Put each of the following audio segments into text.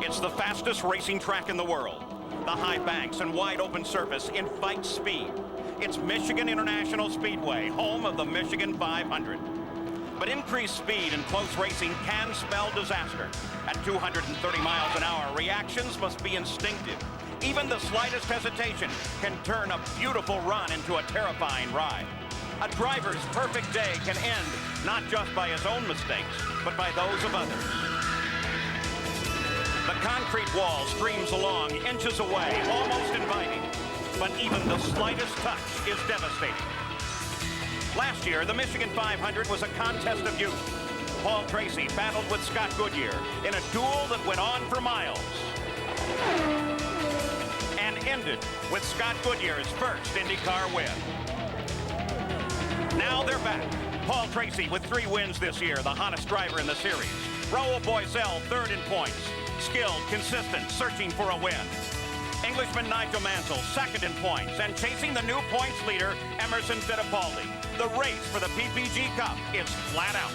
It's the fastest racing track in the world. The high banks and wide open surface invite speed. It's Michigan International Speedway, home of the Michigan 500. But increased speed in close racing can spell disaster. At 230 miles an hour, reactions must be instinctive. Even the slightest hesitation can turn a beautiful run into a terrifying ride. A driver's perfect day can end not just by his own mistakes, but by those of others. The concrete wall streams along inches away, almost inviting, but even the slightest touch is devastating. Last year, the Michigan 500 was a contest of youth. Paul Tracy battled with Scott Goodyear in a duel that went on for miles and ended with Scott Goodyear's first IndyCar win. Now they're back. Paul Tracy with 3 wins this year, the hottest driver in the series. Raul Boesel, third in points. Skilled, consistent, searching for a win. Englishman Nigel Mansell, second in points, and chasing the new points leader, Emerson Fittipaldi. The race for the PPG Cup is flat out.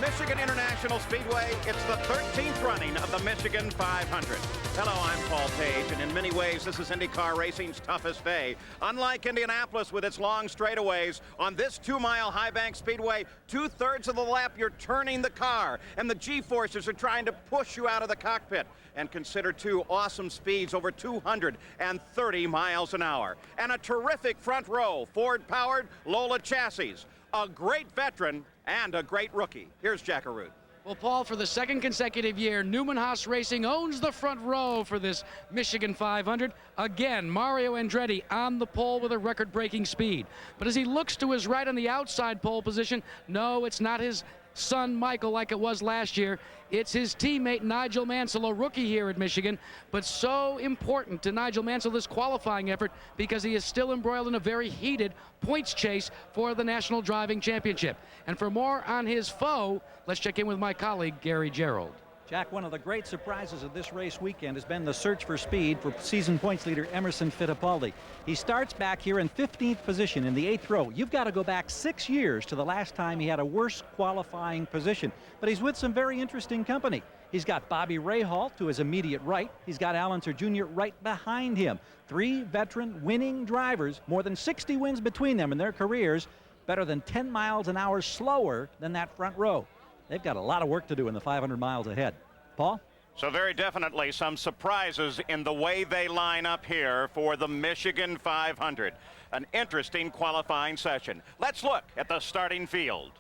Michigan International Speedway, it's the 13th running of the Michigan 500. Hello, I'm Paul Page, and in many ways, this is IndyCar racing's toughest day. Unlike Indianapolis with its long straightaways, on this 2-mile high-bank speedway, 2/3 of the lap, you're turning the car, and the G-forces are trying to push you out of the cockpit. And consider 2 awesome speeds over 230 miles an hour. And a terrific front row, Ford-powered Lola chassis. A great veteran and a great rookie. Here's Jack Arute. Well, Paul, for the second consecutive year, Newman Haas Racing owns the front row for this Michigan 500. Again, Mario Andretti on the pole with a record-breaking speed. But as he looks to his right on the outside pole position, no, it's not his son Michael like it was last year. It's his teammate Nigel Mansell, a rookie here at Michigan, but so important to Nigel Mansell this qualifying effort because he is still embroiled in a very heated points chase for the National Driving Championship. And for more on his foe, let's check in with my colleague Gary Gerold. Jack, one of the great surprises of this race weekend has been the search for speed for season points leader Emerson Fittipaldi. He starts back here in 15th position in the 8th row. You've got to go back 6 years to the last time he had a worse qualifying position. But he's with some very interesting company. He's got Bobby Rahal to his immediate right. He's got Al Unser Jr. right behind him. 3 veteran winning drivers, more than 60 wins between them in their careers, better than 10 miles an hour slower than that front row. They've got a lot of work to do in the 500 miles ahead. Paul? So very definitely some surprises in the way they line up here for the Michigan 500. An interesting qualifying session. Let's look at the starting field.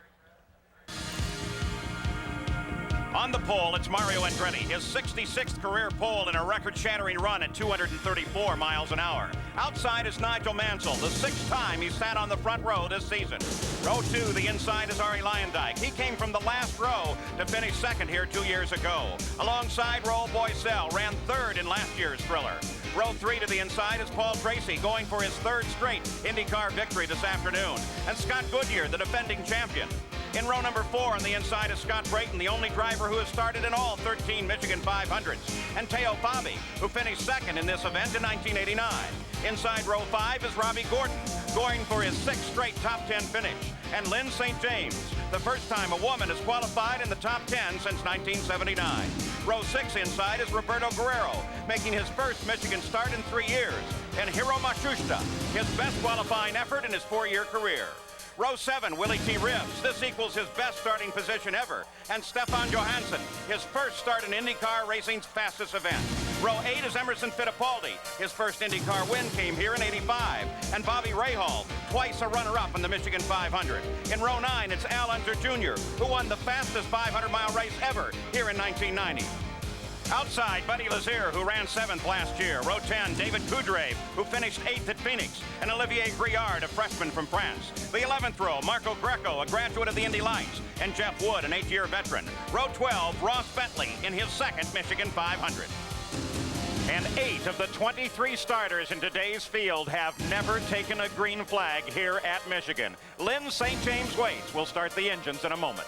On the pole, it's Mario Andretti, his 66th career pole in a record-shattering run at 234 miles an hour. Outside is Nigel Mansell, the 6th time he sat on the front row this season. Row 2, the inside is Arie Luyendyk. He came from the last row to finish 2nd here 2 years ago. Alongside, Raul Boesel ran 3rd in last year's thriller. Row 3 to the inside is Paul Tracy, going for his 3rd straight IndyCar victory this afternoon. And Scott Goodyear, the defending champion. In row number 4 on the inside is Scott Brayton, the only driver who has started in all 13 Michigan 500s. And Teo Fabi, who finished 2nd in this event in 1989. Inside row 5 is Robbie Gordon, going for his 6th straight top 10 finish. And Lyn St. James, the first time a woman has qualified in the top 10 since 1979. Row 6 inside is Roberto Guerrero, making his first Michigan start in 3 years. And Hiro Matsushita, his best qualifying effort in his 4-year career. Row 7, Willie T. Ribbs. This equals his best starting position ever. And Stefan Johansson, his first start in IndyCar racing's fastest event. Row 8 is Emerson Fittipaldi. His first IndyCar win came here in '85. And Bobby Rahal, twice a runner-up in the Michigan 500. In row 9, it's Al Unser Jr., who won the fastest 500-mile race ever here in 1990. Outside, Buddy Lazier, who ran 7th last year. Row 10, David Coudray, who finished 8th at Phoenix. And Olivier Griard, a freshman from France. The 11th row, Marco Greco, a graduate of the Indy Lights. And Jeff Wood, an 8-year veteran. Row 12, Ross Bentley in his 2nd Michigan 500. And 8 of the 23 starters in today's field have never taken a green flag here at Michigan. Lyn St. James Waits will start the engines in a moment.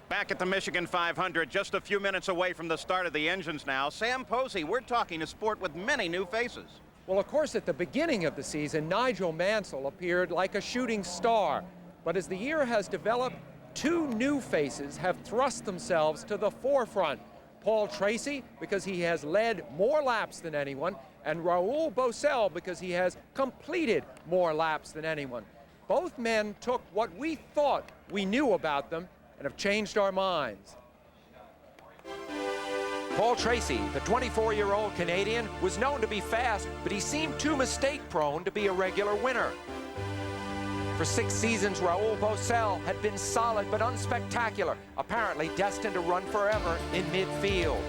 Back at the Michigan 500, just a few minutes away from the start of the engines now. Sam Posey, we're talking a sport with many new faces. Well, of course, at the beginning of the season, Nigel Mansell appeared like a shooting star. But as the year has developed, two new faces have thrust themselves to the forefront. Paul Tracy, because he has led more laps than anyone, and Raul Boesel, because he has completed more laps than anyone. Both men took what we thought we knew about them and have changed our minds. Paul Tracy, the 24-year-old Canadian, was known to be fast, but he seemed too mistake-prone to be a regular winner. For 6 seasons, Raul Boesel had been solid but unspectacular, apparently destined to run forever in midfield.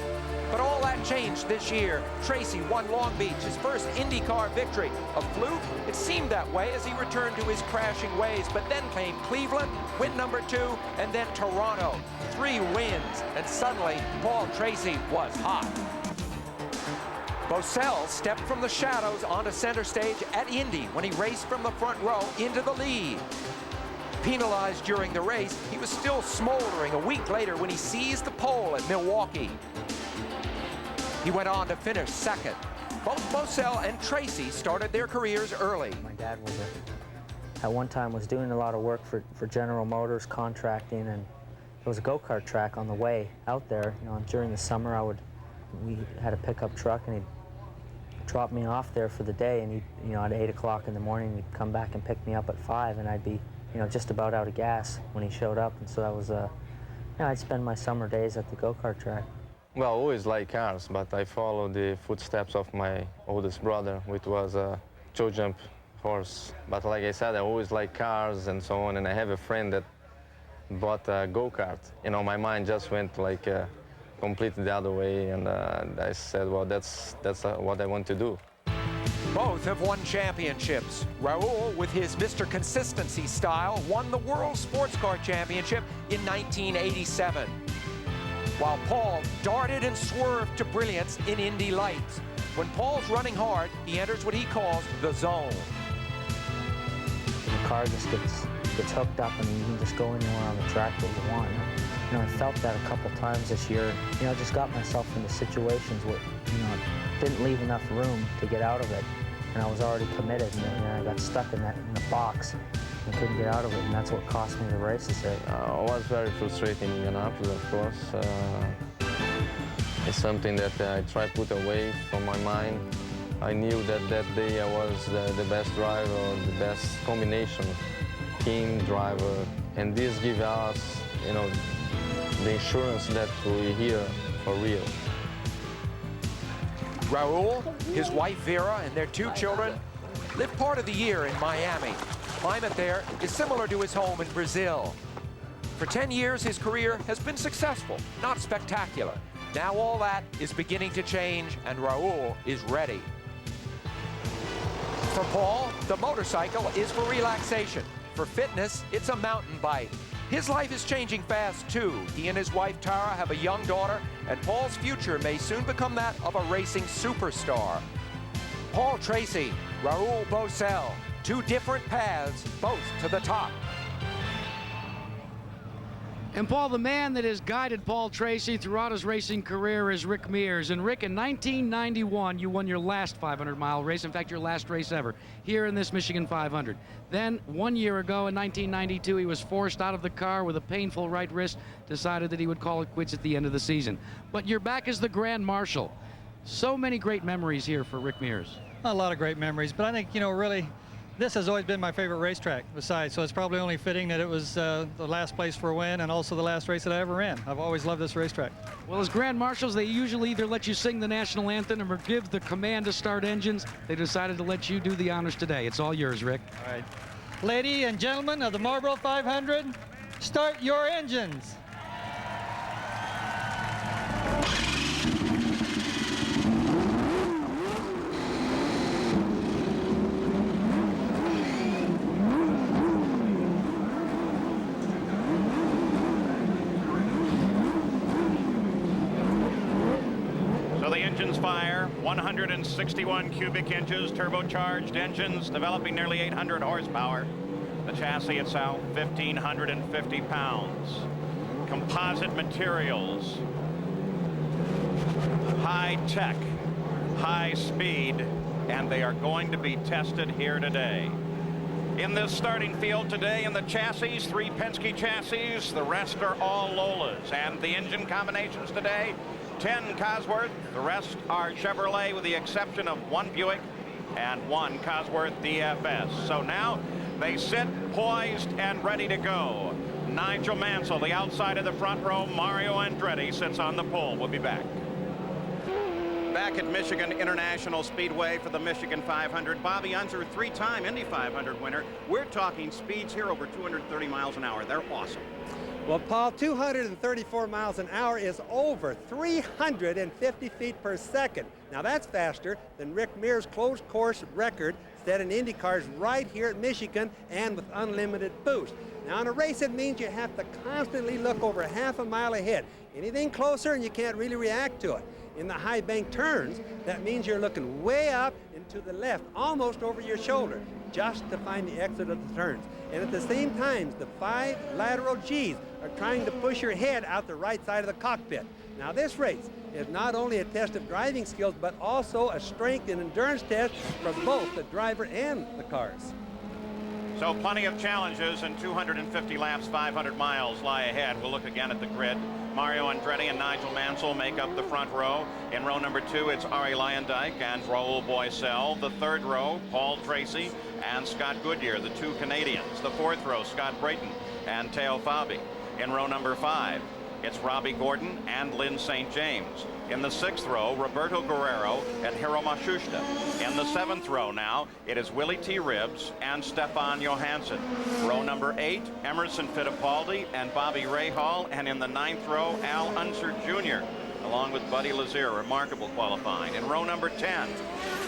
But all that changed this year. Tracy won Long Beach, his first IndyCar victory. A fluke? It seemed that way as he returned to his crashing ways, but then came Cleveland, win number 2, and then Toronto. 3 wins, and suddenly Paul Tracy was hot. Boesel stepped from the shadows onto center stage at Indy when he raced from the front row into the lead. Penalized during the race, he was still smoldering a week later when he seized the pole at Milwaukee. He went on to finish second. Both Boesel and Tracy started their careers early. My dad was at one time was doing a lot of work for General Motors, contracting, and there was a go-kart track on the way out there. You know, during the summer, we had a pickup truck, and he'd drop me off there for the day, and he'd, at 8 o'clock in the morning, he'd come back and pick me up at 5, and I'd be, just about out of gas when he showed up, and so that was, I'd spend my summer days at the go-kart track. Well, I always liked cars, but I followed the footsteps of my oldest brother, which was a Joe Jump horse. But like I said, I always liked cars and so on, and I have a friend that bought a go-kart. My mind just went like completely the other way, and I said, well, that's what I want to do. Both have won championships. Raul, with his Mr. Consistency style, won the World Sports Car Championship in 1987. While Paul darted and swerved to brilliance in Indy Lights. When Paul's running hard, he enters what he calls the zone. The car just gets hooked up, and you can just go anywhere on the track that you want. I felt that a couple times this year. I just got myself into situations where, didn't leave enough room to get out of it, and I was already committed, and I got stuck in the box and couldn't get out of it, and that's what cost me the races there. It was very frustrating in Indianapolis, of course. It's something that I try to put away from my mind. I knew that that day I was the best driver, the best combination, team, driver, and this gives us, the insurance that we're here for real. Raul, his wife Vera, and their 2 children live part of the year in Miami. Climate there is similar to his home in Brazil. For 10 years, his career has been successful, not spectacular. Now all that is beginning to change, and Raul is ready. For Paul, the motorcycle is for relaxation. For fitness, it's a mountain bike. His life is changing fast, too. He and his wife, Tara, have a young daughter, and Paul's future may soon become that of a racing superstar. Paul Tracy, Raul Boesel, 2 different paths, both to the top. And Paul, the man that has guided Paul Tracy throughout his racing career is Rick Mears. And Rick, in 1991, you won your last 500-mile race, in fact, your last race ever, here in this Michigan 500. Then, 1 year ago in 1992, he was forced out of the car with a painful right wrist, decided that he would call it quits at the end of the season. But you're back as the Grand Marshal. So many great memories here for Rick Mears. A lot of great memories, but I think, really, this has always been my favorite racetrack besides, so it's probably only fitting that it was the last place for a win and also the last race that I ever ran. I've always loved this racetrack. Well, as Grand Marshals, they usually either let you sing the national anthem or give the command to start engines. They decided to let you do the honors today. It's all yours, Rick. All right. Ladies and gentlemen of the Marlboro 500, start your engines. Fire, 161 cubic inches, turbocharged engines, developing nearly 800 horsepower. The chassis itself, 1,550 pounds. composite materials, high tech, high speed, and they are going to be tested here today. In this starting field today, in the chassis, 3 Penske chassis, the rest are all Lolas. And the engine combinations today, 10 Cosworth, the rest are Chevrolet with the exception of 1 Buick and 1 Cosworth DFS. So now they sit poised and ready to go. Nigel Mansell, the outside of the front row. Mario Andretti sits on the pole. We'll be back. Back at Michigan International Speedway for the Michigan 500. Bobby Unser, 3-time Indy 500 winner. We're talking speeds here over 230 miles an hour. They're awesome. Well, Paul, 234 miles an hour is over 350 feet per second. Now that's faster than Rick Mears' closed course record set in Indy cars right here at Michigan and with unlimited boost. Now in a race it means you have to constantly look over half a mile ahead. Anything closer and you can't really react to it. In the high bank turns, that means you're looking way up and to the left, almost over your shoulder, just to find the exit of the turns. And at the same time, the 5 lateral G's are trying to push your head out the right side of the cockpit. Now this race is not only a test of driving skills, but also a strength and endurance test for both the driver and the cars. So plenty of challenges, and 250 laps, 500 miles lie ahead. We'll look again at the grid. Mario Andretti and Nigel Mansell make up the front row. In row number 2, it's Arie Luyendyk and Raoul Boesel. The third row, Paul Tracy and Scott Goodyear, the 2 Canadians. The fourth row, Scott Brayton and Teo Fabi. In row number 5, it's Robbie Gordon and Lynn St. James. In the 6th row, Roberto Guerrero and Hiro Matsushita. In the 7th row now, it is Willie T. Ribbs and Stefan Johansson. Row number 8, Emerson Fittipaldi and Bobby Rahal. And in the 9th row, Al Unser Jr. along with Buddy Lazier, remarkable qualifying. In row number 10,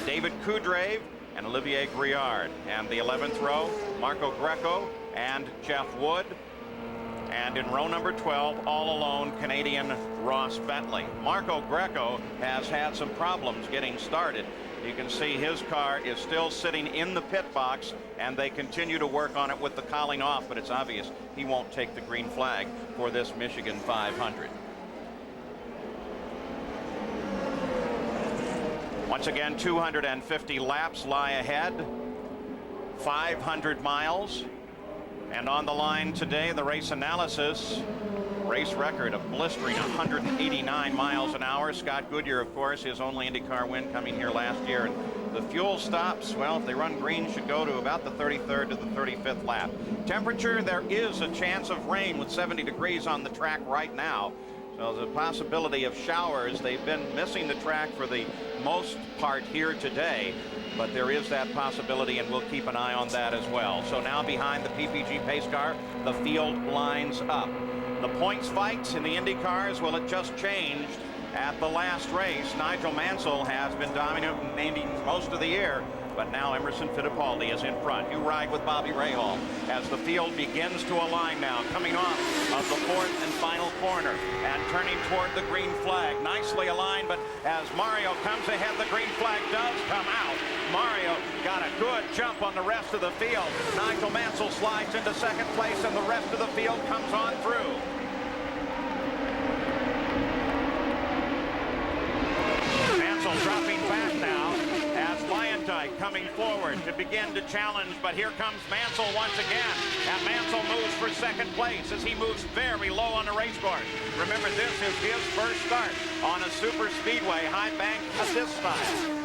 David Coudrave and Olivier Griard. And the 11th row, Marco Greco and Jeff Wood. And in row number 12, all alone, Canadian Ross Bentley. Marco Greco has had some problems getting started. You can see his car is still sitting in the pit box, and they continue to work on it with the cowling off, but it's obvious he won't take the green flag for this Michigan 500. Once again, 250 laps lie ahead, 500 miles. And on the line today, the race analysis, race record of blistering 189 miles an hour. Scott Goodyear, of course, his only IndyCar win coming here last year. And the fuel stops, well, if they run green, should go to about the 33rd to the 35th lap. Temperature, there is a chance of rain with 70 degrees on the track right now. So there's a possibility of showers. They've been missing the track for the most part here today. But there is that possibility, and we'll keep an eye on that as well. So now behind the PPG pace car, the field lines up. The points fight in the Indy cars, well, it just changed at the last race. Nigel Mansell has been dominating most of the year, but now Emerson Fittipaldi is in front. You ride with Bobby Rahal as the field begins to align now, coming off of the 4th and final corner and turning toward the green flag. Nicely aligned, but as Mario comes ahead, the green flag does come out. Mario got a good jump on the rest of the field. Nigel Mansell slides into 2nd place, and the rest of the field comes on through. Mansell dropping back now as Luyendyk coming forward to begin to challenge, but here comes Mansell once again, and Mansell moves for 2nd place as he moves very low on the race course. Remember, this is his first start on a super speedway high bank at this style.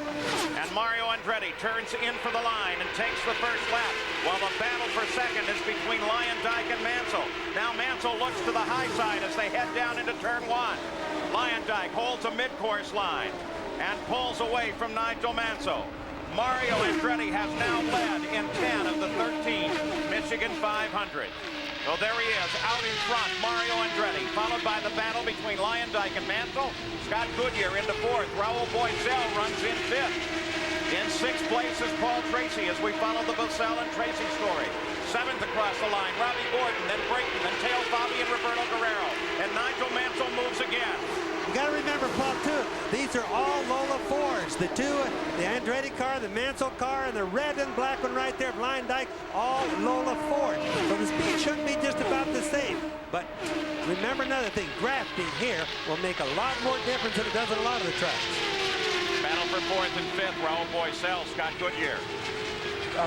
And Mario Andretti turns in for the line and takes the first lap, while the battle for 2nd is between Luyendyk and Mansell. Now Mansell looks to the high side as they head down into turn 1. Luyendyk holds a mid-course line and pulls away from Nigel Mansell. Mario Andretti has now led in 10 of the 13 Michigan 500. So there he is, out in front, Mario Andretti, followed by the battle between Luyendyk and Mansell. Scott Goodyear into 4th. Raoul Boesel runs in 5th. In 6th place is Paul Tracy as we follow the Boesel and Tracy story. 7th across the line, Robbie Gordon, then Brayton, then Teo Fabi and Roberto Guerrero. And Nigel Mansell moves again. You got to remember, Paul, too, These are all Lola Fords. The two, the Andretti car, the Mansell car, and the red and black one right there, Lyndike, all Lola Ford. So the speed should be just about the same. But remember another thing, drafting here will make a lot more difference than it does in a lot of the tracks. Battle for 4th and 5th, Raul Boesel, Scott Goodyear.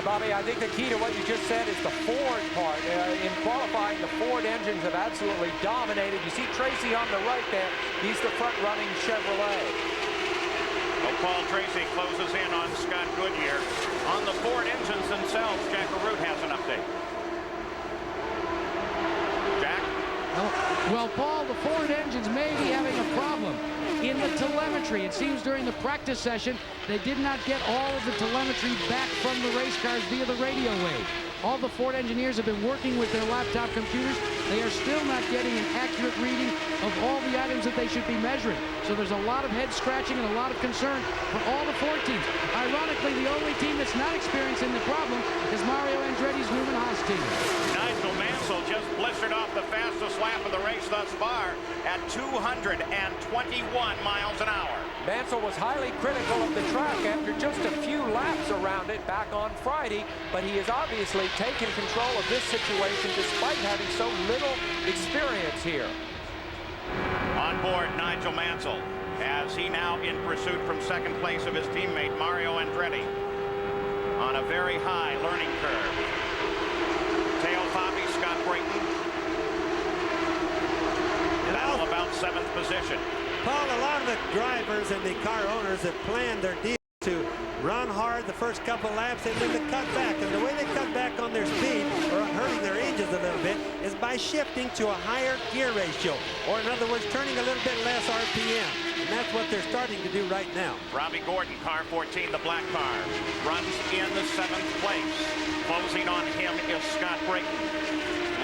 Bobby, I think the key to what you just said is the Ford part. In qualifying, the Ford engines have absolutely dominated. You see Tracy on the right there. He's the front-running Chevrolet. Well, Paul Tracy closes in on Scott Goodyear. On the Ford engines themselves, Jack Arute has an update. Jack? Well, Paul, the Ford engines may be having a problem in the telemetry. It seems during the practice session, they did not get all of the telemetry back from the race cars via the radio wave. All the Ford engineers have been working with their laptop computers. They are still not getting an accurate reading of all the items that they should be measuring. So there's a lot of head scratching and a lot of concern for all the Ford teams. Ironically, the only team that's not experiencing the problem is Mario Andretti's Newman Haas team. Nigel Mansell just blistered off the fastest lap of the race thus far at 221 miles an hour. Mansell was highly critical of the track after just a few laps around it back on Friday, but he has obviously taken control of this situation despite having so little experience here. On board, Nigel Mansell, as he now in pursuit from second place of his teammate Mario Andretti on a very high learning curve. Teo Fabi, Scott Brayton. Battle about 7th position. Paul, a lot of the drivers and the car owners have planned their deal to run hard the first couple laps and then to cut back. And the way they cut back on their speed or hurting their engines a little bit is by shifting to a higher gear ratio. Or in other words, turning a little bit less RPM. And that's what they're starting to do right now. Robbie Gordon, car 14, the black car, runs in the 7th place. Closing on him is Scott Brayton.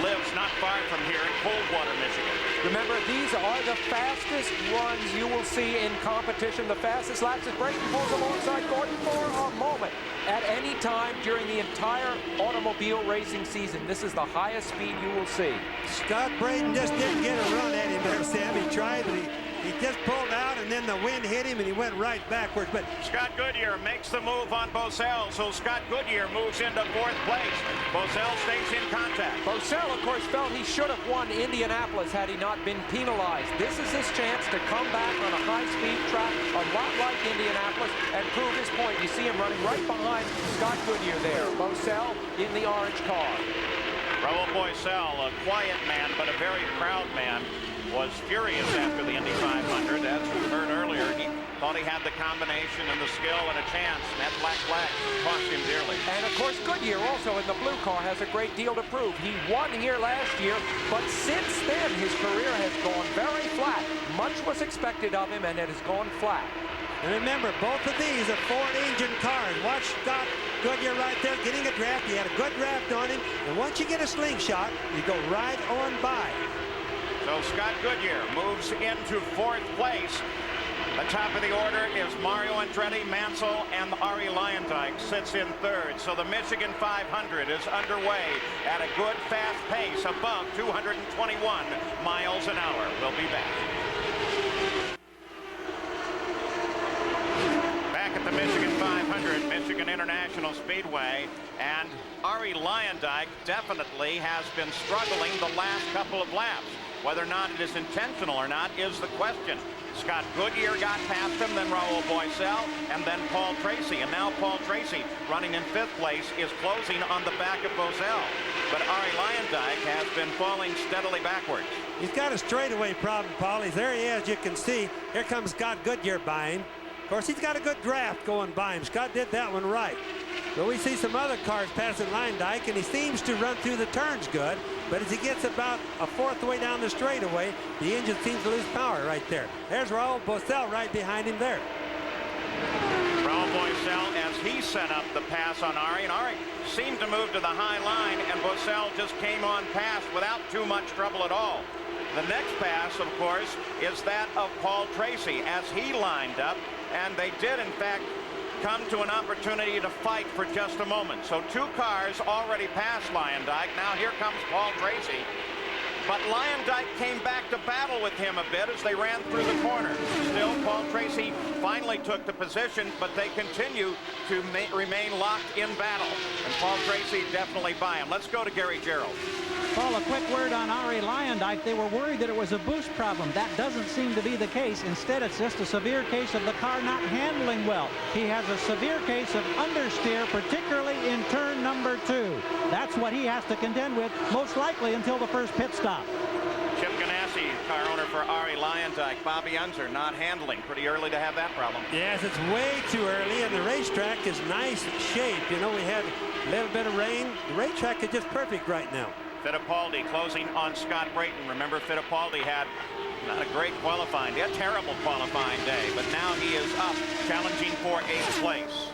Lives not far from here in Coldwater, Michigan. Remember, these are the fastest runs you will see in competition. The fastest laps as Brayton pulls alongside Gordon for a moment. At any time during the entire automobile racing season, this is the highest speed you will see. Scott Brayton just didn't get a run at him there, Sam. He tried, but he just pulled out, and then the wind hit him, and he went right backwards. But Scott Goodyear makes the move on Boesel, so Scott Goodyear moves into 4th place. Boesel stays in contact. Boesel, of course, felt he should have won Indianapolis had he not been penalized. This is his chance to come back on a high-speed track, a lot like Indianapolis, and prove his point. You see him running right behind Scott Goodyear there. Boesel in the orange car. Raul Boesel, a quiet man, but a very proud man, was furious after the Indy 500. As we heard earlier, he thought he had the combination and the skill and a chance, and that black flag cost him dearly. And of course, Goodyear also in the blue car has a great deal to prove. He won here last year, but since then his career has gone very flat. Much was expected of him, and it has gone flat. And remember, both of these are Ford engine cars. Watch Scott Goodyear right there getting a draft. He had a good draft on him, and once you get a slingshot, you go right on by. So Scott Goodyear moves into 4th place. The top of the order is Mario Andretti, Mansell, and Arie Luyendyk sits in 3rd. So the Michigan 500 is underway at a good fast pace above 221 miles an hour. We'll be back. Back at the Michigan 500, Michigan International Speedway, and Arie Luyendyk definitely has been struggling the last couple of laps. Whether or not it is intentional or not is the question. Scott Goodyear got past him, then Raul Boesel, and then Paul Tracy. And now Paul Tracy, running in 5th place, is closing on the back of Boesel. But Arie Luyendyk has been falling steadily backwards. He's got a straightaway problem, Paul. There he is, you can see. Here comes Scott Goodyear by him. Of course, he's got a good draft going by him. Scott did that one right. But we see some other cars passing Luyendyk, and he seems to run through the turns good. But as he gets about a 4th way down the straightaway, the engine seems to lose power right there. There's Raul Boesel right behind him there. Raul Boesel, as he set up the pass on Arie, and Arie seemed to move to the high line, and Boesel just came on past without too much trouble at all. The next pass, of course, is that of Paul Tracy as he lined up, and they did, in fact, come to an opportunity to fight for just a moment. So 2 cars already passed Luyendyk. Now here comes Paul Tracy. But Luyendyk came back to battle with him a bit as they ran through the corner. Still, Paul Tracy finally took the position, but they continue to remain locked in battle. And Paul Tracy definitely by him. Let's go to Gary Gerould. Paul, a quick word on Arie Luyendyk. They were worried that it was a boost problem. That doesn't seem to be the case. Instead, it's just a severe case of the car not handling well. He has a severe case of understeer, particularly in turn number 2. That's what he has to contend with, most likely until the first pit stop. Chip Ganassi, car owner for Arie Luyendyk. Bobby Unser not handling. Pretty early to have that problem. Yes, it's way too early, and the racetrack is nice shape. You know, we had a little bit of rain. The racetrack is just perfect right now. Fittipaldi closing on Scott Brayton. Remember, Fittipaldi had not a great qualifying day, a terrible qualifying day, but now he is up, challenging for 8th place.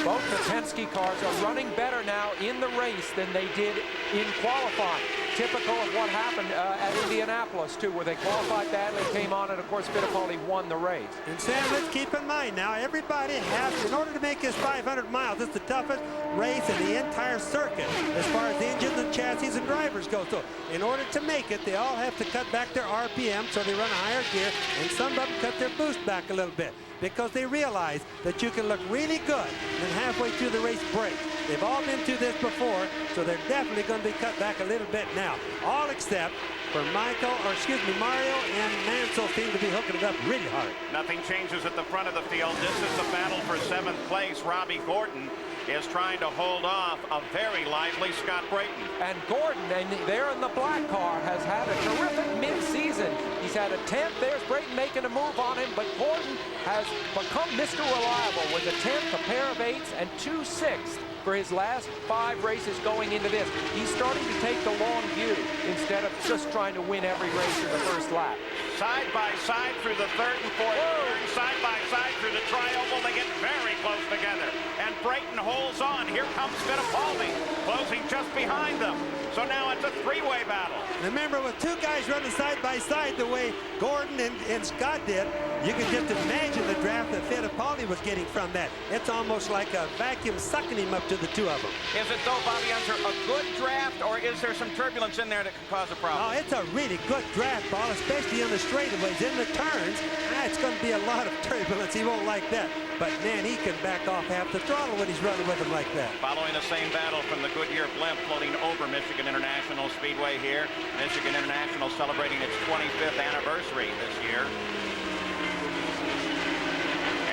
Both the Penske cars are running better now in the race than they did in qualifying. Typical of what happened at Indianapolis, too, where they qualified badly, came on, and of course Fittipaldi won the race. And Sam, let's keep in mind now, everybody has, in order to make this 500 miles, it's the toughest race in the entire circuit as far as the engines and chassis and drivers go. So in order to make it, they all have to cut back their RPM so they run a higher gear, and some of them cut their boost back a little bit because they realize that you can look really good and halfway through the race break. They've all been through this before, so they're definitely going to be cut back a little bit now. All except for Mario and Mansell seem to be hooking it up really hard. Nothing changes at the front of the field. This is the battle for 7th place. Robbie Gordon is trying to hold off a very lively Scott Brayton. And Gordon, and there in the black car, has had a terrific mid-season. He's had a 10th. There's Brayton making a move on him, but Gordon has become Mr. Reliable with a 10th, a pair of 8s, and 2 6ths for his last 5 races going into this. He's starting to take the long view instead of just trying to win every race in the first lap. Side by side through the 3rd and 4th turn, side by side through the tri-oval. They get very close together. And Brayton holds on. Here comes Fittipaldi, closing just behind them. So now it's a 3-way battle. Remember, with 2 guys running side by side the way Gordon and Scott did, you can just imagine the draft that Fittipaldi was getting from that. It's almost like a vacuum sucking him up to the 2 of them. Is it, though, Bobby Unser, a good draft, or is there some turbulence in there that can cause a problem? Oh, it's a really good draft, Paul, especially on the straightaways. In the turns, it's going to be a lot of turbulence. He won't like that. But, man, he can back off half the throttle when he's running with him like that. Following the same battle from the Goodyear blimp floating over Michigan International Speedway here. Michigan International celebrating its 25th anniversary this year.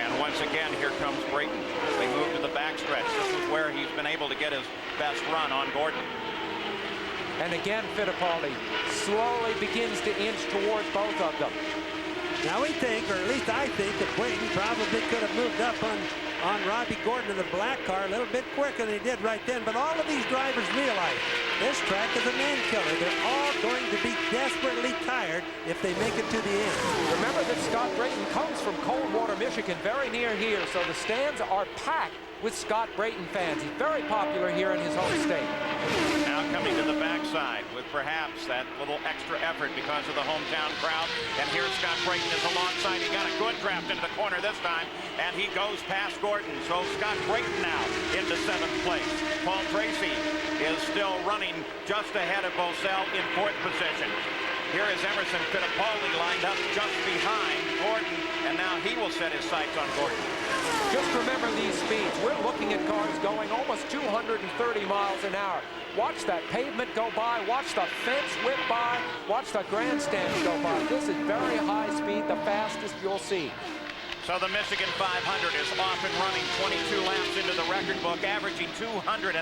And once again, here comes Brayton. They move to the backstretch. This is where he's been able to get his best run on Gordon. And again, Fittipaldi slowly begins to inch towards both of them. Now we think, or at least I think, that Brayton probably could have moved up on Robbie Gordon in the black car a little bit quicker than he did right then. But all of these drivers realize this track is a man killer. They're all going to be desperately tired if they make it to the end. Remember that Scott Brayton comes from Coldwater, Michigan, very near here. So the stands are packed with Scott Brayton fans. He's very popular here in his home state. Now coming to the backside with perhaps that little extra effort because of the hometown crowd. And here's Scott Brayton is alongside. He got a good draft into the corner this time, and he goes past Gordon. So Scott Brayton now into 7th place. Paul Tracy is still running just ahead of Bosell in 4th position. Here is Emerson Fittipaldi lined up just behind Gordon, and now he will set his sights on Gordon. Just remember these speeds. We're looking at cars going almost 230 miles an hour. Watch that pavement go by. Watch the fence whip by. Watch the grandstands go by. This is very high speed, the fastest you'll see. So the Michigan 500 is off and running 22 laps into the record book, averaging 218.4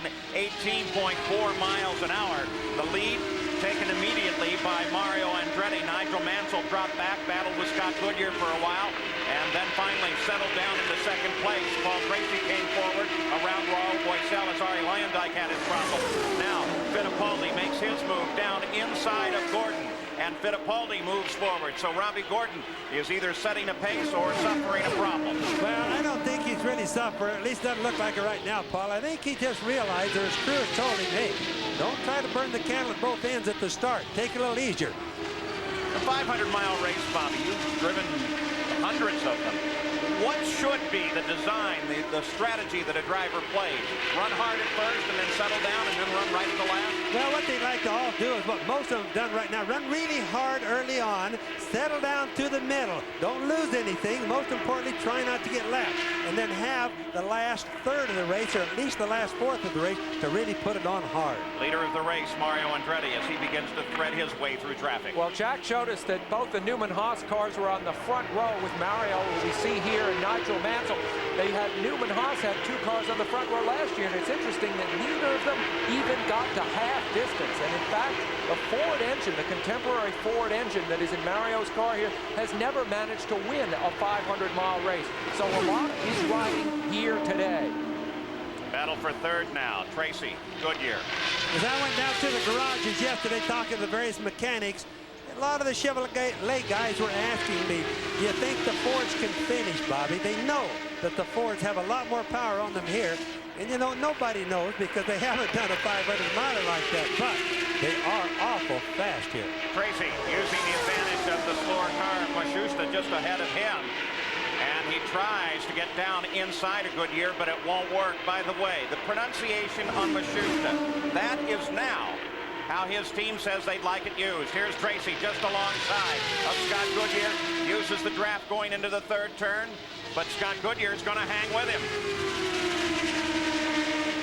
miles an hour. The lead taken immediately by Mario Andretti. Nigel Mansell dropped back, battled with Scott Goodyear for a while, and then finally settled down into 2nd place. Paul Tracy came forward around Raul Boesel as Arie Luyendyk had his problem. Now Fittipaldi makes his move down inside of Gordon, and Fittipaldi moves forward. So Robbie Gordon is either setting a pace or suffering a problem. Well, I don't think he's really suffering. At least doesn't look like it right now, Paul. I think he just realized, or his crew has told him, hey, don't try to burn the candle at both ends at the start. Take it a little easier. The 500-mile race, Bobby, you've driven 100 hundreds of them. What should be the design, the strategy that a driver plays? Run hard at first and then settle down and then run right at the last? Well, what they like to all do is what most of them have done right now. Run really hard early on, settle down to the middle. Don't lose anything. Most importantly, try not to get lapped. And then have the last third of the race, or at least the last fourth of the race, to really put it on hard. Leader of the race, Mario Andretti, as he begins to thread his way through traffic. Well, Jack showed us that both the Newman-Haas cars were on the front row with Mario, who we see here, and Nigel Mansell. Newman-Haas had 2 cars on the front row last year, and it's interesting that neither of them even got to half distance. And in fact, the Ford engine, the contemporary Ford engine that is in Mario's car here, has never managed to win a 500-mile race. So a lot is riding here today. Battle for third now. Tracy, Goodyear. As I went down to the garages yesterday talking to the various mechanics, a lot of the Chevrolet guys were asking me, do you think the Fords can finish, Bobby? They know that the Fords have a lot more power on them here. And, you know, nobody knows because they haven't done a 500-miler like that. But they are awful fast here. Tracy using the advantage of the slower car, Mashusta just ahead of him. And he tries to get down inside of Goodyear, but it won't work. By the way, the pronunciation on Mashusta, that is now how his team says they'd like it used. Here's Tracy just alongside of Scott Goodyear. Uses the draft going into the third turn, but Scott Goodyear is going to hang with him.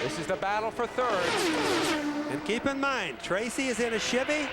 This is the battle for third. And keep in mind, Tracy is in a Chevy,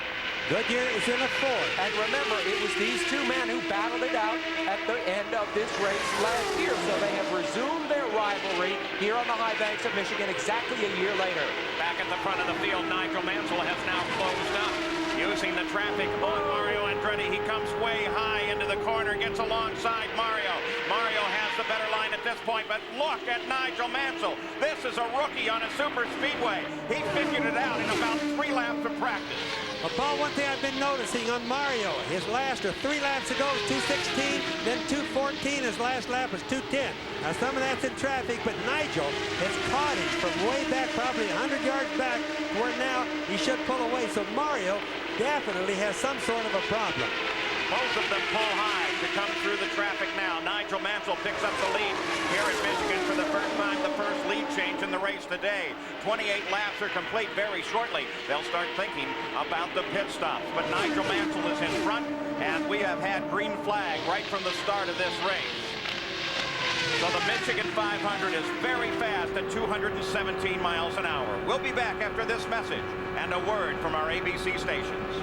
Goodyear is in a Ford. And remember, it was these 2 men who battled it out at the end of this race last year. So they have resumed their rivalry here on the high banks of Michigan exactly a year later. Back at the front of the field, Nigel Mansell has now closed up. Using the traffic on Mario Andretti. He comes way high into the corner, gets alongside Mario. Mario has the better line at this point, but look at Nigel Mansell. This is a rookie on a super speedway. He figured it out in about 3 laps of practice. Well, Paul, one thing I've been noticing on Mario, his last 3 laps ago was 2:16, then 2:14. His last lap was 2:10. Now, some of that's in traffic, but Nigel has caught him from way back, probably 100 yards back, where now he should pull away. So Mario definitely has some sort of a problem. Both of them pull high to come through the traffic now. Nigel Mansell picks up the lead here in Michigan for the first time, the first lead change in the race today. 28 laps are complete very shortly. They'll start thinking about the pit stops. But Nigel Mansell is in front, and we have had green flag right from the start of this race. So the Michigan 500 is very fast at 217 miles an hour. We'll be back after this message and a word from our ABC stations.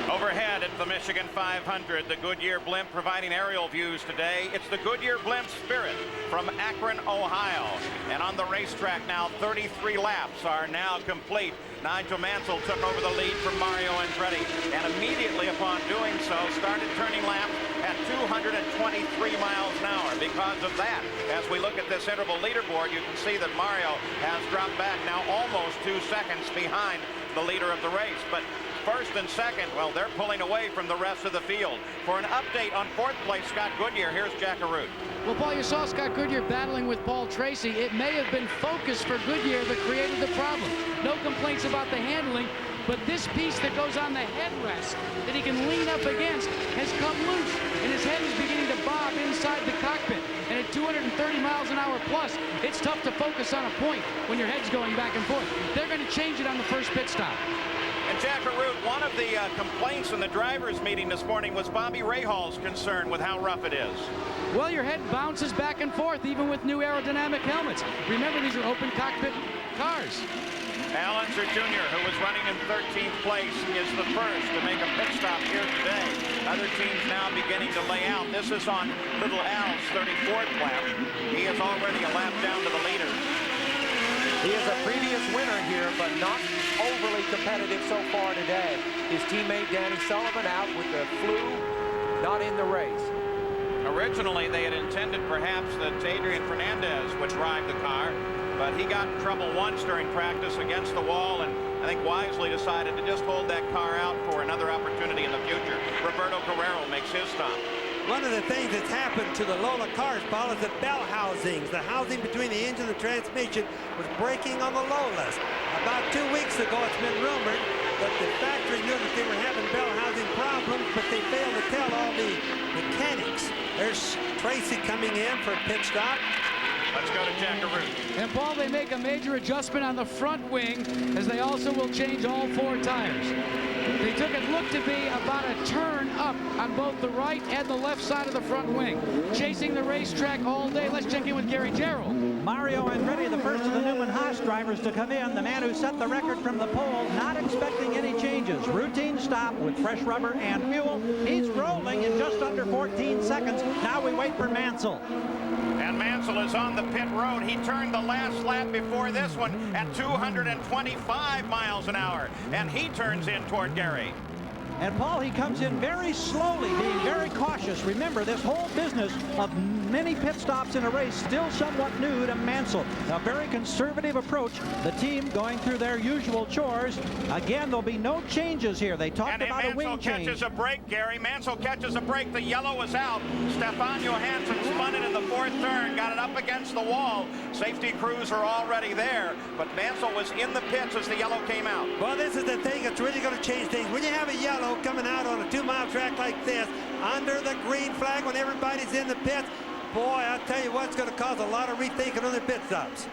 Overhead at the Michigan 500, the Goodyear blimp providing aerial views today. It's the Goodyear blimp Spirit from Akron, Ohio. And on the racetrack now, 33 laps are now complete. Nigel Mansell took over the lead from Mario Andretti, and immediately upon doing so, started turning laps at 223 miles an hour. Because of that, as we look at this interval leaderboard, you can see that Mario has dropped back now almost 2 seconds behind the leader of the race. But first and second, well, they're pulling away from the rest of the field. For an update on 4th place, Scott Goodyear, here's Jack Arute. Well, Paul, you saw Scott Goodyear battling with Paul Tracy. It may have been focus for Goodyear that created the problem. No complaints about the handling, but this piece that goes on the headrest that he can lean up against has come loose, and his head is beginning to bob inside the cockpit. And at 230 miles an hour plus, it's tough to focus on a point when your head's going back and forth. They're going to change it on the first pit stop. And Jack Arute, one of the complaints in the drivers' meeting this morning was Bobby Rahall's concern with how rough it is. Well, your head bounces back and forth, even with new aerodynamic helmets. Remember, these are open cockpit cars. Al Unser Jr., who was running in 13th place, is the first to make a pit stop here today. Other teams now beginning to lay out. This is on Little Al's 34th lap. He is already a lap down to the leader. He is a previous winner here, but not overly competitive so far today. His teammate Danny Sullivan out with the flu, not in the race. Originally, they had intended perhaps that Adrian Fernandez would drive the car, but he got in trouble once during practice against the wall, and I think wisely decided to just hold that car out for another opportunity in the future. Roberto Carrero makes his stop. One of the things that's happened to the Lola cars, Paul, is the bell housings. The housing between the engine and the transmission was breaking on the Lolas. About 2 weeks ago, it's been rumored that the factory knew that they were having bell housing There's Tracy coming in for a pit stop. Let's go to Jackaroo. And Paul, they make a major adjustment on the front wing, as they also will change all 4 tires. They took it looked to be about a turn up on both the right and the left side of the front wing. Chasing the racetrack all day. Let's check in with Gary Gerould. Mario Andretti, the first of the Newman Haas drivers to come in, the man who set the record from the pole, not expecting any changes. Routine stop with fresh rubber and fuel. He's rolling in just under 14 seconds. Now we wait for Mansell. And Mansell is on the pit road. He turned the last lap before this one at 225 miles an hour. And he turns in toward Gary. And Paul, he comes in very slowly, being very cautious. Remember, this whole business of many pit stops in a race still somewhat new to Mansell. A very conservative approach. The team going through their usual chores. Again, there'll be no changes here. They talked about a wing change. Mansell catches a break, Gary. Mansell catches a break. The yellow is out. Stefan Johansson spun it in the 4th turn, got it up against the wall. Safety crews are already there, but Mansell was in the pits as the yellow came out. Well, this is the thing that's really going to change things. When you have a yellow coming out on a 2-mile track like this, under the green flag when everybody's in the pits, boy, I'll tell you what's going to cause a lot of rethinking on their pit stops.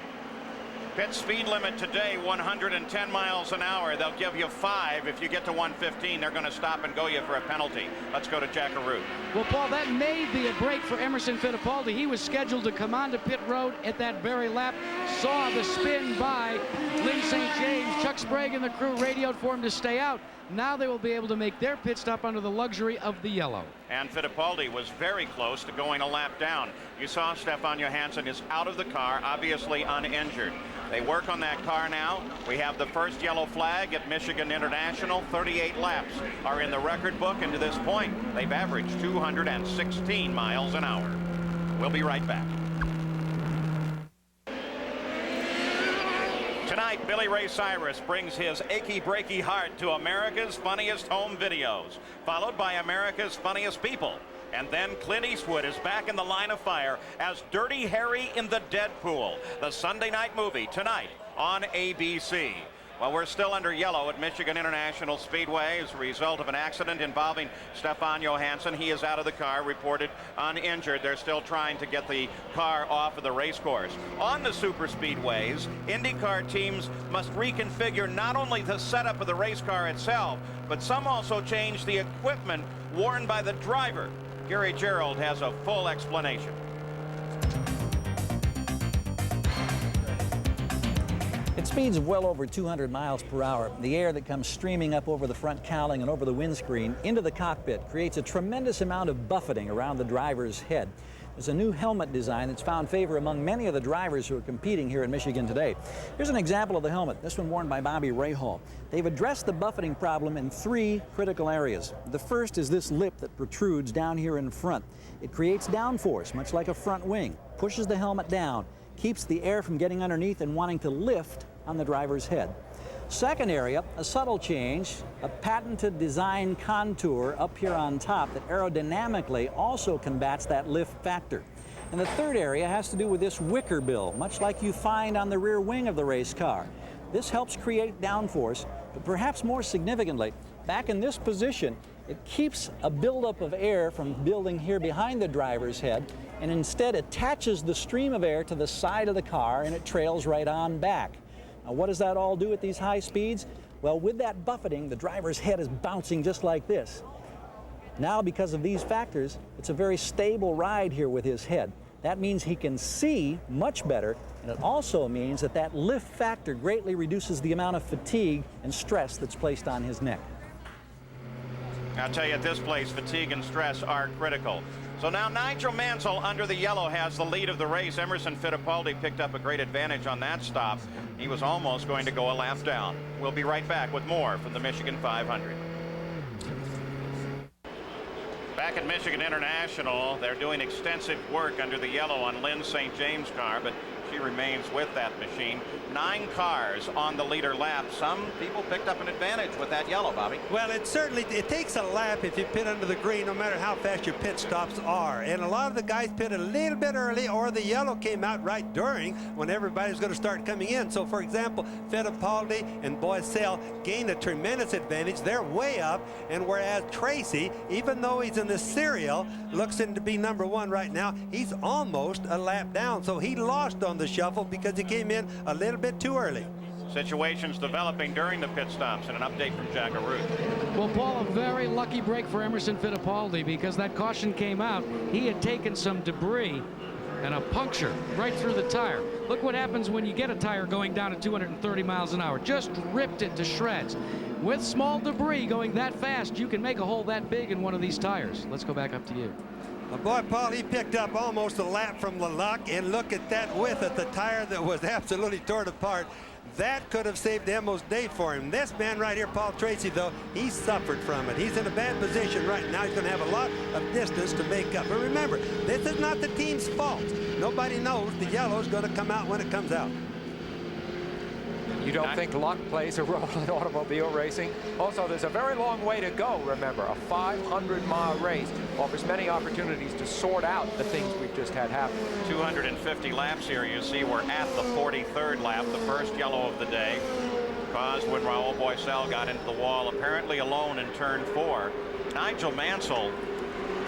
Pit speed limit today, 110 miles an hour. They'll give you 5. If you get to 115, they're going to stop and go you for a penalty. Let's go to Jackaroo. Well, Paul, that may be a break for Emerson Fittipaldi. He was scheduled to come onto pit road at that very lap. Saw the spin by Lynn St. James. Chuck Sprague and the crew radioed for him to stay out. Now they will be able to make their pit stop under the luxury of the yellow. And Fittipaldi was very close to going a lap down. You saw Stefan Johansson is out of the car, obviously uninjured. They work on that car now. We have the first yellow flag at Michigan International. 38 laps are in the record book, and to this point, they've averaged 216 miles an hour. We'll be right back. Tonight, Billy Ray Cyrus brings his achy breaky heart to America's Funniest Home Videos, followed by America's Funniest People. And then Clint Eastwood is back in the line of fire as Dirty Harry in the Deadpool, the Sunday night movie tonight on ABC. Well, we're still under yellow at Michigan International Speedway as a result of an accident involving Stefan Johansson. He is out of the car, reported uninjured. They're still trying to get the car off of the race course. On the super speedways, IndyCar teams must reconfigure not only the setup of the race car itself, but some also change the equipment worn by the driver. Gary Gerould has a full explanation. At speeds of well over 200 miles per hour, the air that comes streaming up over the front cowling and over the windscreen into the cockpit creates a tremendous amount of buffeting around the driver's head. There's a new helmet design that's found favor among many of the drivers who are competing here in Michigan today. Here's an example of the helmet, this one worn by Bobby Rahal. They've addressed the buffeting problem in 3 critical areas. The first is this lip that protrudes down here in front. It creates downforce, much like a front wing, pushes the helmet down, keeps the air from getting underneath and wanting to lift on the driver's head. Second area, a subtle change, a patented design contour up here on top that aerodynamically also combats that lift factor. And the third area has to do with this wicker bill, much like you find on the rear wing of the race car. This helps create downforce, but perhaps more significantly, back in this position, it keeps a buildup of air from building here behind the driver's head, and instead attaches the stream of air to the side of the car, and it trails right on back. Now, what does that all do at these high speeds? Well, with that buffeting, the driver's head is bouncing just like this. Now, because of these factors, it's a very stable ride here with his head. That means he can see much better, and it also means that that lift factor greatly reduces the amount of fatigue and stress that's placed on his neck. I'll tell you, at this place, fatigue and stress are critical. So now Nigel Mansell under the yellow has the lead of the race. Emerson Fittipaldi picked up a great advantage on that stop. He was almost going to go a lap down. We'll be right back with more from the Michigan 500. Back at Michigan International, they're doing extensive work under the yellow on Lynn St. James' car, but She remains with that machine. 9 cars on the leader lap. Some people picked up an advantage with that yellow, Bobby. Well, it takes a lap if you pit under the green, no matter how fast your pit stops are. And a lot of the guys pit a little bit early, or the yellow came out right during when everybody's going to start coming in. So, for example, Fittipaldi and Boiselle gained a tremendous advantage. They're way up, and whereas Tracy, even though he's in the serial, looks in to be number 1 right now, he's almost a lap down. So he lost on the shuffle because he came in a little bit too early. Situations developing during the pit stops, and an update from Jack Arute. Well, Paul, a very lucky break for Emerson Fittipaldi, because that caution came out. He had taken some debris and a puncture right through the tire. Look what happens when you get a tire going down at 230 miles an hour. Just ripped it to shreds. With small debris going that fast, you can make a hole that big in one of these tires. Let's go back up to you. Well, boy, Paul, he picked up almost a lap from LeLuc, and look at that width at the tire that was absolutely torn apart. That could have saved Emmo's day for him. This man right here, Paul Tracy, though, he suffered from it. He's in a bad position right now. He's going to have a lot of distance to make up. But remember, this is not the team's fault. Nobody knows the yellow is going to come out when it comes out. You don't think luck plays a role in automobile racing? Also, there's a very long way to go, remember. A 500-mile race offers many opportunities to sort out the things we've just had happen. 250 laps here. You see we're at the 43rd lap, the first yellow of the day, caused when Raul Boiselle got into the wall, apparently alone in turn 4. Nigel Mansell,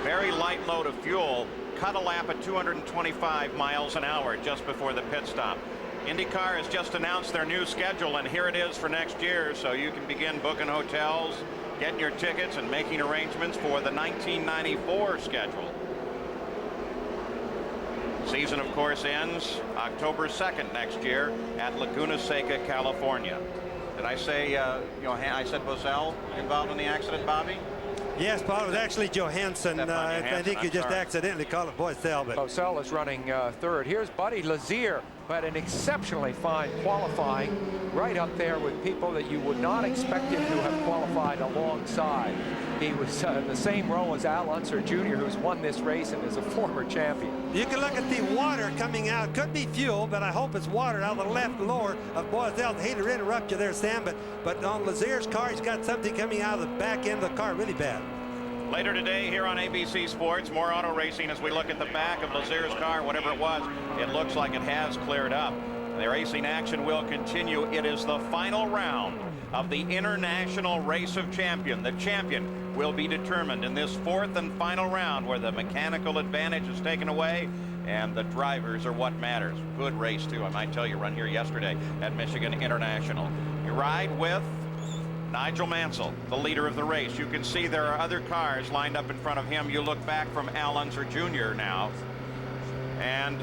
very light load of fuel, cut a lap at 225 miles an hour just before the pit stop. IndyCar has just announced their new schedule, and here it is for next year, so you can begin booking hotels, getting your tickets, and making arrangements for the 1994 schedule. Season, of course, ends October 2nd next year at Laguna Seca, California. Did I say, I said Boiselle involved in the accident, Bobby? Yes, Paul, it was actually Johansson. I think you just accidentally called it Boiselle. But Boiselle is running 3rd. Here's Buddy Lazier, who had an exceptionally fine qualifying, right up there with people that you would not expect him to have qualified alongside. He was in the same row as Al Unser Jr., who's won this race and is a former champion. You can look at the water coming out. Could be fuel, but I hope it's water out of the left lower of Boiselle. I hate to interrupt you there, Sam, but on Lazier's car, he's got something coming out of the back end of the car really bad. Later today here on ABC Sports, more auto racing as we look at the back of Lazier's car, whatever it was. It looks like it has cleared up. The racing action will continue. It is the final round of the International Race of Champions. The champion will be determined in this 4th and final round, where the mechanical advantage is taken away and the drivers are what matters. Good race, too. I might tell you, run here yesterday at Michigan International. You ride with Nigel Mansell, the leader of the race. You can see there are other cars lined up in front of him. You look back from Al Unser Jr. now, and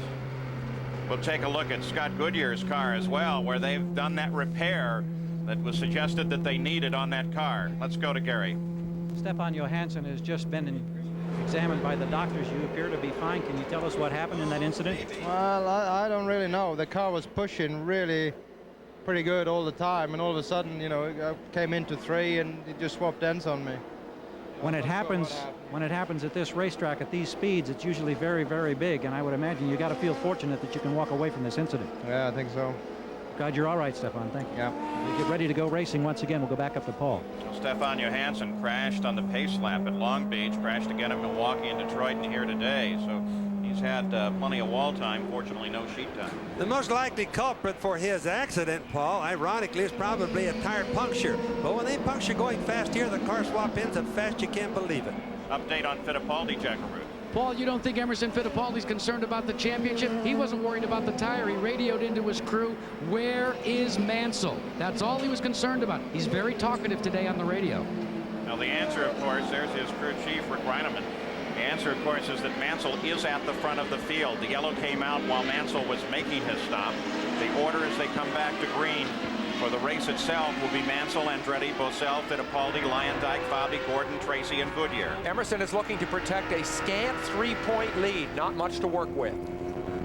we'll take a look at Scott Goodyear's car as well, where they've done that repair that was suggested that they needed on that car. Let's go to Gary. Stefan Johansson has just been examined by the doctors. You appear to be fine. Can you tell us what happened in that incident? Well, I don't really know. The car was pushing really pretty good all the time, and all of a sudden, you know, I came into 3 and it just swapped ends on me. When it happens at this racetrack at these speeds, it's usually very, very big, and I would imagine you got to feel fortunate that you can walk away from this incident. Yeah, I think so. God, you're all right, Stefan. Thank you. Yeah. We get ready to go racing once again. We'll go back up to Paul. Stefan Johansson crashed on the pace lap at Long Beach, crashed again at Milwaukee and Detroit, and here today. So he's had plenty of wall time, fortunately no sheet time. The most likely culprit for his accident, Paul, ironically, is probably a tire puncture. But when they puncture going fast here, the car swap ends so fast you can't believe it. Update on Fittipaldi, Jack Arute. Paul, you don't think Emerson Fittipaldi's concerned about the championship? He wasn't worried about the tire. He radioed into his crew, "Where is Mansell?" That's all he was concerned about. He's very talkative today on the radio. Now the answer, of course, there's his crew chief, Rick Reineman. The answer, of course, is that Mansell is at the front of the field. The yellow came out while Mansell was making his stop. The order as they come back to green for the race itself will be Mansell, Andretti, Boiselle, Fittipaldi, Lyondike, Fabi, Gordon, Tracy, and Goodyear. Emerson is looking to protect a scant 3-point lead. Not much to work with.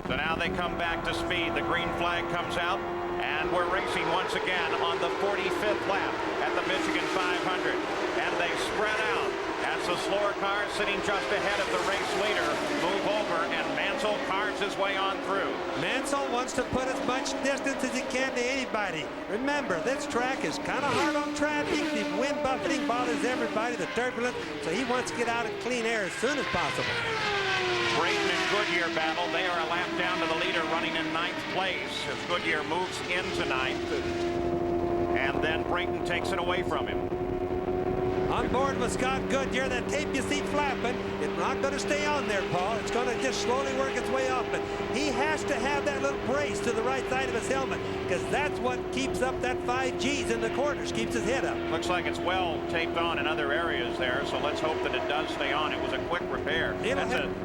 So now they come back to speed. The green flag comes out, and we're racing once again on the 45th lap at the Michigan 500. And they spread out as the slower cars sitting just ahead of the race leader move over, and Mansell carves his way on through. Mansell wants to put as much distance as he can to anybody. Remember, this track is kind of hard on traffic. The wind buffeting bothers everybody, the turbulence, so he wants to get out in clean air as soon as possible. Brayton and Goodyear battle. They are a lap down to the leader, running in 9th place as Goodyear moves into 9th. And then Brayton takes it away from him. On board with Scott Goodyear, that tape you see flapping, it's not going to stay on there, Paul. It's going to just slowly work its way off. But he has to have that little brace to the right side of his helmet, because that's what keeps up that 5 Gs in the corners, keeps his head up. Looks like it's well taped on in other areas there, so let's hope that it does stay on. It was a quick repair.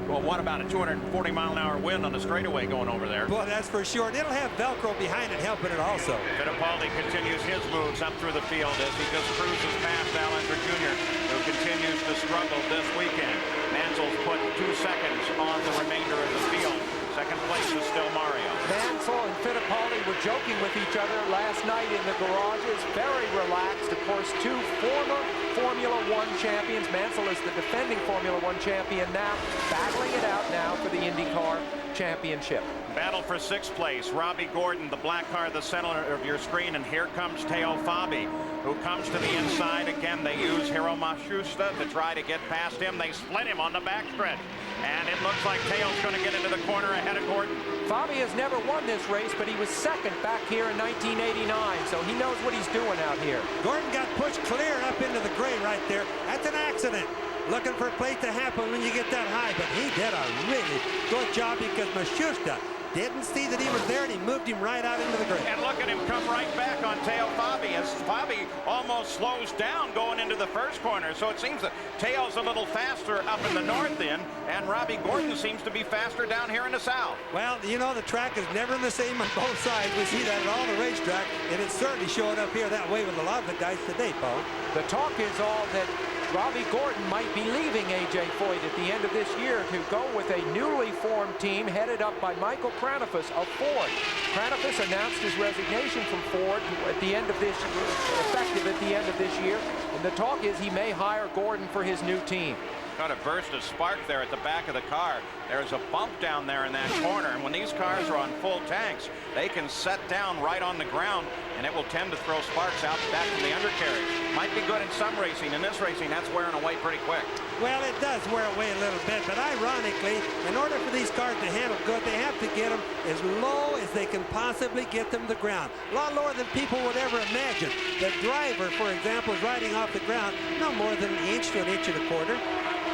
Well, what about a 240-mile-an-hour wind on the straightaway going over there? Well, that's for sure. And it'll have Velcro behind it helping it also. Fittipaldi continues his moves up through the field as he just cruises past Allinger Jr., who continues to struggle this weekend. Mansell's put 2 seconds on the remainder of the field. Second place is still Mario. Mansell and Fittipaldi were joking with each other last night in the garages. Very relaxed. Of course, 2 former Formula One champions. Mansell is the defending Formula One champion now, battling it out now for the IndyCar championship. Battle for 6th place. Robbie Gordon, the black car, the center of your screen, and here comes Teo Fabi, who comes to the inside. Again, they use Hiro Matsushita to try to get past him. They split him on the backstretch, and it looks like Teo's going to get into the corner ahead of Gordon. Fabi has never won this race, but he was second back here in 1989, so he knows what he's doing out here. Gordon got pushed clear up into the gray right there. That's an accident. Looking for a plate to happen when you get that high, but he did a really good job because Matsushita didn't see that he was there, and he moved him right out into the gray. And look at him come right back on Teo Fabi as Fabi almost slows down going into the first corner. So it seems that Teo's a little faster up in the north end, and Robbie Gordon seems to be faster down here in the south. Well, you know, the track is never the same on both sides. We see that at all the racetrack, and it's certainly showing up here that way with a lot of the guys today, Paul. The talk is all that Robbie Gordon might be leaving A.J. Foyt at the end of this year to go with a newly formed team headed up by Michael Kranafus of Ford. Kranafus announced his resignation from Ford at the end of this year, effective at the end of this year, and the talk is he may hire Gordon for his new team. Got a burst of spark there at the back of the car. There's a bump down there in that corner, and when these cars are on full tanks, they can set down right on the ground, and it will tend to throw sparks out back from the undercarriage. Might be good in some racing. In this racing, that's wearing away pretty quick. Well, it does wear away a little bit, but ironically, in order for these cars to handle good, they have to get them as low as they can possibly get them to the ground. A lot lower than people would ever imagine. The driver, for example, is riding off the ground no more than an inch to an inch and a quarter.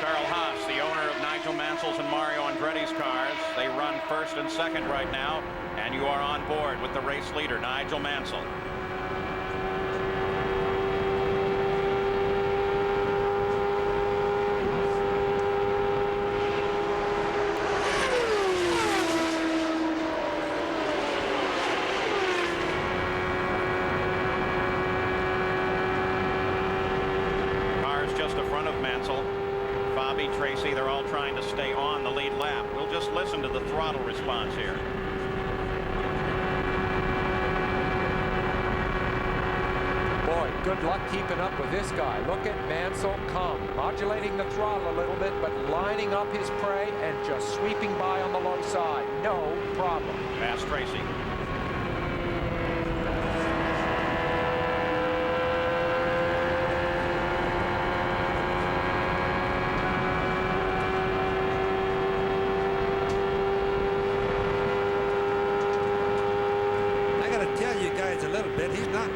Carl Haas, the owner of Nigel Mansell's and Mario Andretti's cars. They run first and second right now, and you are on board with the race leader, Nigel Mansell. Cars just in front of Mansell. Fabi, Tracy, they're all trying to stay on the lead lap. We'll just listen to the throttle response here. Boy, good luck keeping up with this guy. Look at Mansell come, modulating the throttle a little bit, but lining up his prey and just sweeping by on the low side. No problem. Past Tracy.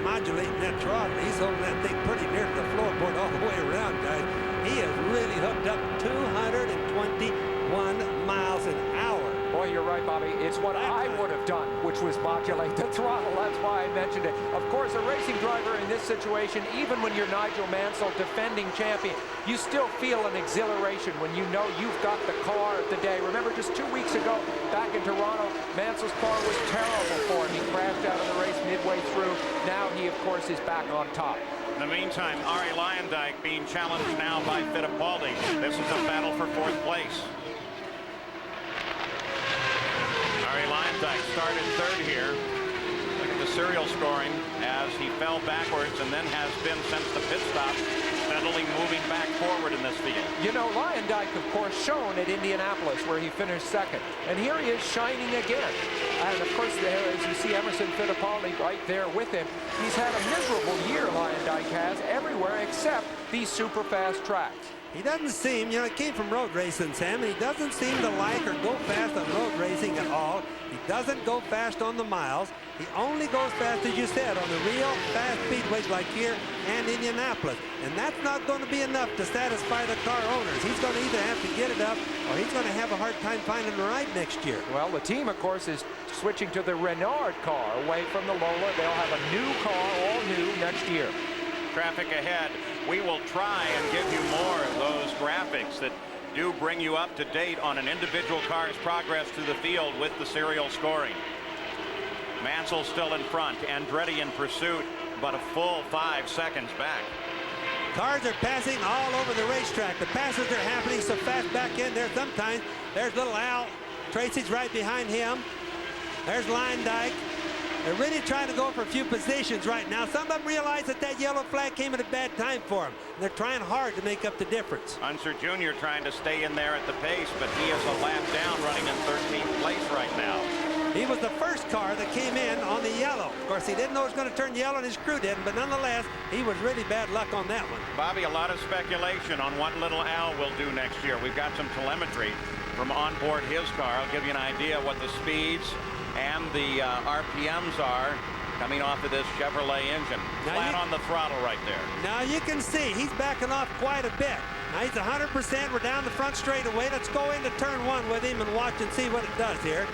Modulating that throttle. He's holding that thing pretty near to the floorboard all the way around, guys. He is really hooked up 221 miles an hour. Boy, you're right, Bobby. It's what I would have done, which was modulate the throttle. That's why I mentioned it. Of course, a racing driver in this situation, even when you're Nigel Mansell, defending champion, you still feel an exhilaration when you know you've got the car of the day. Remember, just 2 weeks ago, back in Toronto, Mansell's car was terrible for him. He crashed out of the race midway through. Now he, of course, is back on top. In the meantime, Arie Luyendyk being challenged now by Fittipaldi. This is a battle for 4th place. Arie Luyendyk started 3rd here. at the serial scoring as he fell backwards and then has been since the pit stop steadily moving back forward in this field. You know, Lyondike, of course, shown at Indianapolis where he finished second. And here he is shining again. And of course, there, as you see Emerson Fittipaldi right there with him, he's had a miserable year, Lyondike has, everywhere except these super fast tracks. He doesn't seem, you know, he came from road racing, Sam, and he doesn't seem to like or go fast on road racing at all. He doesn't go fast on the miles. He only goes fast, as you said, on the real fast speedways like here and Indianapolis. And that's not going to be enough to satisfy the car owners. He's going to either have to get it up or he's going to have a hard time finding the ride next year. Well, the team, of course, is switching to the Renard car away from the Lola. They'll have a new car, all new, next year. Traffic ahead. We will try and give you more of those graphics that do bring you up to date on an individual car's progress through the field with the serial scoring. Mansell still in front, Andretti in pursuit, but a full 5 seconds back. Cars are passing all over the racetrack. The passes are happening so fast back in there sometimes. There's little Al. Tracy's right behind him. There's Lyondike. They're really trying to go for a few positions right now. Some of them realize that that yellow flag came at a bad time for them. They're trying hard to make up the difference. Unser Jr. trying to stay in there at the pace, but he is a lap down, running in 13th place right now. He was the first car that came in on the yellow. Of course, he didn't know it was going to turn yellow and his crew didn't, but nonetheless, he was really bad luck on that one. Bobby, a lot of speculation on what little Al will do next year. We've got some telemetry from on board his car. I'll give you an idea what the speeds and the RPMs are coming off of this Chevrolet engine. Flat on the throttle right there. Now you can see he's backing off quite a bit. Now he's 100%. We're down the front straightaway. Let's go into turn one with him and watch and see what it does here.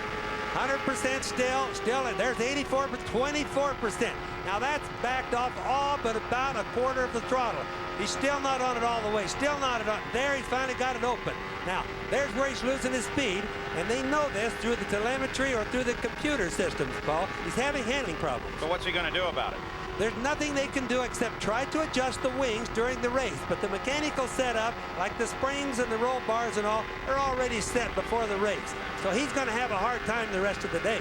100% still, there's 84, but 24%. Now that's backed off all but about a quarter of the throttle. He's still not on it all the way, still not on. There, he's finally got it open. Now, there's where he's losing his speed, and they know this through the telemetry or through the computer systems, Paul. He's having handling problems. So what's he going to do about it? There's nothing they can do except try to adjust the wings during the race. But the mechanical setup, like the springs and the roll bars and all, are already set before the race. So he's going to have a hard time the rest of the day.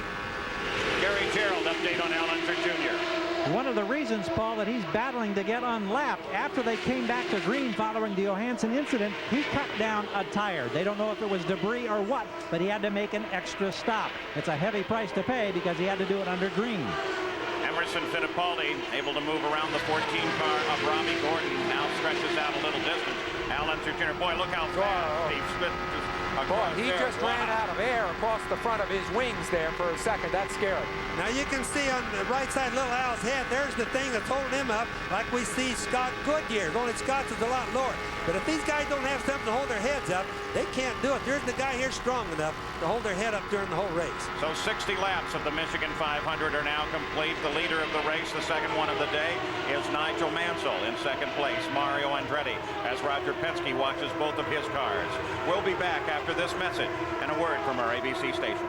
Gary Gerould, update on Al Unser Jr. One of the reasons, Paul, that he's battling to get unlapped after they came back to green following the Johansson incident, he cut down a tire. They don't know if it was debris or what, but he had to make an extra stop. It's a heavy price to pay because he had to do it under green. Emerson Fittipaldi able to move around the 14 car of Robbie Gordon. Now stretches out a little distance. Al Unser Jr. Boy, look how fast he split. Boy, he just ran out of air across the front of his wings there for a second. That's scary. Now you can see on the right side little Al's head, there's the thing that's holding him up, like we see Scott Goodyear. Only Scott's is a lot lower. But if these guys don't have something to hold their heads up, they can't do it. There's the guy here strong enough to hold their head up during the whole race. So 60 laps of the Michigan 500 are now complete. The leader of the race, the second one of the day, is Nigel Mansell. In second place, Mario Andretti, as Roger Penske watches both of his cars. We'll be back after this message and a word from our ABC stations.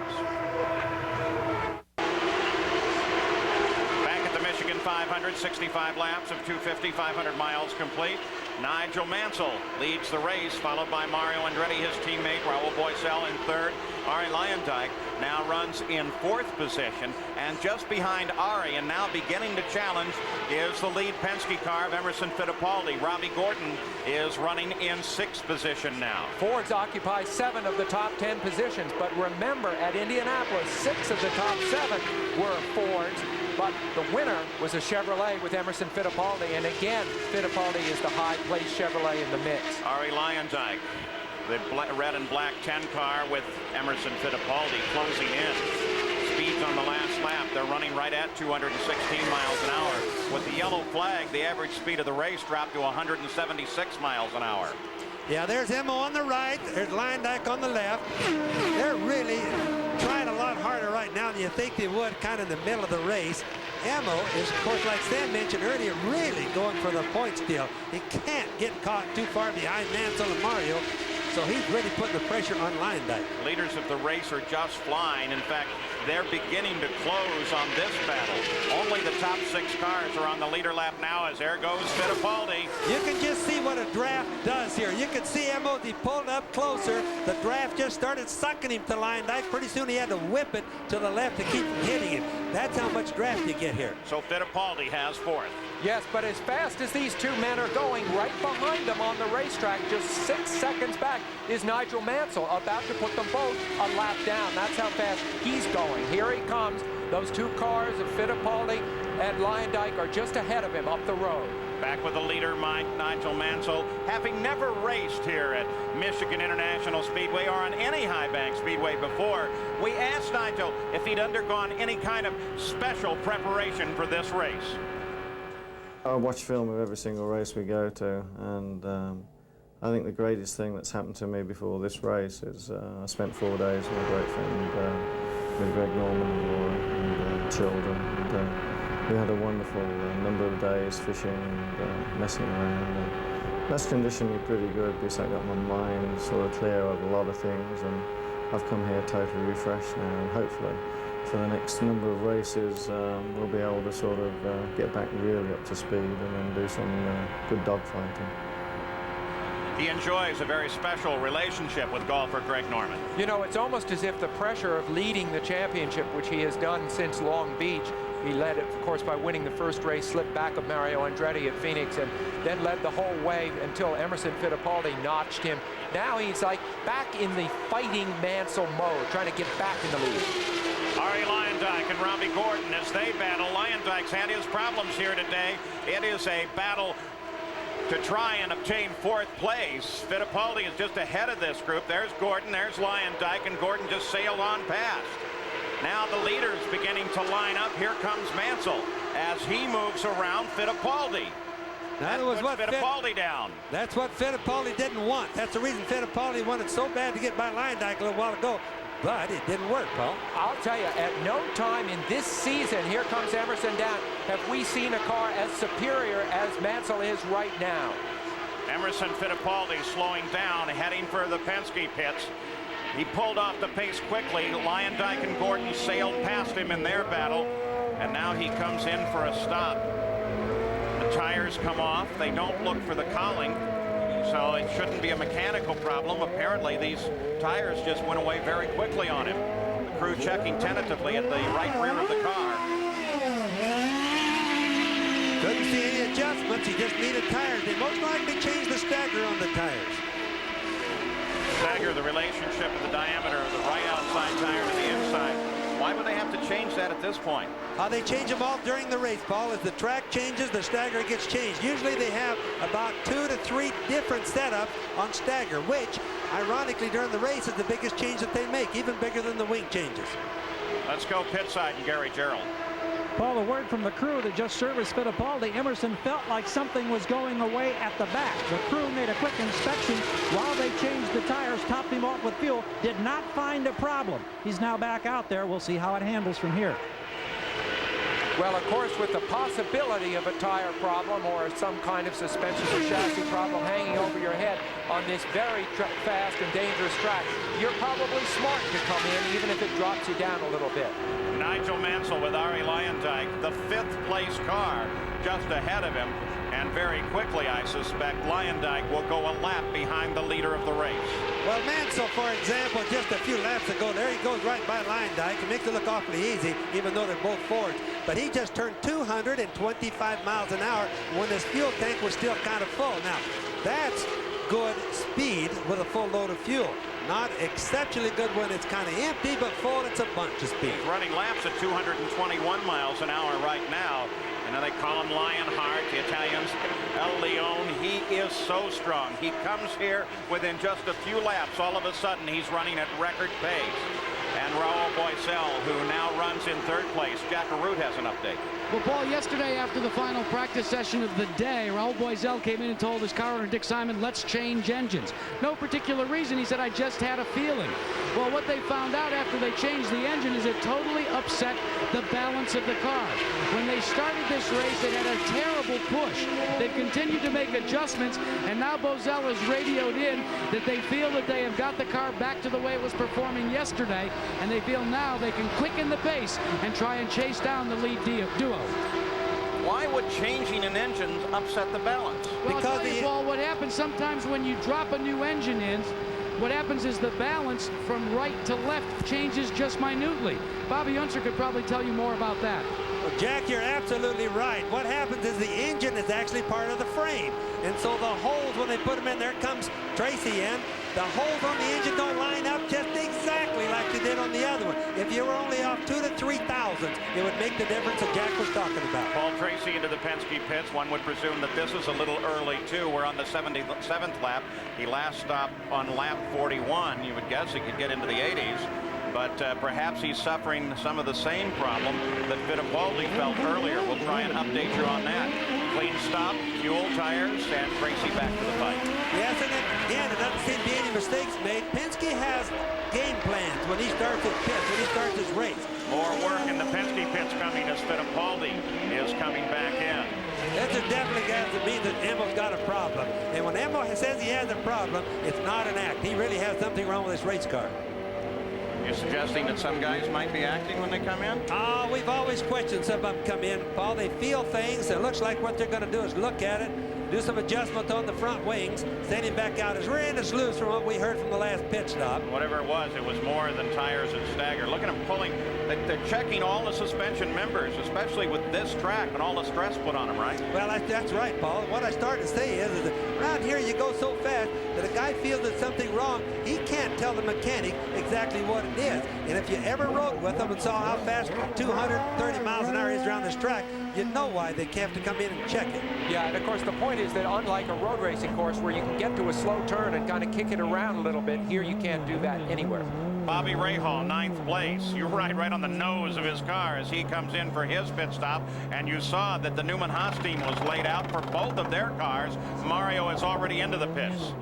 Back at the Michigan 500, 65 laps of 250, 500 miles complete. Nigel Mansell leads the race, followed by Mario Andretti, his teammate Raul Boesel in third. Arie Luyendyk now runs in fourth position, and just behind Arie and now beginning to challenge is the lead Penske car of Emerson Fittipaldi. Robbie Gordon is running in sixth position now. Fords occupy 7 of the top 10 positions, but remember at Indianapolis, 6 of the top 7 were Fords. But the winner was a Chevrolet with Emerson Fittipaldi, and again, Fittipaldi is the high-placed Chevrolet in the mix. Arie Luyendyk, the red and black 10 car with Emerson Fittipaldi closing in. Speeds on the last lap, they're running right at 216 miles an hour. With the yellow flag, the average speed of the race dropped to 176 miles an hour. Yeah, there's Emmo on the right, there's Luyendyk on the left. They're really trying a lot harder right now than you think they would kind of in the middle of the race. Emmo is, of course, like Sam mentioned earlier, really going for the point steal. He can't get caught too far behind Mansell and Mario, so he's really putting the pressure on Luyendyk. Leaders of the race are just flying. In fact, they're beginning to close on this battle. Only the top 6 cars are on the leader lap now as there goes Fittipaldi. You can just see what a draft does here. You can see MOD pulled up closer. The draft just started sucking him to Luyendyk. Pretty soon he had to whip it to the left to keep from hitting him. That's how much draft you get here. So Fittipaldi has 4th. Yes, but as fast as these two men are going, right behind them on the racetrack, just 6 seconds back, is Nigel Mansell, about to put them both a lap down. That's how fast he's going. Here he comes. Those 2 cars of Fittipaldi and Luyendyk are just ahead of him up the road. Back with the leader, Nigel Mansell, having never raced here at Michigan International Speedway or on any high bank speedway before. We asked Nigel if he'd undergone any kind of special preparation for this race. I watch film of every single race we go to, and I think the greatest thing that's happened to me before this race is I spent 4 days with a great friend, with Greg Norman and Laura and children. And, we had a wonderful number of days fishing and messing around. And that's conditioned me pretty good because I got my mind sort of clear of a lot of things, and I've come here totally refreshed now, and hopefully for the next number of races, we'll be able to sort of get back really up to speed and then do some good dogfighting. He enjoys a very special relationship with golfer Greg Norman. You know, it's almost as if the pressure of leading the championship, which he has done since Long Beach, he led it, of course, by winning the first race, slipped back of Mario Andretti at Phoenix, and then led the whole way until Emerson Fittipaldi notched him. Now he's like back in the fighting Mansell mode, trying to get back in the lead. Arie Luyendyk and Robbie Gordon as they battle. Luyendyk's had his problems here today. It is a battle to try and obtain 4th place. Fittipaldi is just ahead of this group. There's Gordon, there's Luyendyk, and Gordon just sailed on past. Now the leaders beginning to line up. Here comes Mansell as he moves around Fittipaldi. That was what Fittipaldi down. That's what Fittipaldi didn't want. That's the reason Fittipaldi wanted so bad to get by Luyendyk a little while ago. But it didn't work, Paul. I'll tell you, at no time in this season, here comes Emerson down, have we seen a car as superior as Mansell is right now. Emerson Fittipaldi slowing down, heading for the Penske pits. He pulled off the pace quickly. Luyendyk and Gordon sailed past him in their battle, and now he comes in for a stop. The tires come off. They don't look for the cowling, so it shouldn't be a mechanical problem. Apparently, these tires just went away very quickly on him. The crew checking tentatively at the right rear of the car. Couldn't see any adjustments. He just needed tires. They most likely changed the stagger on the tires. Stagger, the relationship of the diameter of the right outside tire to the inside. Why would they have to change that at this point? They change them all during the race, Paul. As the track changes, the stagger gets changed. Usually they have about 2 to 3 different setups on stagger, which, ironically, during the race is the biggest change that they make, even bigger than the wing changes. Let's go pit side and Gary Gerald. Paul, a word from the crew that just serviced Fittipaldi. Emerson felt like something was going away at the back. The crew made a quick inspection while they changed the tires, topped him off with fuel, did not find a problem. He's now back out there. We'll see how it handles from here. Well, of course, with the possibility of a tire problem or some kind of suspension or chassis problem hanging over your head on this very fast and dangerous track, you're probably smart to come in, even if it drops you down a little bit. Nigel Mansell with Arie Luyendyk, the 5th place car just ahead of him. And very quickly, I suspect, Luyendyk will go a lap behind the leader of the race. Well, Mansell, for example, just a few laps ago, there he goes right by Luyendyk. It makes it look awfully easy, even though they're both Fords. But he just turned 225 miles an hour when his fuel tank was still kind of full. Now, that's good speed with a full load of fuel. Not exceptionally good when it's kind of empty, but full, it's a bunch of speed. He's running laps at 221 miles an hour right now. And then they call him Lionheart, the Italians, El Leone. He is so strong. He comes here within just a few laps. All of a sudden, he's running at record pace. And Raul Boesel, who now runs in 3rd place. Jack Arute has an update. Well, Paul, yesterday after the final practice session of the day, Raul Boesel came in and told his car owner, Dick Simon, let's change engines. No particular reason. He said, I just had a feeling. Well, what they found out after they changed the engine is it totally upset the balance of the car. When they started this race, it had a terrible powerful push. They've continued to make adjustments, and now Boesel has radioed in that they feel that they have got the car back to the way it was performing yesterday, and they feel now they can quicken the pace and try and chase down the lead duo. Why would changing an engine upset the balance? Well, Because I'll tell you, Paul, what happens sometimes when you drop a new engine in, what happens is the balance from right to left changes just minutely. Bobby Unser could probably tell you more about that. Well, Jack, you're absolutely right. What happens is the engine is actually part of the frame. And so the holes, when they put them in, there comes Tracy in. The holes on the engine don't line up just exactly like they did on the other one. If you were only off 2 to 3 thousandths, it would make the difference that Jack was talking about. Paul Tracy into the Penske pits. One would presume that this is a little early, too. We're on the 77th lap. He last stopped on lap 41. You would guess he could get into the 80s. But perhaps he's suffering some of the same problem that Fittipaldi felt earlier. We'll try and update you on that. Clean stop, fuel, tires, and Tracy back to the fight. Yes, and again, it doesn't seem to be any mistakes made. Penske has game plans when he starts his pits, when he starts his race. More work in the Penske pits coming as Fittipaldi is coming back in. That just definitely doesn't mean that Emmo's got a problem. And when Emmo says he has a problem, it's not an act. He really has something wrong with his race car. You're suggesting that some guys might be acting when they come in? Oh, we've always questioned some of them come in, Paul. They feel things. It looks like what they're going to do is look at it, do some adjustment on the front wings, send him back out. His rear end is loose from what we heard from the last pit stop. Whatever it was more than tires and stagger. Look at them pulling. They're checking all the suspension members, especially with this track and all the stress put on them, right? Well, that's right, Paul. What I started to say is that around here you go so fast that a guy feels there's something wrong. He can't tell the mechanic exactly what it is. And if you ever rode with them and saw how fast 230 miles an hour is around this track, you know why they have to come in and check it. Yeah, and of course the point is that unlike a road racing course where you can get to a slow turn and kind of kick it around a little bit, here you can't do that anywhere. Bobby Rahal, 9th place. You ride right on the nose of his car as he comes in for his pit stop, and you saw that the Newman Haas team was laid out for both of their cars. Mario is already into the pits.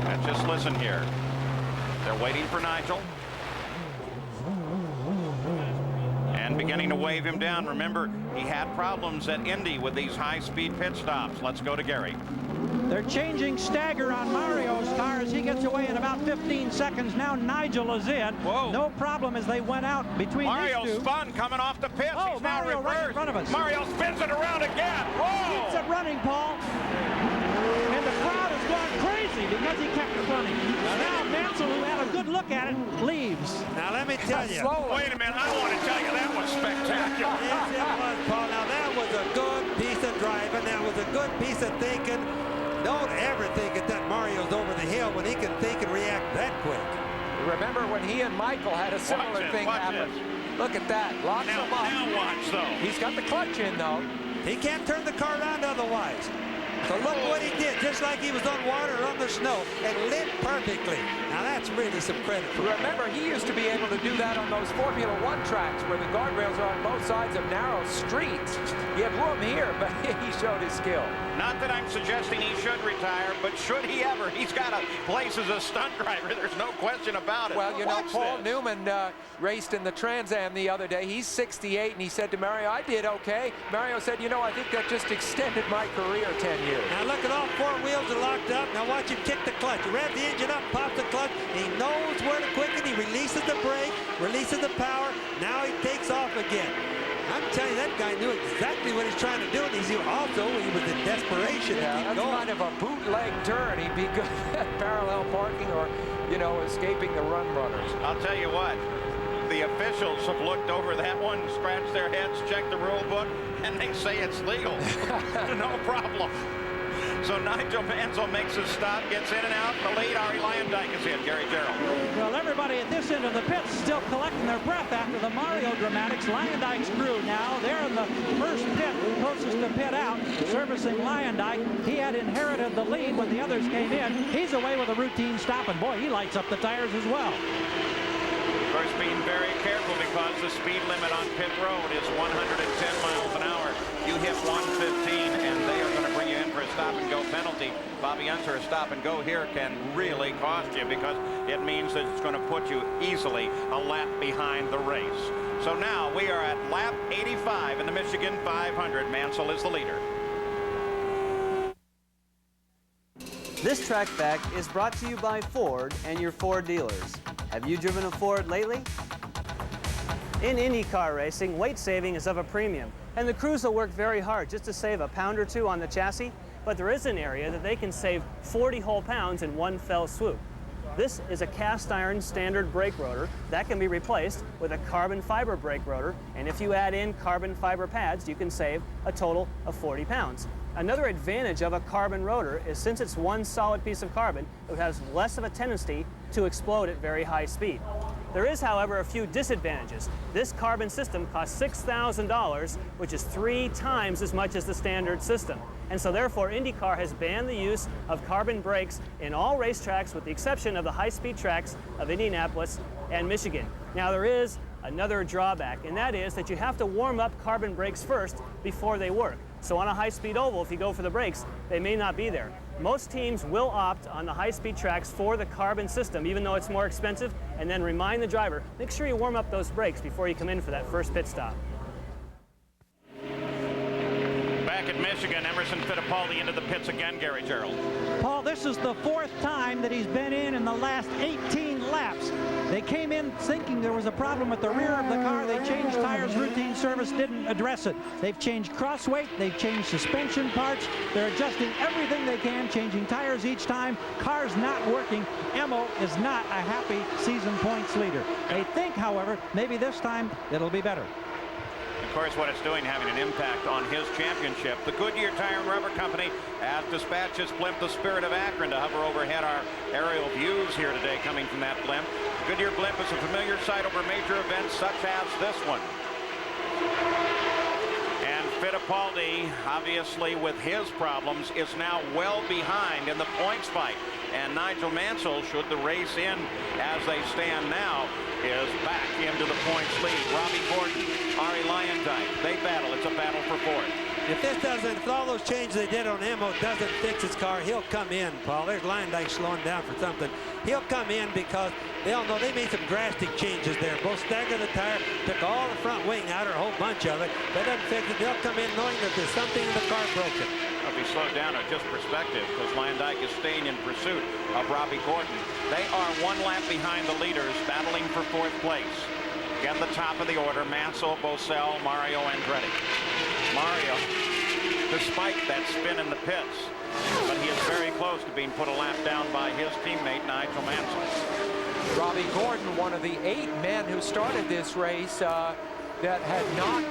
And just listen here. They're waiting for Nigel. And beginning to wave him down. Remember, he had problems at Indy with these high-speed pit stops. Let's go to Gary. They're changing stagger on Mario's car as he gets away in about 15 seconds. Now Nigel is in. Whoa. No problem as they went out between Mario these two. spun coming off the pits. Oh, He's now Mario reversed. right in front of us. Mario spins it around again. Whoa! Keeps it running, Paul. And the crowd has gone crazy because he kept it running. Now Mansell, who had a good look at it, leaves. Now let me tell you. Wait a minute, I want to tell you that was spectacular. Yes, it was, Paul. Now that was a good piece of driving. That was a good piece of thinking. Don't ever think that Mario's over the hill when he can think and react that quick. Remember when he and Michael had a similar thing happen? Look at that. Locks him up. Now watch, though. He's got the clutch in, though. He can't turn the car around otherwise. So look what he did, just like he was on water or on the snow, and lit perfectly. Now that's really some credit for him. Remember, he used to be able to do that on those Formula One tracks where the guardrails are on both sides of narrow streets. He had room here, but he showed his skill. Not that I'm suggesting he should retire, but should he ever? He's got a place as a stunt driver. There's no question about it. Well, you know, Watch Paul this. Newman raced in the Trans Am the other day. He's 68, and he said to Mario, I did okay. Mario said, you know, I think that just extended my career 10 years. Now look at all 4 wheels are locked up. Now watch him kick the clutch. He revs the engine up, pops the clutch. He knows where to quicken. He releases the brake, releases the power. Now he takes off again. I'm telling you, that guy knew exactly what he's trying to do. And he was in desperation to Yeah, keep that's going. kind of a bootleg turn. He'd be good at parallel parking or, you know, escaping the run runners. I'll tell you what. The officials have looked over that one, scratched their heads, checked the rule book, and they say it's legal. No problem. So Nigel Mansell makes his stop, gets in and out. The lead, Arie Luyendyk is in. Gary Gerald. Well, everybody at this end of the pit still collecting their breath after the Mario dramatics. Luyendyk's crew now, they're in the first pit, closest to pit out, servicing Luyendyk. He had inherited the lead when the others came in. He's away with a routine stop, and boy, he lights up the tires as well. Of course, being very careful because the speed limit on pit road is 110 miles an hour. You hit 115, and they are going to bring you in for a stop-and-go penalty. Bobby Unser, a stop-and-go here can really cost you because it means that it's going to put you easily a lap behind the race. So now we are at lap 85 in the Michigan 500. Mansell is the leader. This track back is brought to you by Ford and your Ford dealers. Have you driven a Ford lately? In IndyCar racing, weight saving is of a premium, and the crews will work very hard just to save a pound or two on the chassis, but there is an area that they can save 40 whole pounds in one fell swoop. This is a cast iron standard brake rotor that can be replaced with a carbon fiber brake rotor, and if you add in carbon fiber pads, you can save a total of 40 pounds. Another advantage of a carbon rotor is since it's one solid piece of carbon, it has less of a tendency to explode at very high speed. There is, however, a few disadvantages. This carbon system costs $6,000, which is 3 times as much as the standard system. And so therefore, IndyCar has banned the use of carbon brakes in all racetracks with the exception of the high-speed tracks of Indianapolis and Michigan. Now there is another drawback, and that is that you have to warm up carbon brakes first before they work. So on a high-speed oval, if you go for the brakes, they may not be there. Most teams will opt on the high-speed tracks for the carbon system, even though it's more expensive, and then remind the driver, make sure you warm up those brakes before you come in for that first pit stop. Back at Michigan, Emerson Fittipaldi into the pits again, Gary Gerould. Paul, this is the 4th time that he's been in the last 18 laps. They came in thinking there was a problem with the rear of the car. They changed tires, routine service didn't address it. They've changed cross weight, they've changed suspension parts. They're adjusting everything they can, changing tires each time. Car's not working. Emo is not a happy season points leader. They think, however, maybe this time it'll be better. Of course, what it's doing having an impact on his championship. The Goodyear Tire and Rubber Company has dispatched its blimp, the Spirit of Akron, to hover overhead our aerial views here today coming from that blimp. Goodyear blimp is a familiar sight over major events such as this one. And Fittipaldi, obviously with his problems, is now well behind in the points fight. And Nigel Mansell, should the race end as they stand now, is back into the points lead. Robbie Gordon, Arie Luyendyk, they battle. It's a battle for 4th. If all those changes they did on Emo doesn't fix his car, he'll come in, Paul. There's Luyendyk slowing down for something. He'll come in because they all know they made some drastic changes there. Both staggered the tire, took all the front wing out, or a whole bunch of it. That doesn't fix it. They'll come in knowing that there's something in the car broken. If he slowed down, or just perspective, because Luyendyk is staying in pursuit of Robbie Gordon. They are 1 lap behind the leaders, battling for 4th place. Again, the top of the order, Mansell, Boesel, Mario Andretti. Mario, despite that spin in the pits, but he is very close to being put a lap down by his teammate, Nigel Mansell. Robbie Gordon, one of the 8 men who started this race that had not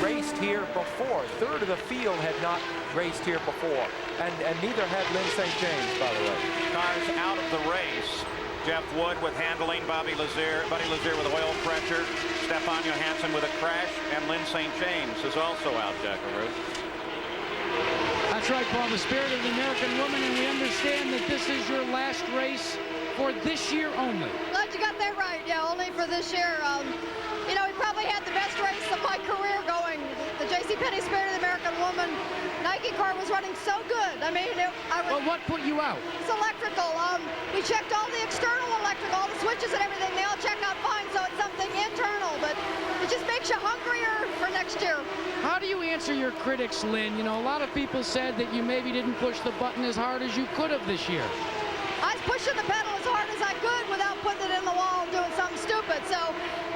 raced here before. 1/3 of the field had not raced here before. And neither had Lyn St. James, by the way. Cars out of the race. Jeff Wood with handling, Buddy Lazier with oil pressure, Stefan Johansson with a crash, and Lyn St. James is also out, Jack Arute. That's right, Paul, the Spirit of the American Woman, and we understand that this is your last race for this year only. Glad you got that right. Yeah, only for this year. You know, we probably had the best race of my career going. The JCPenney Spirit of the American Woman. Nike car was running so good. I mean, well, what put you out? It's electrical. We checked all the external electrical, all the switches and everything. They all check out fine, so it's something internal, but it just makes you hungrier for next year. How do you answer your critics, Lynn? You know, a lot of people said that you maybe didn't push the button as hard as you could have this year. I was pushing the pedal as hard as I could without putting it in the wall and doing something stupid. So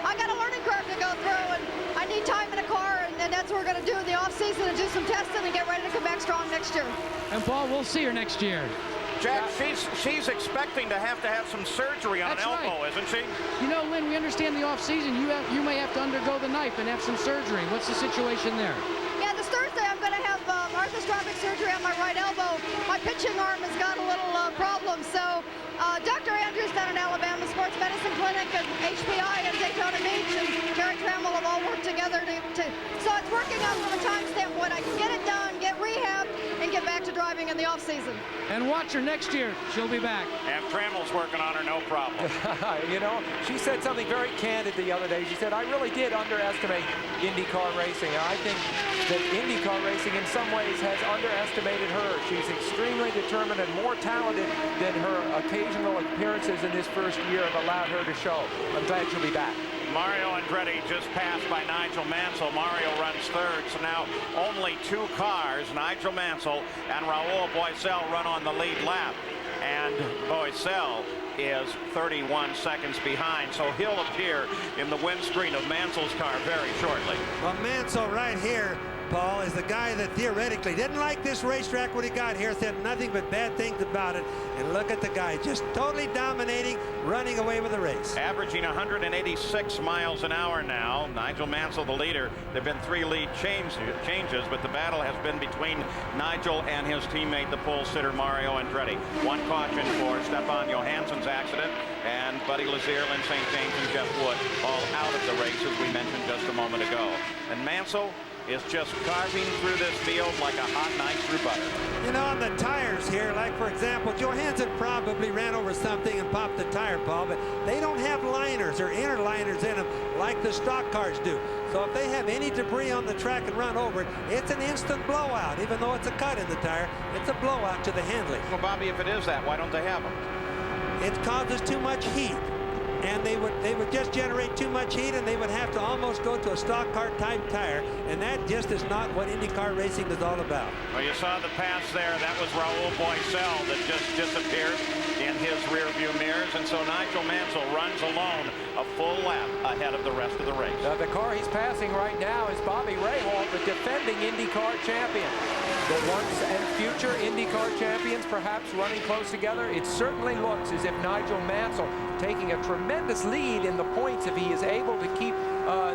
I got a learning curve to go through, and I need time in a car, and that's what we're going to do in the off-season and do some testing and get ready to come back strong next year. And Paul, we'll see her next year. Jack, she's expecting to have some surgery on an elbow, right, isn't she? You know, Lynn, we understand the off-season. You may have to undergo the knife and have some surgery. What's the situation there? Yeah, this Thursday I'm going to have arthroscopic surgery on my right elbow. My pitching arm has got a little problem, so Dr. Andrews down at Alabama Sports Medicine Clinic and HPI and Daytona Beach and Terry Trammell have all worked together so it's working out from a time standpoint. I can get it done, get rehab, and get back to driving in the off-season. And watch her next year. She'll be back. And Trammell's working on her, no problem. You know, she said something very candid the other day. She said, I really did underestimate IndyCar racing. And I think that IndyCar racing in some ways has underestimated her. She's extremely determined and more talented than her occasional appearances in this first year have allowed her to show. I'm glad she'll be back. Mario Andretti just passed by Nigel Mansell. Mario runs third, so now only 2 cars, Nigel Mansell and Raul Boesel, run on the lead lap. And Boesel is 31 seconds behind, so he'll appear in the windscreen of Mansell's car very shortly. Well, Mansell right here, Paul, is the guy that theoretically didn't like this racetrack when he got here, said nothing but bad things about it. And look at the guy, just totally dominating, running away with the race. Averaging 186 miles an hour now. Nigel Mansell, the leader. There have been 3 lead changes, but the battle has been between Nigel and his teammate, the pole sitter Mario Andretti. 1 caution for Stefan Johansson's accident, and Buddy Lazier, Lynn St. James, and Jeff Wood all out of the race, as we mentioned just a moment ago. And Mansell is just carving through this field like a hot knife through butter. You know, on the tires here, like for example, Johansson probably ran over something and popped the tire, Paul, but they don't have liners or inner liners in them like the stock cars do. So if they have any debris on the track and run over it, it's an instant blowout. Even though it's a cut in the tire, it's a blowout to the handling. Well, Bobby, if it is that, why don't they have them? It causes too much heat. And they would just generate too much heat, and they would have to almost go to a stock car type tire, and that just is not what IndyCar racing is all about. Well, you saw the pass there. That was Raul Boesel that just disappeared in his rearview mirrors, and so Nigel Mansell runs alone a full lap ahead of the rest of the race. The car he's passing right now is Bobby Rahal, the defending IndyCar champion. The once and future IndyCar champions perhaps running close together. It certainly looks as if Nigel Mansell taking a tremendous lead in the points if he is able to keep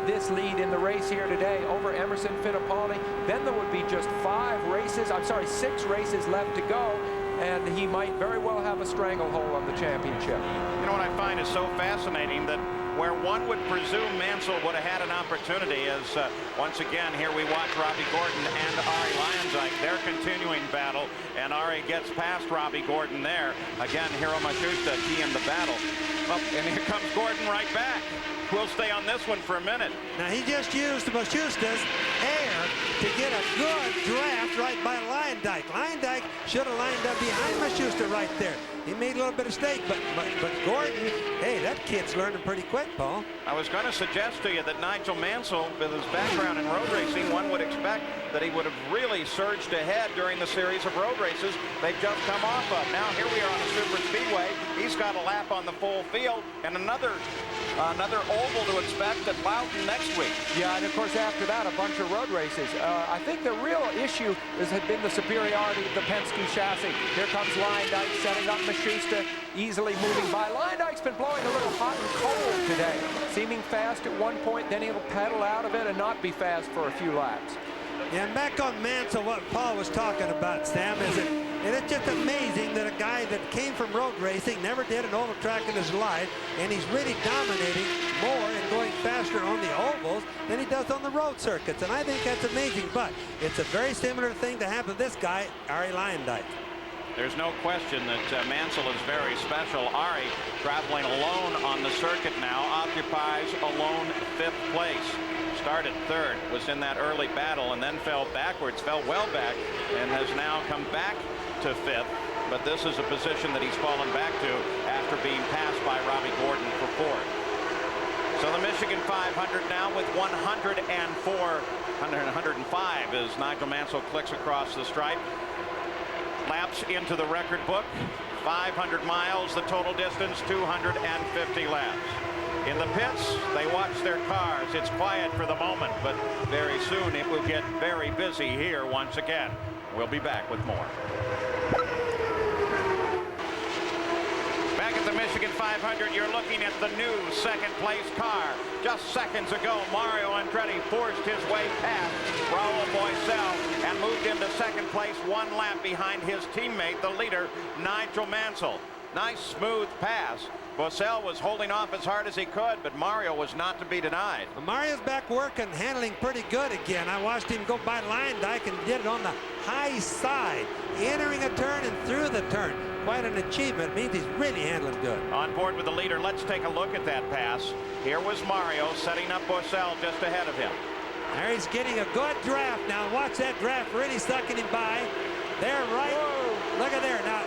this lead in the race here today over Emerson Fittipaldi. Then there would be just 6 races left to go, and he might very well have a stranglehold on the championship. You know what I find is so fascinating, that where one would presume Mansell would have had an opportunity is, once again, here we watch Robbie Gordon and Arie Luyendyk, their continuing battle, and Arie gets past Robbie Gordon there. Again, Hiro Matsushita key in the battle. Oh, and here comes Gordon right back. We'll stay on this one for a minute. Now, he just used Matsushita's air to get a good draft right by Luyendyk. Luyendyk should have lined up behind Matsushita right there. He made a little bit of mistake, but Gordon, hey, that kid's learning pretty quick, Paul. I was going to suggest to you that Nigel Mansell, with his background in road racing, one would expect that he would have really surged ahead during the series of road races they've just come off of. Now here we are on a super speedway. He's got a lap on the full field, and another oval to expect at Loudon next week. Yeah, and of course after that a bunch of road races. I think the real issue had been the superiority of the Penske chassis. Here comes Luyendyk setting up Matsushita, easily moving by. Luyendyk's been blowing a little hot and cold today, seeming fast at one point, then he'll pedal out of it and not be fast for a few laps. Yeah, and back on Mansell, what Paul was talking about, Sam, is it's just amazing that a guy that came from road racing, never did an oval track in his life, and he's really dominating more and going faster on the ovals than he does on the road circuits. And I think that's amazing, but it's a very similar thing to happen to this guy, Arie Luyendyk. There's no question that Mansell is very special. Arie, traveling alone on the circuit now, occupies alone 5th place. Started 3rd, was in that early battle, and then fell backwards, fell well back, and has now come back to 5th. But this is a position that he's fallen back to after being passed by Robbie Gordon for 4th. So the Michigan 500 now with 105 as Nigel Mansell clicks across the stripe. Laps into the record book. 500 miles, the total distance, 250 laps. In the pits, they watch their cars. It's quiet for the moment, but very soon it will get very busy here once again. We'll be back with more. Back at the Michigan 500, you're looking at the new 2nd place car. Just seconds ago, Mario Andretti forced his way past Raul Boesel and moved into 2nd place, 1 lap behind his teammate, the leader, Nigel Mansell. Nice, smooth pass. Boesel was holding off as hard as he could, but Mario was not to be denied. Well, Mario's back working, handling pretty good again. I watched him go by Luyendyk and did it on the high side, entering a turn and through the turn. Quite an achievement. It means he's really handling good. On board with the leader. Let's take a look at that pass. Here was Mario setting up Boesel just ahead of him. There he's getting a good draft. Now watch that draft really sucking him by. There, right. Whoa. Look at there. Now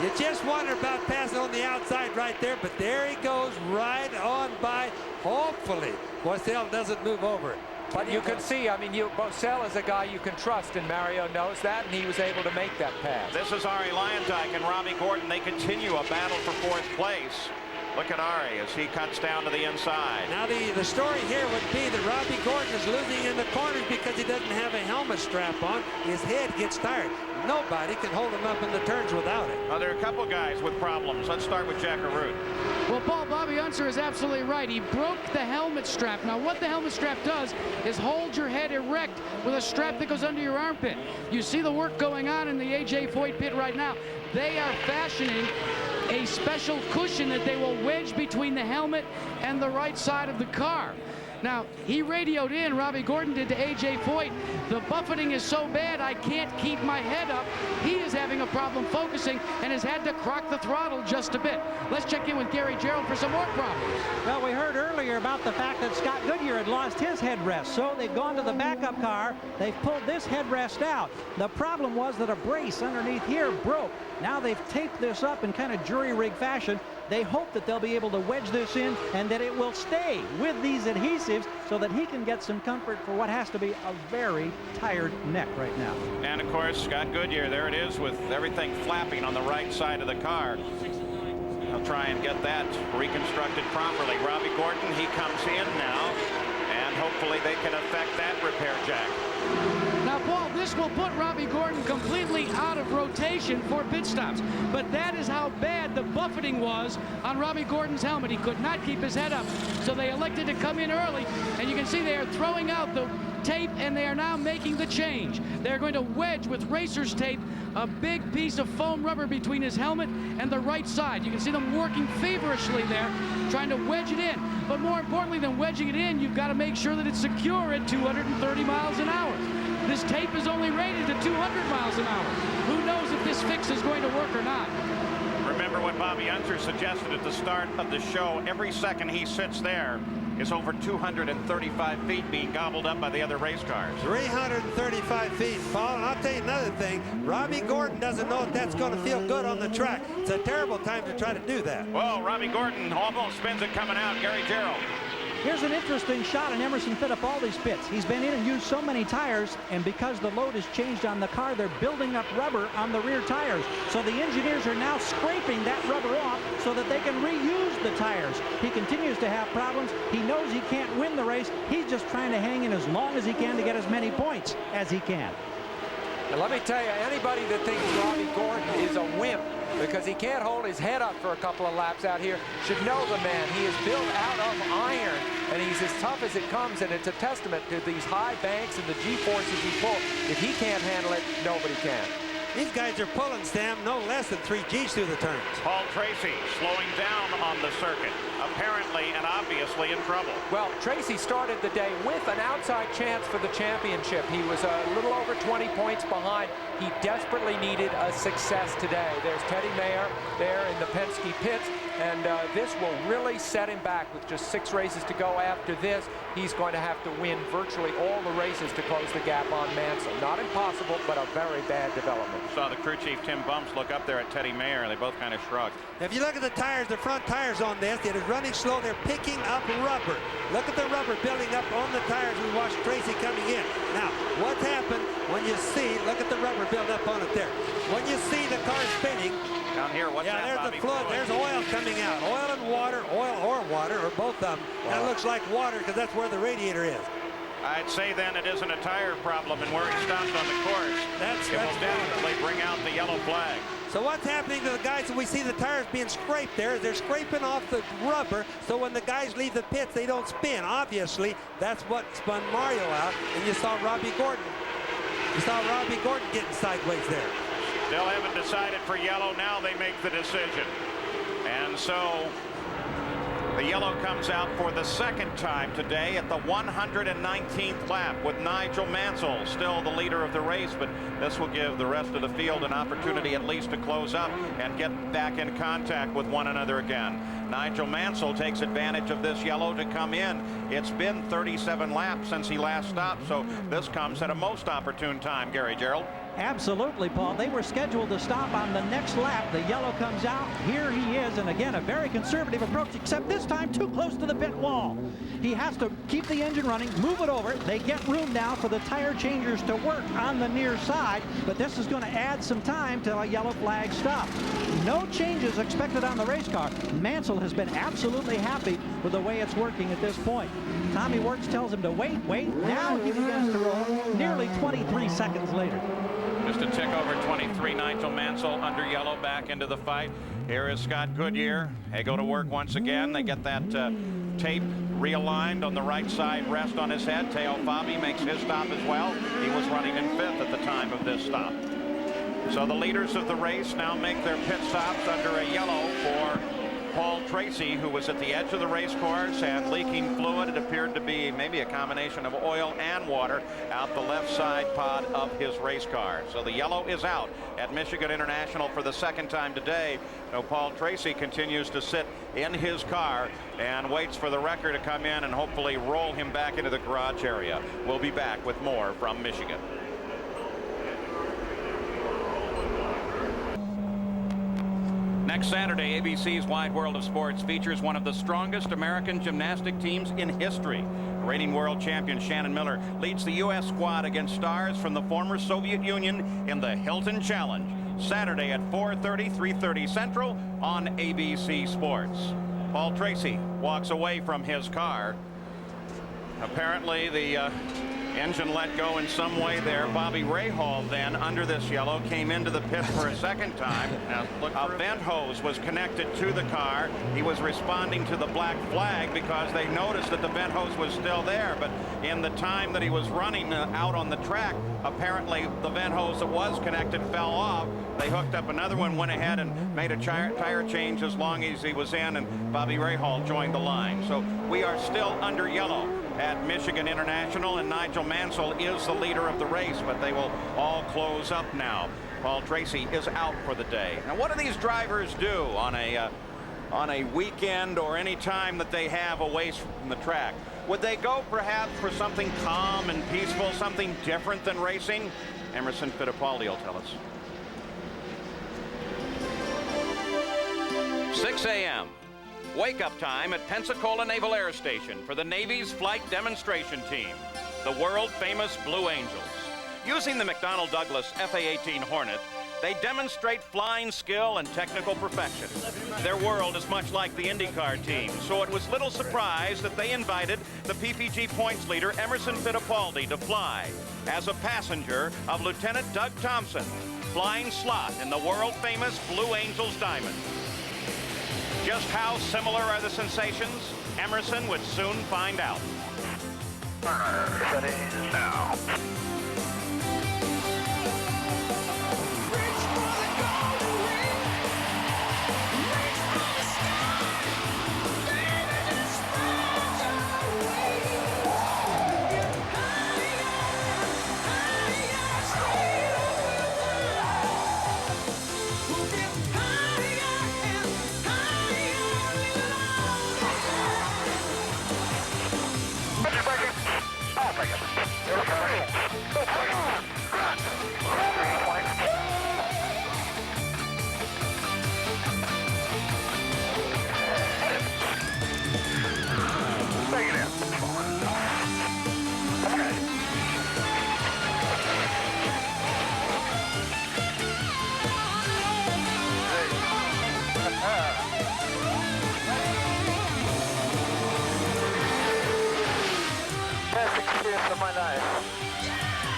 You just wonder about passing on the outside right there, but there he goes right on by. Hopefully, Boissel doesn't move over it. But you can see, I mean, Boissel is a guy you can trust, and Mario knows that, and he was able to make that pass. This is Arie Luyendyk and Robbie Gordon. They continue a battle for 4th place. Look at Arie as he cuts down to the inside. Now the story here would be that Robbie Gordon is losing in the corners because he doesn't have a helmet strap on. His head gets tired. Nobody can hold him up in the turns without it. There are a couple guys with problems. Let's start with Jack Arute. Well, Paul, Bobby Unser is absolutely right. He broke the helmet strap. Now, what the helmet strap does is hold your head erect with a strap that goes under your armpit. You see the work going on in the A.J. Foyt pit right now. They are fashioning a special cushion that they will wedge between the helmet and the right side of the car. Now, he radioed in, Robbie Gordon did, to A.J. Foyt. The buffeting is so bad, I can't keep my head up. He is having a problem focusing and has had to crock the throttle just a bit. Let's check in with Gary Gerould for some more problems. Well, we heard earlier about the fact that Scott Goodyear had lost his headrest, so they've gone to the backup car. They've pulled this headrest out. The problem was that a brace underneath here broke. Now they've taped this up in kind of jury-rig fashion. They hope that they'll be able to wedge this in and that it will stay with these adhesives so that he can get some comfort for what has to be a very tired neck right now. And of course, Scott Goodyear, there it is with everything flapping on the right side of the car. They'll try and get that reconstructed properly. Robbie Gordon, he comes in now, and hopefully they can effect that repair, Jack. Now, Paul, this will put Robbie Gordon completely out of rotation for pit stops. But that is how bad the buffeting was on Robbie Gordon's helmet. He could not keep his head up. So they elected to come in early. And you can see they are throwing out the tape, and they are now making the change. They're going to wedge with racer's tape a big piece of foam rubber between his helmet and the right side. You can see them working feverishly there, trying to wedge it in. But more importantly than wedging it in, you've got to make sure that it's secure at 230 miles an hour. This tape is only rated at 200 miles an hour. Who knows if this fix is going to work or not? Remember what Bobby Unser suggested at the start of the show. Every second he sits there is over 235 feet being gobbled up by the other race cars. 335 feet, Paul. And I'll tell you another thing. Robbie Gordon doesn't know if that's going to feel good on the track. It's a terrible time to try to do that. Well, Robbie Gordon almost spins it coming out. Gary Gerould. Here's an interesting shot in Emerson Fittipaldi's pits. He's been in and used so many tires, and because the load has changed on the car, they're building up rubber on the rear tires. So the engineers are now scraping that rubber off so that they can reuse the tires. He continues to have problems. He knows he can't win the race. He's just trying to hang in as long as he can to get as many points as he can. And let me tell you, anybody that thinks Robbie Gordon is a wimp because he can't hold his head up for a couple of laps out here should know the man. He is built out of iron, and he's as tough as it comes, and it's a testament to these high banks and the G-forces he pulls. If he can't handle it, nobody can. These guys are pulling, Sam, no less than 3 Gs through the turns. Paul Tracy slowing down on the circuit, apparently and obviously in trouble. Well, Tracy started the day with an outside chance for the championship. He was a little over 20 points behind. He desperately needed a success today. There's Teddy Mayer there in the Penske pits, and this will really set him back with just 6 races to go. After this, he's going to have to win virtually all the races to close the gap on Mansell. Not impossible, but a very bad development. Saw the crew chief Tim Bumps look up there at Teddy Mayer, and they both kind of shrugged. If you look at the tires, the front tires on this, it is running slow. They're picking up rubber. Look at the rubber building up on the tires. We watched Tracy coming in. Now, what's happened when you see, look at the rubber build up on it there. When you see the car spinning, down here, what's that, there's Bobby? the fluid. There's oil coming out. Oil and water, oil or water, or both of them. That looks like water because that's where the radiator is. I'd say then it isn't a tire problem, and where he stopped on the course, it will definitely bring out the yellow flag. So what's happening to the guys, and we see the tires being scraped there, they're scraping off the rubber, so when the guys leave the pits, they don't spin. Obviously, that's what spun Mario out, and you saw Robbie Gordon. You saw Robbie Gordon getting sideways there. Still haven't decided for yellow. Now they make the decision. And so the yellow comes out for the second time today at the 119th lap, with Nigel Mansell still the leader of the race, but this will give the rest of the field an opportunity at least to close up and get back in contact with one another again. Nigel Mansell takes advantage of this yellow to come in. It's been 37 laps since he last stopped, so this comes at a most opportune time, Gary Gerould. Absolutely, Paul. They were scheduled to stop on the next lap. The yellow comes out. Here he is, and again, a very conservative approach, except this time too close to the pit wall. He has to keep the engine running, move it over. They get room now for the tire changers to work on the near side, but this is going to add some time till a yellow flag stop. No changes expected on the race car. Mansell has been absolutely happy with the way it's working at this point. Tommy Works tells him to wait. Now he begins to roll nearly 23 seconds later. Just a tick over 23, Nigel Mansell under yellow back into the fight. Here is Scott Goodyear. They go to work once again. They get that tape realigned on the right side, rest on his head. Teo Fabi makes his stop as well. He was running in 5th at the time of this stop. So the leaders of the race now make their pit stops under a yellow for Paul Tracy, who was at the edge of the race course and leaking fluid. It appeared to be maybe a combination of oil and water out the left side pod of his race car. So the yellow is out at Michigan International for the second time today. So Paul Tracy continues to sit in his car and waits for the wrecker to come in and hopefully roll him back into the garage area. We'll be back with more from Michigan. Next Saturday, ABC's Wide World of Sports features one of the strongest American gymnastic teams in history. Reigning world champion Shannon Miller leads the U.S. squad against stars from the former Soviet Union in the Hilton Challenge. Saturday at 4:30, 3:30 Central on ABC Sports. Paul Tracy walks away from his car. Apparently the engine let go in some way there. Bobby Rahal then, under this yellow, came into the pit for a second time. A vent hose was connected to the car. He was responding to the black flag because they noticed that the vent hose was still there. But in the time that he was running out on the track, apparently the vent hose that was connected fell off. They hooked up another one, went ahead and made a tire change as long as he was in, and Bobby Rahal joined the line. So we are still under yellow at Michigan International, and Nigel Mansell is the leader of the race, but they will all close up now. Paul Tracy is out for the day. Now, what do these drivers do on a weekend or any time that they have away from the track? Would they go perhaps for something calm and peaceful, something different than racing? Emerson Fittipaldi will tell us. 6 a.m. Wake-up time at Pensacola Naval Air Station for the Navy's flight demonstration team, the world-famous Blue Angels. Using the McDonnell Douglas FA-18 Hornet, they demonstrate flying skill and technical perfection. Their world is much like the IndyCar team, so it was little surprise that they invited the PPG points leader Emerson Fittipaldi to fly as a passenger of Lieutenant Doug Thompson, flying slot in the world-famous Blue Angels Diamond. Just how similar are the sensations? Emerson would soon find out. Ready now. Of my life.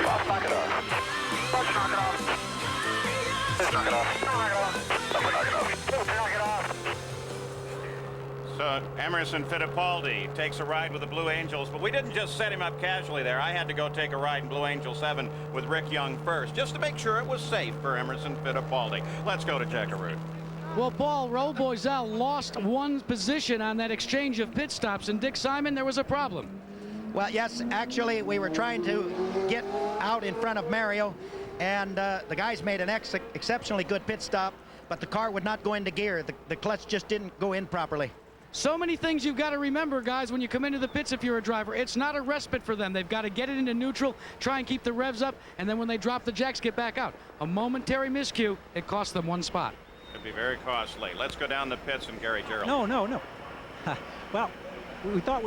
I'll knock it off. Let's knock it off. Let's knock it off. Knock it off. Knock it off. Knock it off. So Emerson Fittipaldi takes a ride with the Blue Angels, but we didn't just set him up casually there. I had to go take a ride in Blue Angel 7 with Rick Young first, just to make sure it was safe for Emerson Fittipaldi. Let's go to Jackaroo. Well, Paul, Raul Boesel lost one position on that exchange of pit stops, and Dick Simon, there was a problem. Well, yes, actually, we were trying to get out in front of Mario, and the guys made an exceptionally good pit stop, but the car would not go into gear. The clutch just didn't go in properly. So many things you've got to remember, guys, when you come into the pits if you're a driver. It's not a respite for them. They've got to get it into neutral, try and keep the revs up, and then when they drop the jacks, get back out. A momentary miscue, it cost them one spot. Could be very costly. Let's go down the pits and Gary Gerald. No. Well, we thought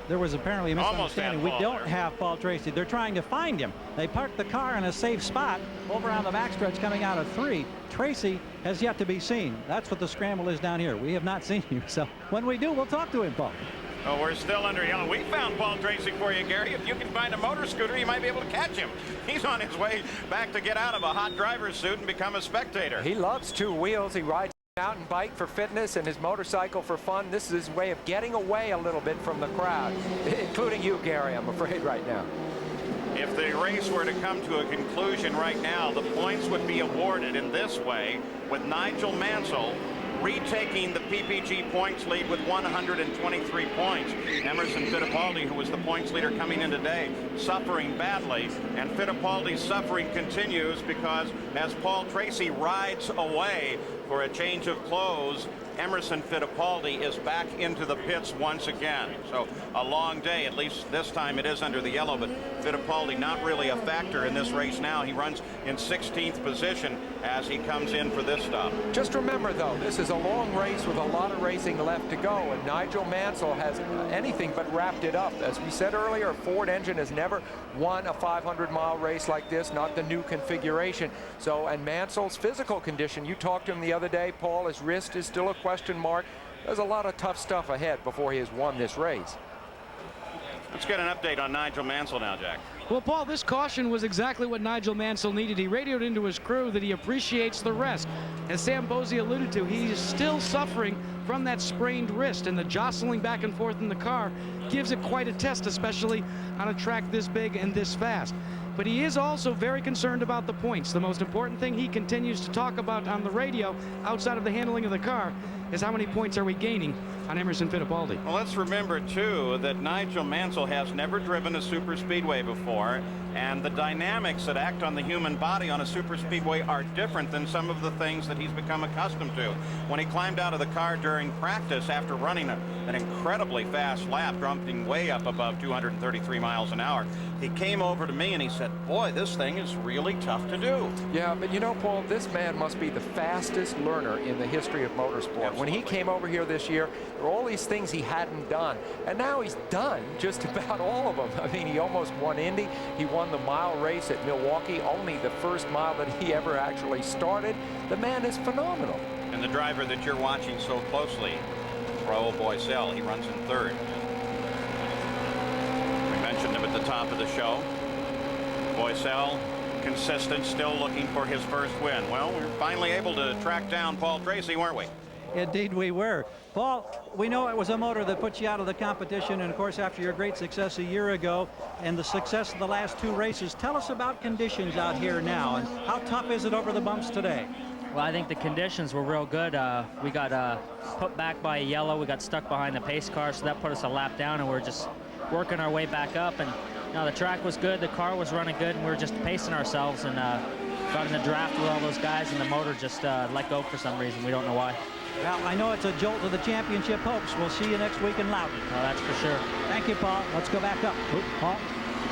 there was apparently a misunderstanding. We don't have Paul Tracy. They're trying to find him. They parked the car in a safe spot over on the backstretch coming out of 3. Tracy has yet to be seen. That's what the scramble is down here. We have not seen him. So when we do, we'll talk to him, Paul. Oh, we're still under yellow. We found Paul Tracy for you, Gary. If you can find a motor scooter, you might be able to catch him. He's on his way back to get out of a hot driver's suit and become a spectator. He loves 2 wheels. He rides mountain bike for fitness and his motorcycle for fun. This is his way of getting away a little bit from the crowd, including you, Gary, I'm afraid, right now. If the race were to come to a conclusion right now, the points would be awarded in this way, with Nigel Mansell retaking the PPG points lead with 123 points. Emerson Fittipaldi, who was the points leader coming in today, suffering badly, and Fittipaldi's suffering continues because as Paul Tracy rides away for a change of clothes, Emerson Fittipaldi is back into the pits once again. So a long day, at least this time it is under the yellow, but Fittipaldi not really a factor in this race now. He runs in 16th position as he comes in for this stop. Just remember, though, this is a long race with a lot of racing left to go, and Nigel Mansell has anything but wrapped it up. As we said earlier, a Ford engine has never won a 500-mile race like this, not the new configuration. So, and Mansell's physical condition, you talked to him the other day, Paul, his wrist is still a question mark. There's a lot of tough stuff ahead before he has won this race. Let's get an update on Nigel Mansell now, Jack. Well, Paul, this caution was exactly what Nigel Mansell needed. He radioed into his crew that he appreciates the rest. As Sam Bosey alluded to, he is still suffering from that sprained wrist, and the jostling back and forth in the car gives it quite a test, especially on a track this big and this fast. But he is also very concerned about the points. The most important thing he continues to talk about on the radio, outside of the handling of the car, is how many points are we gaining on Emerson Fittipaldi. Well, let's remember, too, that Nigel Mansell has never driven a super speedway before, and the dynamics that act on the human body on a super speedway are different than some of the things that he's become accustomed to. When he climbed out of the car during practice after running an incredibly fast lap, jumping way up above 233 miles an hour, he came over to me and he said, boy, this thing is really tough to do. Yeah, but you know, Paul, this man must be the fastest learner in the history of motorsport. Absolutely. When he came over here this year, there were all these things he hadn't done, and now he's done just about all of them. I mean, he almost won Indy. He won the mile race at Milwaukee, only the first mile that he ever actually started. The man is phenomenal. And the driver that you're watching so closely, Raul Boesel, he runs in 3rd. We mentioned him at the top of the show. Boesel, consistent, still looking for his first win. Well, we were finally able to track down Paul Tracy, weren't we? Indeed we were. Paul, we know it was a motor that put you out of the competition, and of course after your great success a year ago and the success of the last 2 races, tell us about conditions out here now, and how tough is it over the bumps today? Well, I think the conditions were real good. We got put back by a yellow. We got stuck behind the pace car, so that put us a lap down, and we're just working our way back up. And you know, the track was good, the car was running good, and we were just pacing ourselves, and got in the draft with all those guys, and the motor just let go for some reason. We don't know why. Well, I know it's a jolt to the championship hopes. We'll see you next week in Loudon. Oh, that's for sure. Thank you, Paul. Let's go back up. Paul.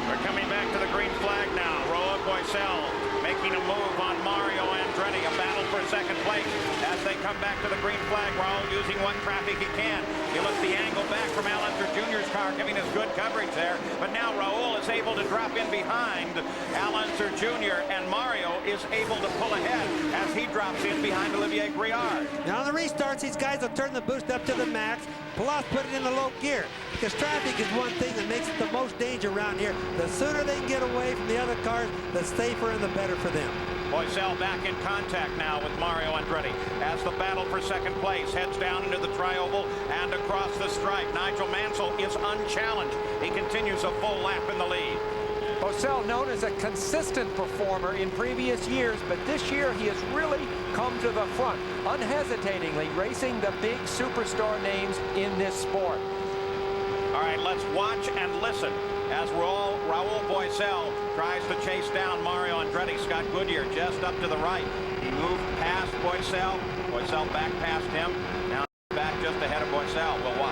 We're coming back to the green flag now. Raul Boesel making a move on Mario Andretti. A battle for second place as they come back to the green flag. Raul using what traffic he can. He looks the angle back from Al Unser Jr.'s car, giving us good coverage there. But now Raul is able to drop in behind Al Unser Jr., and Mario is able to pull ahead as he drops in behind Olivier Briard. Now on the restarts, these guys will turn the boost up to the max, plus put it in the low gear, because traffic is one thing that makes it the most danger around here. The sooner they get away from the other cars, the safer and the better for them. Boesel back in contact now with Mario Andretti as the battle for second place heads down into the tri-oval and across the stripe. Nigel Mansell is unchallenged. He continues a full lap in the lead. Boesel, known as a consistent performer in previous years, but this year he has really come to the front, unhesitatingly racing the big superstar names in this sport. All right, let's watch and listen as Raul Boesel tries to chase down Mario Andretti. Scott Goodyear just up to the right. He moved past Boesel. Boesel back past him. Now back just ahead of Boesel. We'll watch.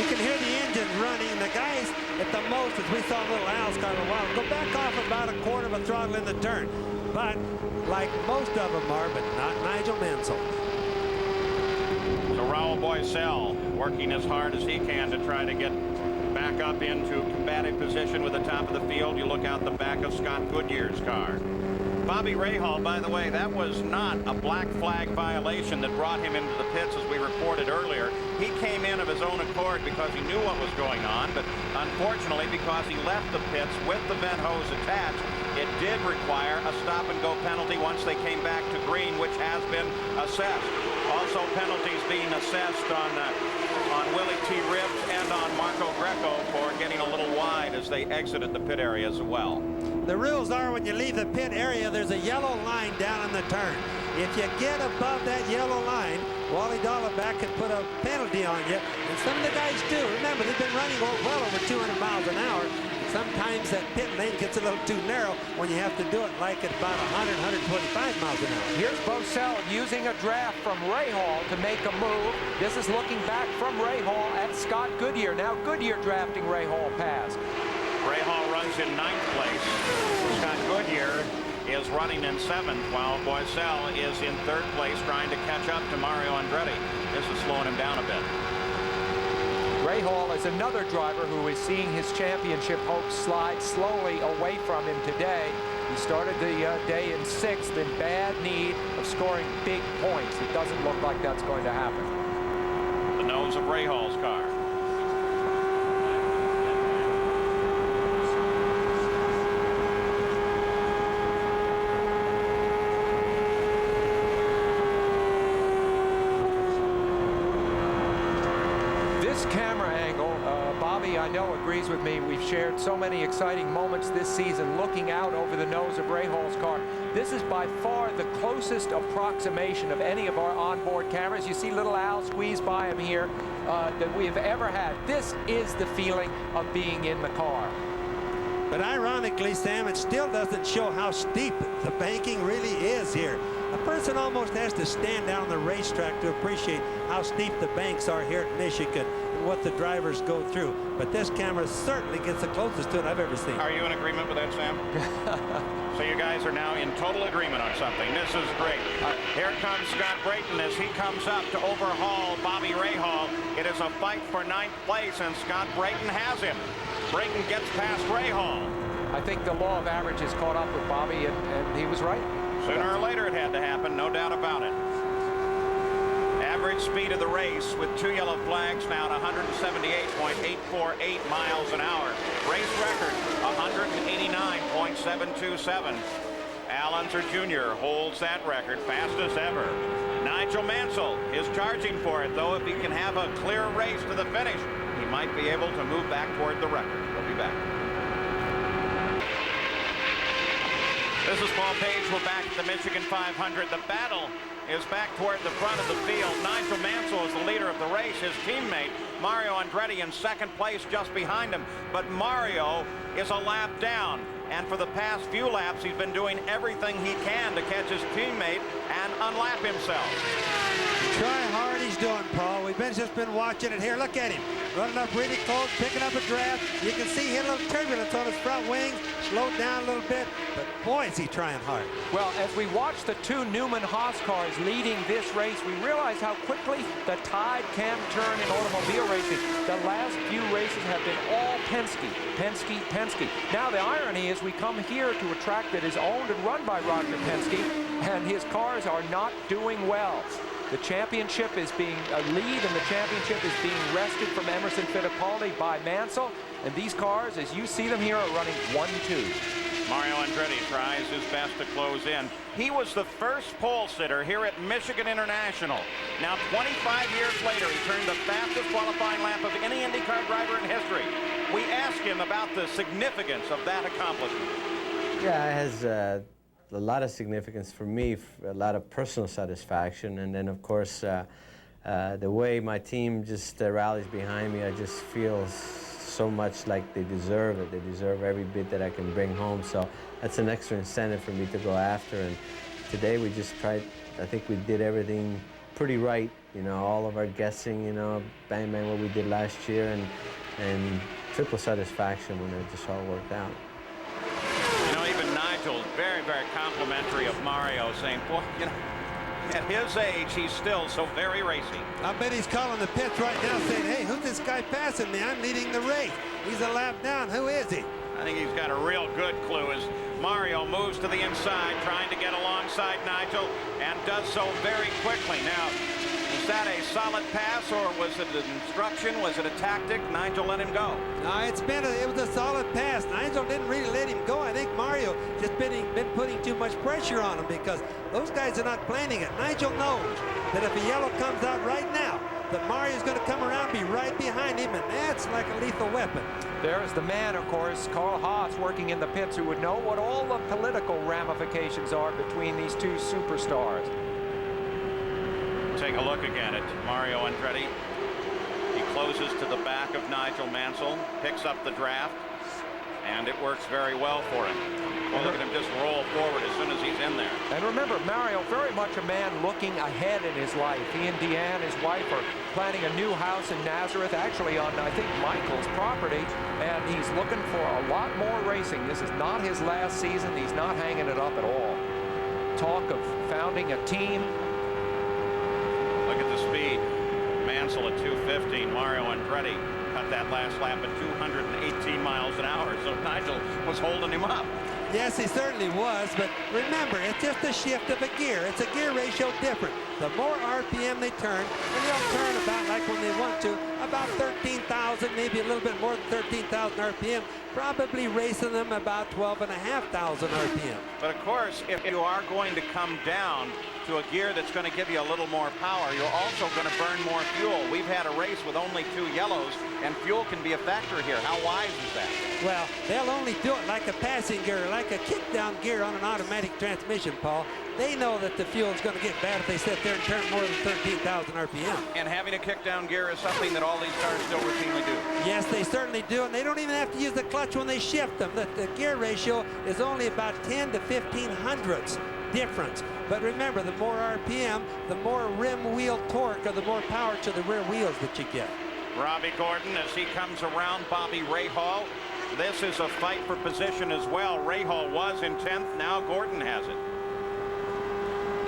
can hear the engines running. The guys at the most, as we saw Little Al's car a while, go back off about a quarter of a throttle in the turn. But like most of them are, but not Nigel Mansell. So Raul Boesel working as hard as he can to try to get back up into combative position with the top of the field. You look out the back of Scott Goodyear's car. Bobby Rahal, by the way, that was not a black flag violation that brought him into the pits, as we reported earlier. He came in of his own accord because he knew what was going on, but unfortunately, because he left the pits with the vent hose attached, it did require a stop-and-go penalty once they came back to green, which has been assessed. Also, penalties being assessed on Willie T. Ribbs and on Marco Greco for getting a little wide as they exited the pit area as well. The rules are when you leave the pit area, there's a yellow line down in the turn. If you get above that yellow line, Wally Dalleback can put a penalty on you. And some of the guys do. Remember, they've been running well over 200 miles an hour. Sometimes that pit lane gets a little too narrow when you have to do it like at about 100, 125 miles an hour. Here's Boesel using a draft from Rahal to make a move. This is looking back from Rahal at Scott Goodyear. Now Goodyear drafting Rahal past. Rahal runs in 9th place. Scott Goodyear is running in 7th, while Boesel is in 3rd place trying to catch up to Mario Andretti. This is slowing him down a bit. Rahal is another driver who is seeing his championship hopes slide slowly away from him today. He started the day in 6th in bad need of scoring big points. It doesn't look like that's going to happen. The nose of Rahal's car. Camera angle, Bobby, I know, agrees with me. We've shared so many exciting moments this season looking out over the nose of Rahal's car. This is by far the closest approximation of any of our onboard cameras. You see Little Al squeeze by him here that we have ever had. This is the feeling of being in the car. But ironically, Sam, it still doesn't show how steep the banking really is here. A person almost has to stand down the racetrack to appreciate how steep the banks are here at Michigan and what the drivers go through. But this camera certainly gets the closest to it I've ever seen. Are you in agreement with that, Sam? So you guys are now in total agreement on something. This is great. Here comes Scott Brayton as he comes up to overhaul Bobby Rahal. It is a fight for 9th place, and Scott Brayton has him. Brayton gets past Rahal. I think the law of averages caught up with Bobby, and he was right. Sooner or later it had to happen, no doubt about it. Average speed of the race with 2 yellow flags now at 178.848 miles an hour. Race record 189.727. Al Unser Jr. holds that record, fastest ever. Nigel Mansell is charging for it, though. If he can have a clear race to the finish, he might be able to move back toward the record. We'll be back. This is Paul Page. We're back at the Michigan 500. The battle is back toward the front of the field. Nigel Mansell is the leader of the race. His teammate, Mario Andretti, in 2nd place just behind him. But Mario is a lap down. And for the past few laps, he's been doing everything he can to catch his teammate and unlap himself. Try hard he's doing, Paul. We've just been watching it here. Look at him. Running up really close, picking up a draft. You can see he had a little turbulence on his front wings. Slowed down a little bit. But boy, is he trying hard. Well, as we watch the 2 Newman-Haas cars leading this race, we realize how quickly the tide can turn in automobile racing. The last few races have been all Penske, Penske, Penske. Now, the irony is we come here to a track that is owned and run by Roger Penske, and his cars are not doing well. The championship is being lead, and the championship is being wrested from Emerson Fittipaldi by Mansell. And these cars, as you see them here, are running 1-2. Mario Andretti tries his best to close in. He was the first pole sitter here at Michigan International. Now, 25 years later, he turned the fastest qualifying lap of any IndyCar driver in history. We asked him about the significance of that accomplishment. Yeah, it has a lot of significance for me, a lot of personal satisfaction, and then, of course, the way my team just rallies behind me, I just feel so much like they deserve it. They deserve every bit that I can bring home, so that's an extra incentive for me to go after. And today we just tried, I think we did everything pretty right You know, all of our guessing, you know, bang, bang, what we did last year, and triple satisfaction when it just all worked out. You know, even Nigel, very, very complimentary of Mario, saying, boy, you know, at his age, he's still so very racy. I bet he's calling the pits right now saying, hey, who's this guy passing me? I'm leading the race. He's a lap down. Who is he? I think he's got a real good clue as Mario moves to the inside, trying to get alongside Nigel, and does so very quickly. Now, was that a solid pass, or was it an instruction? Was it a tactic? Nigel let him go. No, it was a solid pass. Nigel didn't really let him go. I think Mario just been putting too much pressure on him because those guys are not planning it. Nigel knows that if a yellow comes out right now, that Mario's going to come around, be right behind him, and that's like a lethal weapon. There is the man, of course, Carl Haas, working in the pits, who would know what all the political ramifications are between these two superstars. Take a look again at Mario Andretti. He closes to the back of Nigel Mansell, picks up the draft, and it works very well for him. Well, look at him just roll forward as soon as he's in there. And remember, Mario, very much a man looking ahead in his life. He and Deanne, his wife, are planning a new house in Nazareth, actually on, I think, Michael's property, and he's looking for a lot more racing. This is not his last season. He's not hanging it up at all. Talk of founding a team. Look at the speed. Mansell at 215. Mario Andretti cut that last lap at 218 miles an hour, so Nigel was holding him up. Yes, he certainly was, but remember, it's just a shift of a gear. It's a gear ratio different. The more RPM they turn, and they'll turn about like when they want to, about 13,000, maybe a little bit more than 13,000 RPM, probably racing them about 12,500 RPM. But of course, if you are going to come down to a gear that's going to give you a little more power, you're also going to burn more fuel. We've had a race with only 2 yellows, and fuel can be a factor here. How wise is that? Well, they'll only do it like a passing gear, like a kick-down gear on an automatic transmission, Paul. They know that the fuel is going to get bad if they sit there and turn more than 13,000 RPM. And having a kick-down gear is something that all these cars still routinely do. Yes, they certainly do, and they don't even have to use the clutch when they shift them. The gear ratio is only about 10 to 15 hundredths difference. But remember, the more RPM, the more rim wheel torque, or the more power to the rear wheels that you get. Robbie Gordon, as he comes around Bobby Rahal, this is a fight for position as well. Rahal was in 10th, now Gordon has it.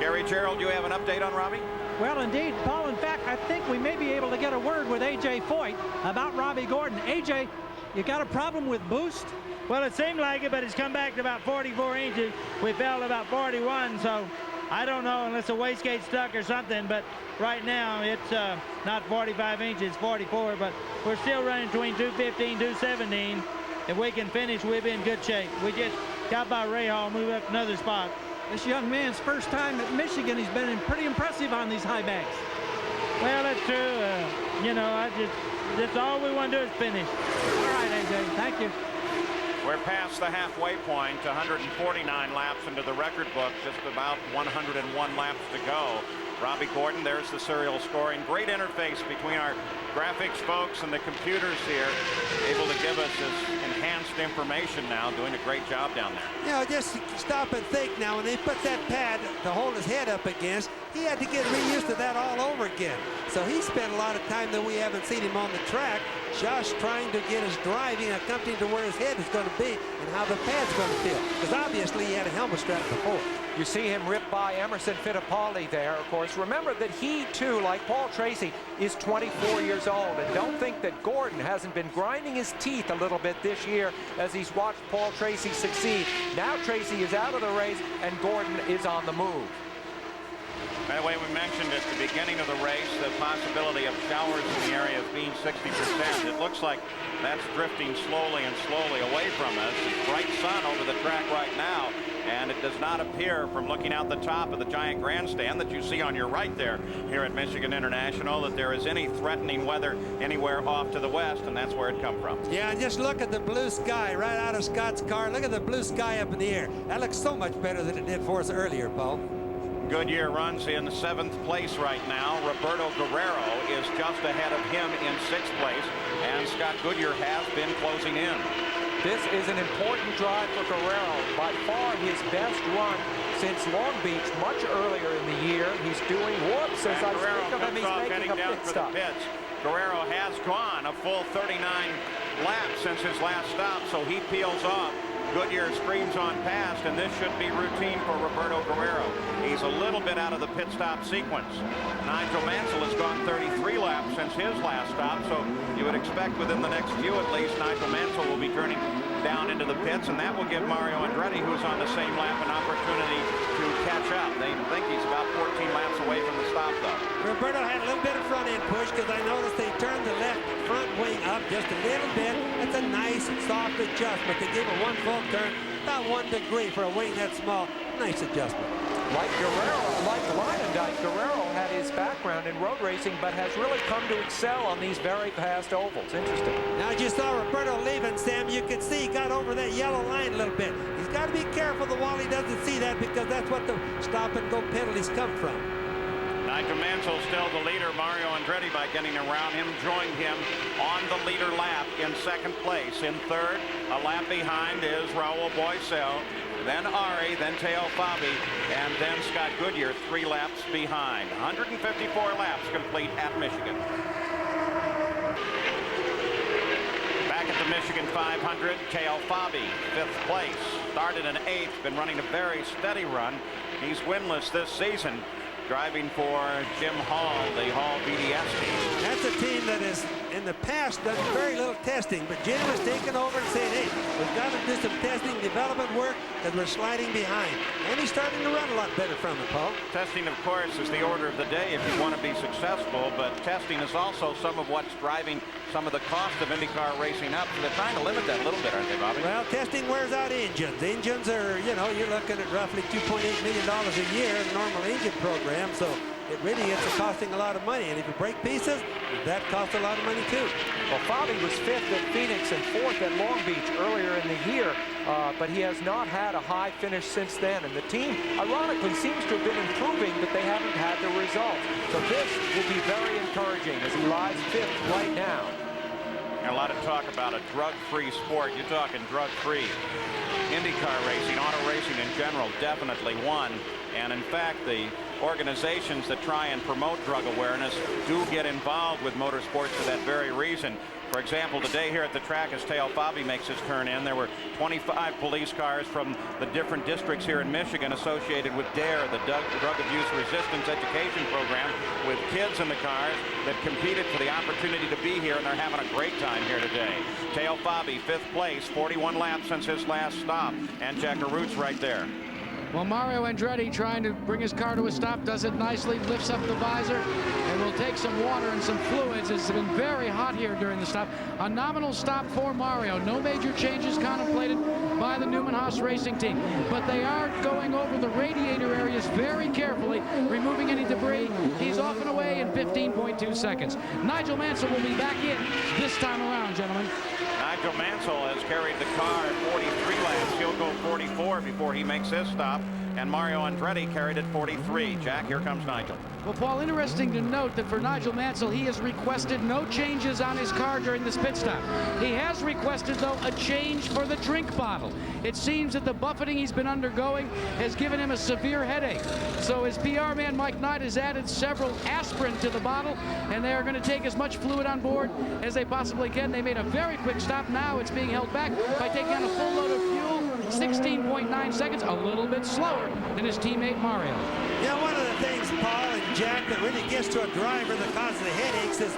Gary Gerald, you have an update on Robbie? Well, indeed, Paul. In fact, I think we may be able to get a word with A.J. Foyt about Robbie Gordon. A.J., you got a problem with boost? Well, it seemed like it, but it's come back to about 44 inches. We fell to about 41, so I don't know unless the wastegate stuck or something, but right now it's not 45 inches, 44, but we're still running between 215, 217. If we can finish, we'll be in good shape. We just got by Rahal, move up another spot. This young man's first time at Michigan. He's been pretty impressive on these high banks. Well, that's true. You know, that's all we want to do is finish. All right, AJ, thank you. We're past the halfway point, 149 laps into the record book, just about 101 laps to go. Robbie Gordon, there's the serial scoring. Great interface between our graphics folks and the computers here, able to give us this enhanced information now, doing a great job down there. You know, just stop and think now, when they put that pad to hold his head up against, he had to get reused to that all over again. So he spent a lot of time that we haven't seen him on the track, just trying to get his driving accompanied to where his head is going to be and how the pad's going to feel. Because obviously he had a helmet strap before. You see him rip by Emerson Fittipaldi there, of course. Remember that he, too, like Paul Tracy, is 24 years old. And don't think that Gordon hasn't been grinding his teeth a little bit this year as he's watched Paul Tracy succeed. Now Tracy is out of the race, and Gordon is on the move. By the way, we mentioned at the beginning of the race the possibility of showers in the area of being 60%. It looks like that's drifting slowly and slowly away from us. It's bright sun over the track right now, and it does not appear from looking out the top of the giant grandstand that you see on your right there here at Michigan International that there is any threatening weather anywhere off to the west, and that's where it come from. Yeah, and just look at the blue sky right out of Scott's car. Look at the blue sky up in the air. That looks so much better than it did for us earlier, Paul. Goodyear runs in 7th place right now. Roberto Guerrero is just ahead of him in 6th place, and Scott Goodyear has been closing in. This is an important drive for Guerrero. By far his best run since Long Beach, much earlier in the year. He's doing whoops as I speak of him. He's making a pit stop. Guerrero has gone a full 39 laps since his last stop, so he peels off. Goodyear screams on past, and this should be routine for Roberto Guerrero. He's a little bit out of the pit stop sequence. Nigel Mansell has gone 33 laps since his last stop, so you would expect within the next few at least Nigel Mansell will be turning down into the pits, and that will give Mario Andretti, who's on the same lap, an opportunity to catch up. They think he's about 14 laps away from the stop, though. Roberto had a little bit of front-end push because I noticed they turned the left front wing up just a little bit. That's a nice, soft adjustment. They gave it one full turn, about 1 degree for a wing that small. Nice adjustment. Like Guerrero, like Leinendijk, Guerrero had his background in road racing, but has really come to excel on these very fast ovals. Interesting. Now, as you saw Roberto leaving, Sam, you can see he got over that yellow line a little bit. He's got to be careful the Wally doesn't see that, because that's what the stop-and-go penalties come from. Nigel Mansell still the leader. Mario Andretti, by getting around him, joined him on the leader lap in second place. In third, a lap behind is Raul Boesel, then Ari, then Teo Fabi, and then Scott Goodyear 3 laps behind. 154 laps complete at Michigan. Back at the Michigan 500, Teo Fabi, 5th place. Started in 8th, been running a very steady run. He's winless this season, driving for Jim Hall, the Hall BDS team. That's a team that has, in the past, done very little testing, but Jim has taken over and said, hey, we've got to do some testing, development work, because we're sliding behind. And he's starting to run a lot better from it, Paul. Testing, of course, is the order of the day if you want to be successful, but testing is also some of what's driving some of the cost of IndyCar racing up. So they're trying to limit that a little bit, aren't they, Bobby? Well, testing wears out engines. Engines are, you know, you're looking at roughly $2.8 million a year in a normal engine program, so it really is costing a lot of money. And if you break pieces, that costs a lot of money too. Well, Fabi was 5th at Phoenix and 4th at Long Beach earlier in the year, but he has not had a high finish since then. And the team, ironically, seems to have been improving, but they haven't had the results. So this will be very encouraging as he lies 5th right now. A lot of talk about a drug-free sport. You're talking drug-free. IndyCar racing, auto racing in general, definitely one. And in fact, the organizations that try and promote drug awareness do get involved with motorsports for that very reason. For example, today here at the track, as Teo Fabi makes his turn in, there were 25 police cars from the different districts here in Michigan associated with DARE, the Drug Abuse Resistance Education Program, with kids in the cars that competed for the opportunity to be here, and they're having a great time here today. Teo Fabi, 5th place, 41 laps since his last stop, and Jack Arut's right there. Well, Mario Andretti, trying to bring his car to a stop, does it nicely, lifts up the visor, and will take some water and some fluids. It's been very hot here during the stop. A nominal stop for Mario. No major changes contemplated by the Newman Haas Racing team, but they are going over the radiator areas very carefully, removing any debris. He's off and away in 15.2 seconds. Nigel Mansell will be back in this time around, gentlemen. Nigel Mansell has carried the car at 43 laps. He'll go 44 before he makes his stop. And Mario Andretti carried at 43. Jack, here comes Nigel. Well, Paul, interesting to note that for Nigel Mansell, he has requested no changes on his car during this pit stop. He has requested, though, a change for the drink bottle. It seems that the buffeting he's been undergoing has given him a severe headache. So his PR man, Mike Knight, has added several aspirin to the bottle, and they are going to take as much fluid on board as they possibly can. They made a very quick stop. Now it's being held back by taking on a full load of fuel, 16.9 seconds, a little bit slower than his teammate Mario. You know, one of the things, Paul and Jack, that really gets to a driver that causes the headaches is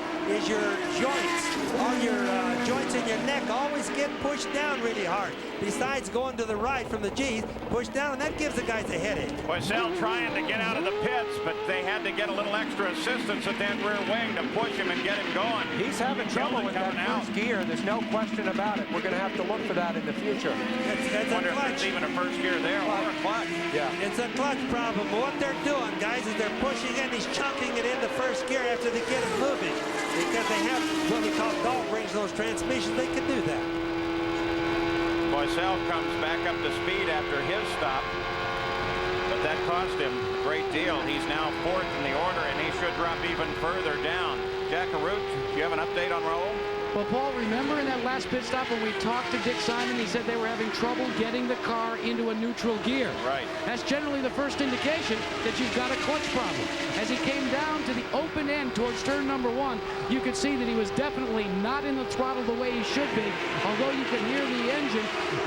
your joints. All your joints in your neck always get pushed down really hard. Besides going to the right from the G's, push down, and that gives the guys a headache. Boesel trying to get out of the pits, but they had to get a little extra assistance at that rear wing to push him and get him going. He's having trouble with that first gear. There's no question about it. We're going to have to look for that in the future. That's I wonder if there's even a first gear there or a clutch. Yeah. It's a clutch problem. What they're doing, guys, is they're pushing it. He's chunking it into first gear after they get it moving. Because they have what we call dog rings, those transmissions. They can do that. Boesel comes back up to speed after his stop, but that cost him a great deal. He's now 4th in the order, and he should drop even further down. Jack Arut, do you have an update on Raul? Well, Paul, remember in that last pit stop when we talked to Dick Simon, he said they were having trouble getting the car into a neutral gear. Right. That's generally the first indication that you've got a clutch problem. As he came down to the open end towards turn number 1, you could see that he was definitely not in the throttle the way he should be, although you can hear the engine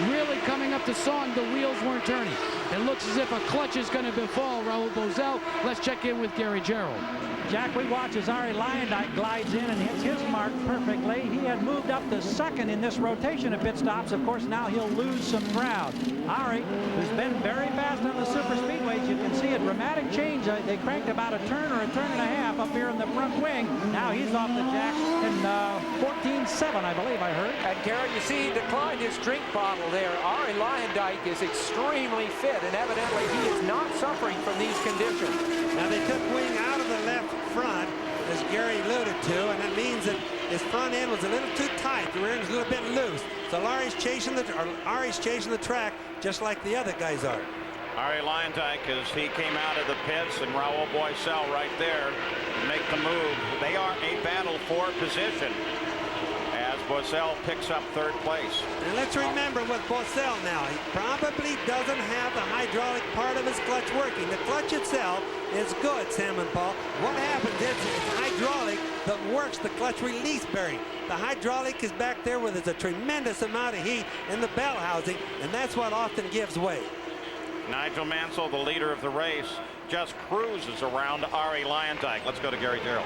really coming up to song. The wheels weren't turning. It looks as if a clutch is going to befall Raul Boesel. Let's check in with Gary Gerould. Jack, we watch as Arie Luyendyk glides in and hits his mark perfectly. He had moved up to second in this rotation of pit stops. Of course, now he'll lose some ground. Arie, who's been very fast on the super speedways, you can see a dramatic change. They cranked about a turn or a turn and a half up here in the front wing. Now he's off the jack in 14.7, I believe I heard. And Gary, you see he declined his drink bottle there. Arie Luyendyk is extremely fit, and evidently he is not suffering from these conditions. Now they took wing out of the left front, as Gary alluded to, and that means that his front end was a little too tight. The rear end was a little bit loose. So Arie's chasing the track just like the other guys are. Arie Luyendyk, as he came out of the pits, and Raul Boesel right there make the move. They are a battle for position as Boesel picks up third place. And let's remember with Boesel now, he probably doesn't have the hydraulic part of his clutch working. The clutch itself is good, Sam and Paul. What happens is it's hydraulic that works the clutch release bearing. The hydraulic is back there where there's a tremendous amount of heat in the bell housing, and that's what often gives way. Nigel Mansell, the leader of the race, just cruises around Arie Luyendyk. Let's go to Gary Gerould.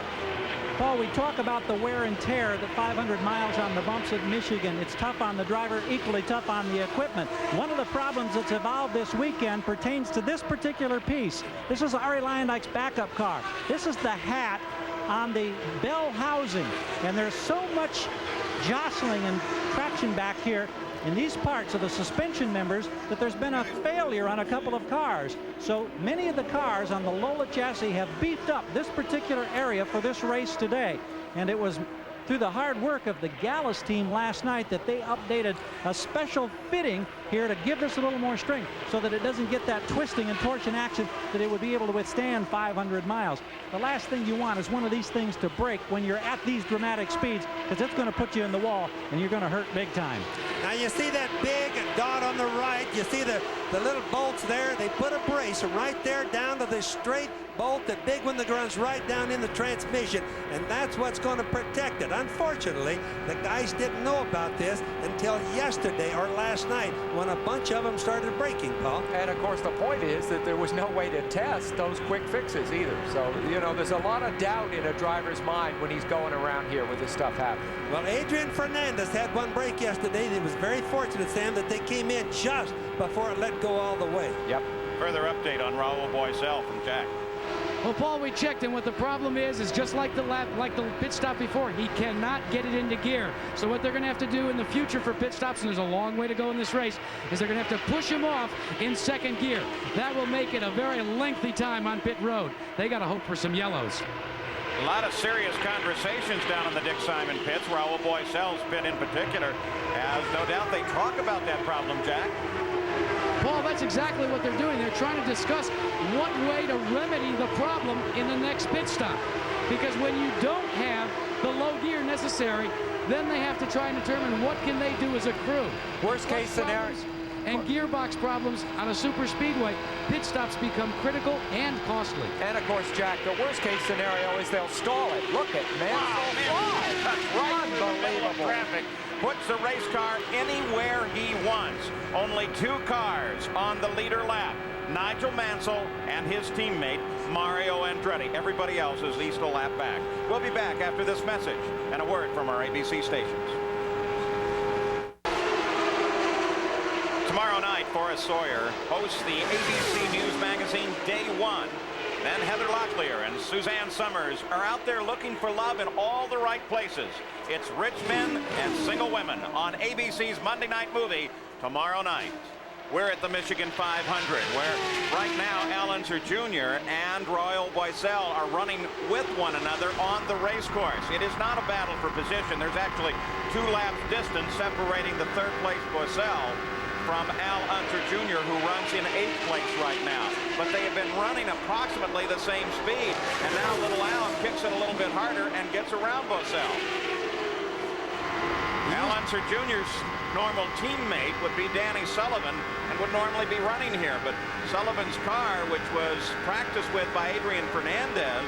Paul, we talk about the wear and tear, the 500 miles on the bumps at Michigan. It's tough on the driver, equally tough on the equipment. One of the problems that's evolved this weekend pertains to this particular piece. This is Arie Luyendyk's backup car. This is the hat on the bell housing, and there's so much jostling and traction back here in these parts of the suspension members that there's been a failure on a couple of cars. So many of the cars on the Lola chassis have beefed up this particular area for this race today. And it was through the hard work of the Gallus team last night that they updated a special fitting here to give this a little more strength so that it doesn't get that twisting and torsion action, that it would be able to withstand 500 miles. The last thing you want is one of these things to break when you're at these dramatic speeds, because it's going to put you in the wall and you're going to hurt big time. Now you see that big dot on the right. You see the little bolts there. They put a brace right there down to the straight bolt, the big one that runs right down in the transmission, and that's what's going to protect it. Unfortunately, the guys didn't know about this until yesterday or last night when a bunch of them started breaking, Paul. And of course the point is that there was no way to test those quick fixes either. So, you know, there's a lot of doubt in a driver's mind when he's going around here with this stuff happening. Well, Adrian Fernandez had one break yesterday. He was very fortunate, Sam, that they came in just before it let go all the way. Yep. Further update on Raul Boesel from Jack. Well, Paul, we checked, and what the problem is just like the pit stop before, he cannot get it into gear. So what they're going to have to do in the future for pit stops, and there's a long way to go in this race, is they're going to have to push him off in second gear. That will make it a very lengthy time on pit road. They got to hope for some yellows. A lot of serious conversations down in the Dick Simon pits. Raul Boesel's been in particular, as no doubt they talk about that problem, Jack. Paul, that's exactly what they're doing. They're trying to discuss what way to remedy the problem in the next pit stop. Because when you don't have the low gear necessary, then they have to try and determine what can they do as a crew. Worst case scenario. And gearbox problems on a super speedway, pit stops become critical and costly. And of course, Jack, the worst case scenario is they'll stall it. Look at Mansell. That's right. Unbelievable. Traffic puts the race car anywhere he wants. Only 2 cars on the leader lap. Nigel Mansell and his teammate Mario Andretti. Everybody else is at least a lap back. We'll be back after this message and a word from our ABC stations. Tomorrow night, Forrest Sawyer hosts the ABC News Magazine Day 1. Then Heather Locklear and Suzanne Summers are out there looking for love in all the right places. It's rich men and single women on ABC's Monday Night Movie tomorrow night. We're at the Michigan 500, where right now Al Unser Jr. and Raul Boesel are running with one another on the race course. It is not a battle for position. There's actually 2 laps distance separating the third place Boesel from Al Unser Jr., who runs in 8th place right now. But they have been running approximately the same speed. And now little Al kicks it a little bit harder and gets around Boesel. Unser Jr.'s normal teammate would be Danny Sullivan and would normally be running here, but Sullivan's car, which was practiced with by Adrian Fernandez,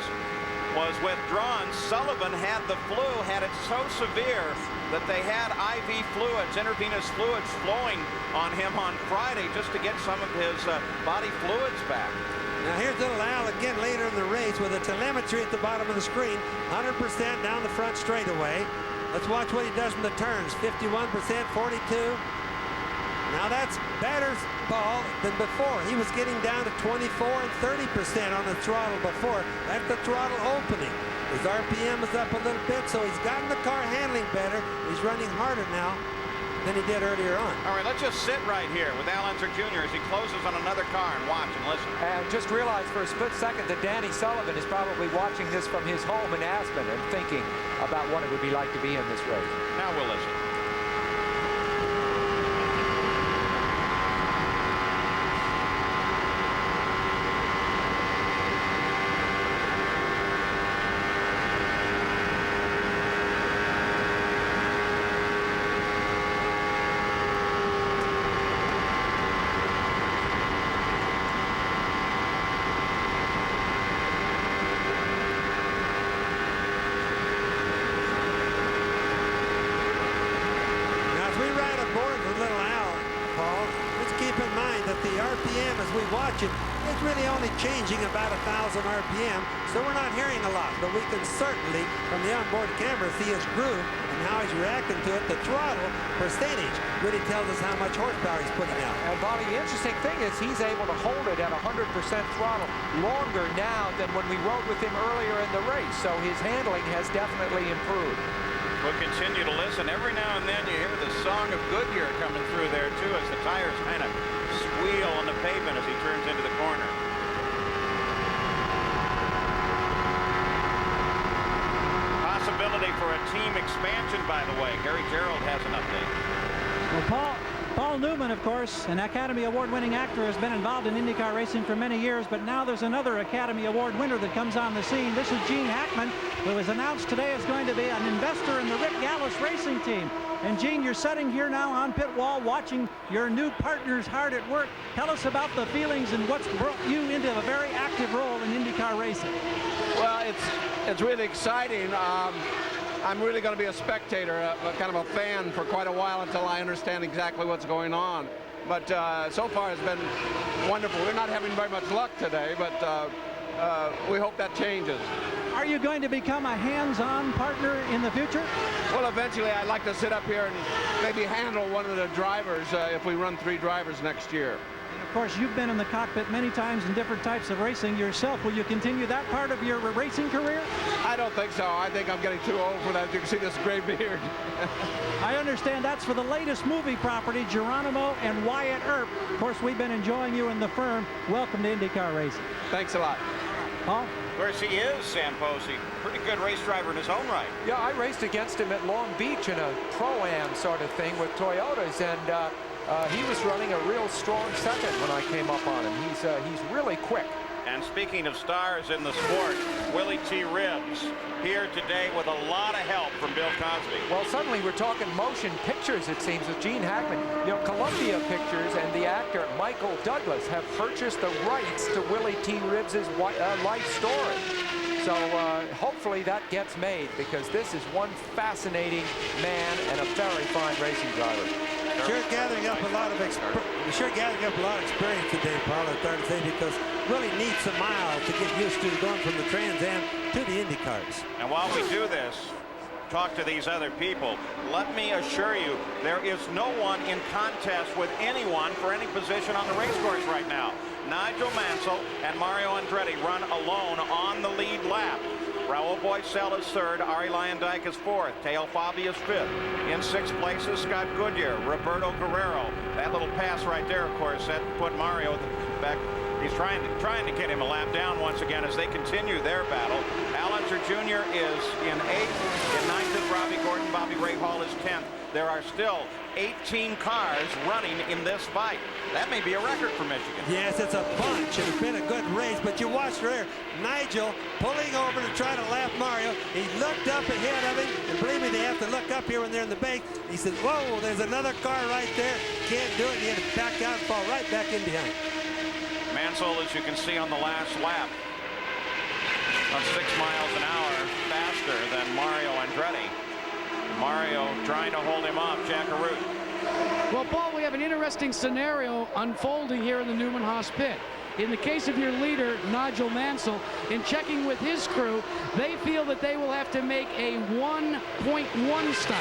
was withdrawn. Sullivan had the flu, had it so severe that they had IV fluids, intravenous fluids flowing on him on Friday just to get some of his body fluids back. Now here's little Al again later in the race with a telemetry at the bottom of the screen. 100% down the front straightaway. Let's watch what he does in the turns. 51%, 42. Now that's better ball than before. He was getting down to 24 and 30% on the throttle before. That's the throttle opening. His RPM is up a little bit, so he's gotten the car handling better. He's running harder now than he did earlier on. All right, let's just sit right here with Al Unser Jr. as he closes on another car and watch and listen. And just realize for a split second that Danny Sullivan is probably watching this from his home in Aspen and thinking about what it would be like to be in this race. Now we'll listen. It's really only changing about 1,000 RPM, so we're not hearing a lot, but we can certainly, from the onboard camera, see his groove and how he's reacting to it. The throttle percentage really tells us how much horsepower he's putting out. And Bobby, the interesting thing is he's able to hold it at 100% throttle longer now than when we rode with him earlier in the race, so his handling has definitely improved. We'll continue to listen. Every now and then you hear the song of Goodyear coming through there, too, as the tires kind of squeal on the pavement as he turns into the corner. Possibility for a team expansion, by the way. Gary Gerould has an update. Well, Paul Newman, of course, an Academy Award-winning actor, has been involved in IndyCar racing for many years, but now there's another Academy Award winner that comes on the scene. This is Gene Hackman, who was announced today as going to be an investor in the Rick Gallis racing team. And Gene, you're sitting here now on pit wall watching your new partners hard at work. Tell us about the feelings and what's brought you into a very active role in IndyCar racing. Well, it's really exciting. I'm really going to be a spectator, kind of a fan for quite a while until I understand exactly what's going on. But so far it's been wonderful. We're not having very much luck today, but we hope that changes. Are you going to become a hands-on partner in the future? Well, eventually I'd like to sit up here and maybe handle one of the drivers if we run 3 drivers next year. Of course, you've been in the cockpit many times in different types of racing yourself. Will you continue that part of your racing career? I don't think so. I think I'm getting too old for that. You can see this gray beard. I understand that's for the latest movie property, Geronimo and Wyatt Earp. Of course, we've been enjoying you in the firm. Welcome to IndyCar racing. Thanks a lot. Paul? Of course, he is, Sam Posey. Pretty good race driver in his own right. Yeah, I raced against him at Long Beach in a Pro-Am sort of thing with Toyotas, and he was running a real strong second when I came up on him. He's really quick. And speaking of stars in the sport, Willie T. Ribbs here today with a lot of help from Bill Cosby. Well, suddenly we're talking motion pictures, it seems, with Gene Hackman. You know, Columbia Pictures and the actor Michael Douglas have purchased the rights to Willie T. Ribbs' life story. So hopefully that gets made, because this is one fascinating man and a very fine racing driver. Sure gathering up a lot of experience today, Paul, I started to say, because really needs some miles to get used to going from the Trans Am to the Indy cars. And while we do this, talk to these other people, let me assure you, there is no one in contest with anyone for any position on the race course right now. Nigel Mansell and Mario Andretti run alone on the lead lap. Raul Boesel is third, Arie Luyendyk is fourth, Teo Fabi is fifth. In sixth place is Scott Goodyear, Roberto Guerrero. That little pass right there, of course, that put Mario back. He's trying to get him a lap down once again as they continue their battle. Al Unser Jr. is in eighth. In ninth is Robbie Gordon. Bobby Rahal is 10th. There are still 18 cars running in this fight. That may be a record for Michigan. Yes, it's a bunch, and it's been a good race, but you watched there, Nigel pulling over to try to lap Mario. He looked up ahead of him, and believe me, they have to look up here when they're in the bank. He says, whoa, there's another car right there. Can't do it. He had to back out and fall right back in behind. Mansell, as you can see on the last lap, on 6 miles an hour faster than Mario Andretti. Mario trying to hold him off, Jack Arute. Well, Paul, we have an interesting scenario unfolding here in the Newman Haas pit. In the case of your leader, Nigel Mansell, in checking with his crew, they feel that they will have to make a 1.1 stop.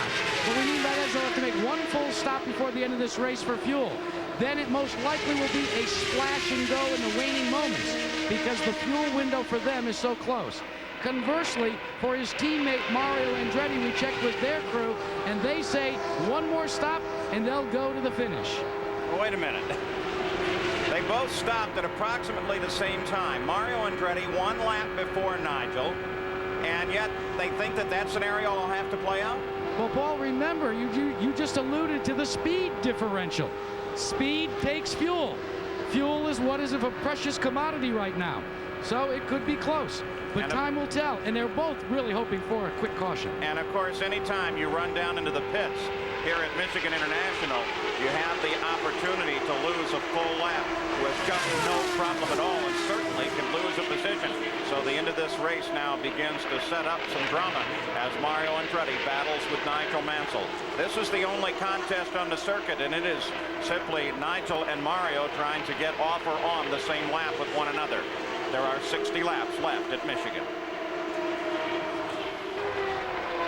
What we mean by that is they'll have to make 1 full stop before the end of this race for fuel. Then it most likely will be a splash and go in the waning moments because the fuel window for them is so close. Conversely, for his teammate Mario Andretti, we checked with their crew, and they say 1 more stop, and they'll go to the finish. Well, wait a minute. They both stopped at approximately the same time. Mario Andretti 1 lap before Nigel, and yet they think that that scenario will have to play out? Well, Paul, remember, you just alluded to the speed differential. Speed takes fuel. Fuel is what is of a precious commodity right now. So it could be close, but time will tell. And they're both really hoping for a quick caution. And of course, anytime you run down into the pits here at Michigan International, you have the opportunity to lose a full lap with just no problem at all, and certainly can lose a position. So the end of this race now begins to set up some drama as Mario Andretti battles with Nigel Mansell. This is the only contest on the circuit, and it is simply Nigel and Mario trying to get off or on the same lap with one another. There are 60 laps left at Michigan.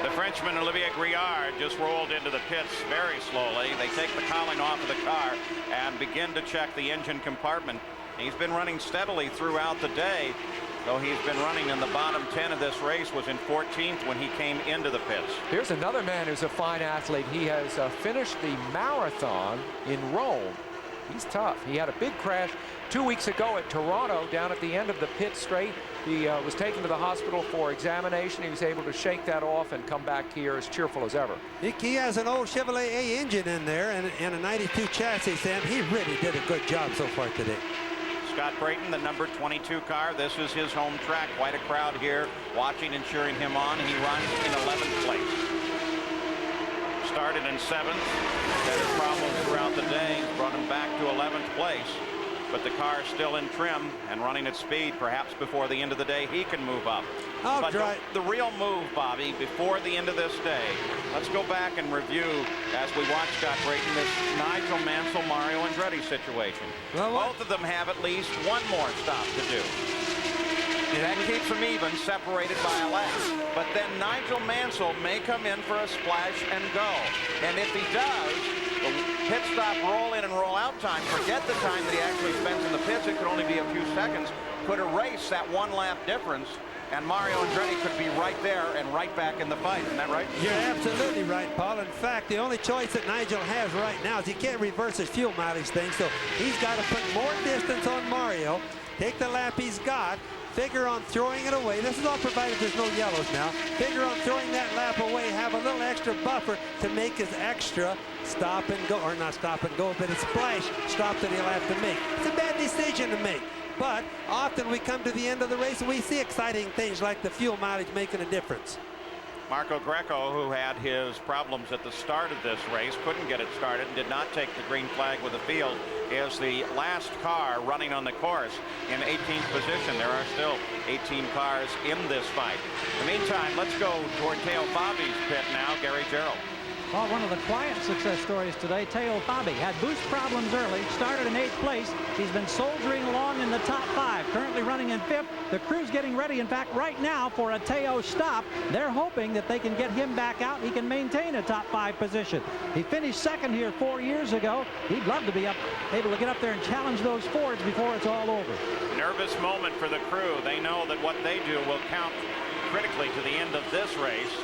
The Frenchman Olivier Griard just rolled into the pits very slowly. They take the cowling off of the car and begin to check the engine compartment. He's been running steadily throughout the day, though he's been running in the bottom 10 of this race, was in 14th when he came into the pits. Here's another man who's a fine athlete. He has finished the marathon in Rome. He's tough. He had a big crash 2 weeks ago at Toronto down at the end of the pit straight. He was taken to the hospital for examination. He was able to shake that off and come back here as cheerful as ever. He has an old Chevrolet A engine in there and a 92 chassis, Sam. He really did a good job so far today. Scott Brayton, the number 22 car. This is his home track. Quite a crowd here watching and cheering him on. He runs in 11th place. Started in 7th. Had his problems throughout the day. Brought him back to 11th place. But the car is still in trim and running at speed. Perhaps before the end of the day, he can move up. But the real move, Bobby, before the end of this day, let's go back and review as we watch Scott Brayton this Nigel Mansell, Mario Andretti situation. Well, both of them have at least 1 more stop to do. And that keeps them even, separated by a lap. But then Nigel Mansell may come in for a splash and go. And if he does, the pit stop roll in and roll out time, forget the time that he actually spends in the pits, it could only be a few seconds, could erase that 1 lap difference, and Mario Andretti could be right there and right back in the fight. Isn't that right? You're absolutely right, Paul. In fact, the only choice that Nigel has right now is he can't reverse his fuel mileage thing, so he's got to put more distance on Mario, take the lap he's got, figure on throwing it away. This is all provided there's no yellows now. Figure on throwing that lap away, have a little extra buffer to make his extra stop and go, or not stop and go, but a splash stop that he'll have to make. It's a bad decision to make. But often we come to the end of the race and we see exciting things like the fuel mileage making a difference. Marco Greco, who had his problems at the start of this race, couldn't get it started and did not take the green flag with the field, is the last car running on the course in 18th position. There are still 18 cars in this fight. In the meantime, let's go toward Teo Fabi's pit now. Gary Gerould. Well, one of the quiet success stories today, Teo Fabi had boost problems early, started in 8th place. He's been soldiering along in the top 5, currently running in 5th. The crew's getting ready, in fact, right now for a Teo stop. They're hoping that they can get him back out. He can maintain a top 5 position. He finished 2nd here 4 years ago. He'd love to be able to get up there and challenge those Fords before it's all over. Nervous moment for the crew. They know that what they do will count critically to the end of this race.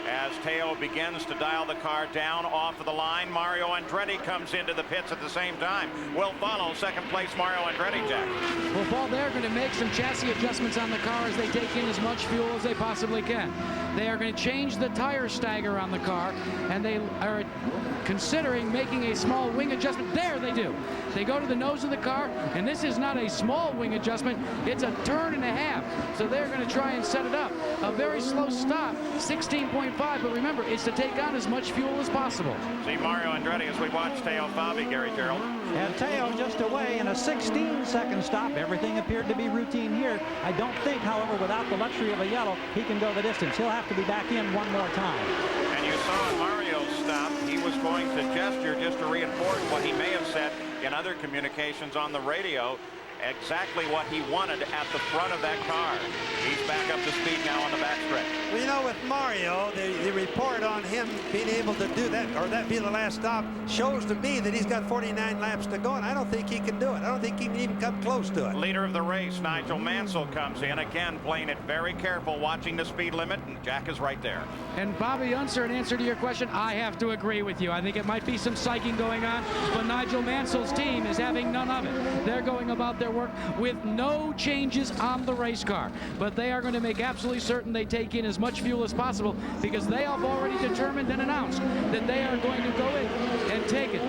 As Teo begins to dial the car down off of the line, Mario Andretti comes into the pits at the same time. Will follow 2nd place Mario Andretti, Jack. Well, Paul, they're going to make some chassis adjustments on the car as they take in as much fuel as they possibly can. They are going to change the tire stagger on the car, and they are considering making a small wing adjustment. There they do. They go to the nose of the car, and this is not a small wing adjustment. It's a turn and a half. So they're going to try and set it up. A very slow stop, 16.5, but remember, it's to take on as much fuel as possible. See Mario Andretti as we watch Teo Fabi, Gary Gerald. And Teo just away in a 16-second stop. Everything appeared to be routine here. I don't think, however, without the luxury of a yellow, he can go the distance. He'll have to be back in one more time. And you saw in Mario's stop, he was going to gesture just to reinforce what he may have said in other communications on the radio, exactly what he wanted at the front of that car. He's back up to speed now on the backstretch. Well, you know, with Mario, the report on him being able to do that, or that be the last stop, shows to me that he's got 49 laps to go, and I don't think he can do it. I don't think he can even come close to it. Leader of the race, Nigel Mansell, comes in, again playing it very careful, watching the speed limit, and Jack is right there. And Bobby Unser, in answer to your question, I have to agree with you. I think it might be some psyching going on, but Nigel Mansell's team is having none of it. They're going about their work with no changes on the race car, but they are going to make absolutely certain they take in as much fuel as possible, because they have already determined and announced that they are going to go in and take it.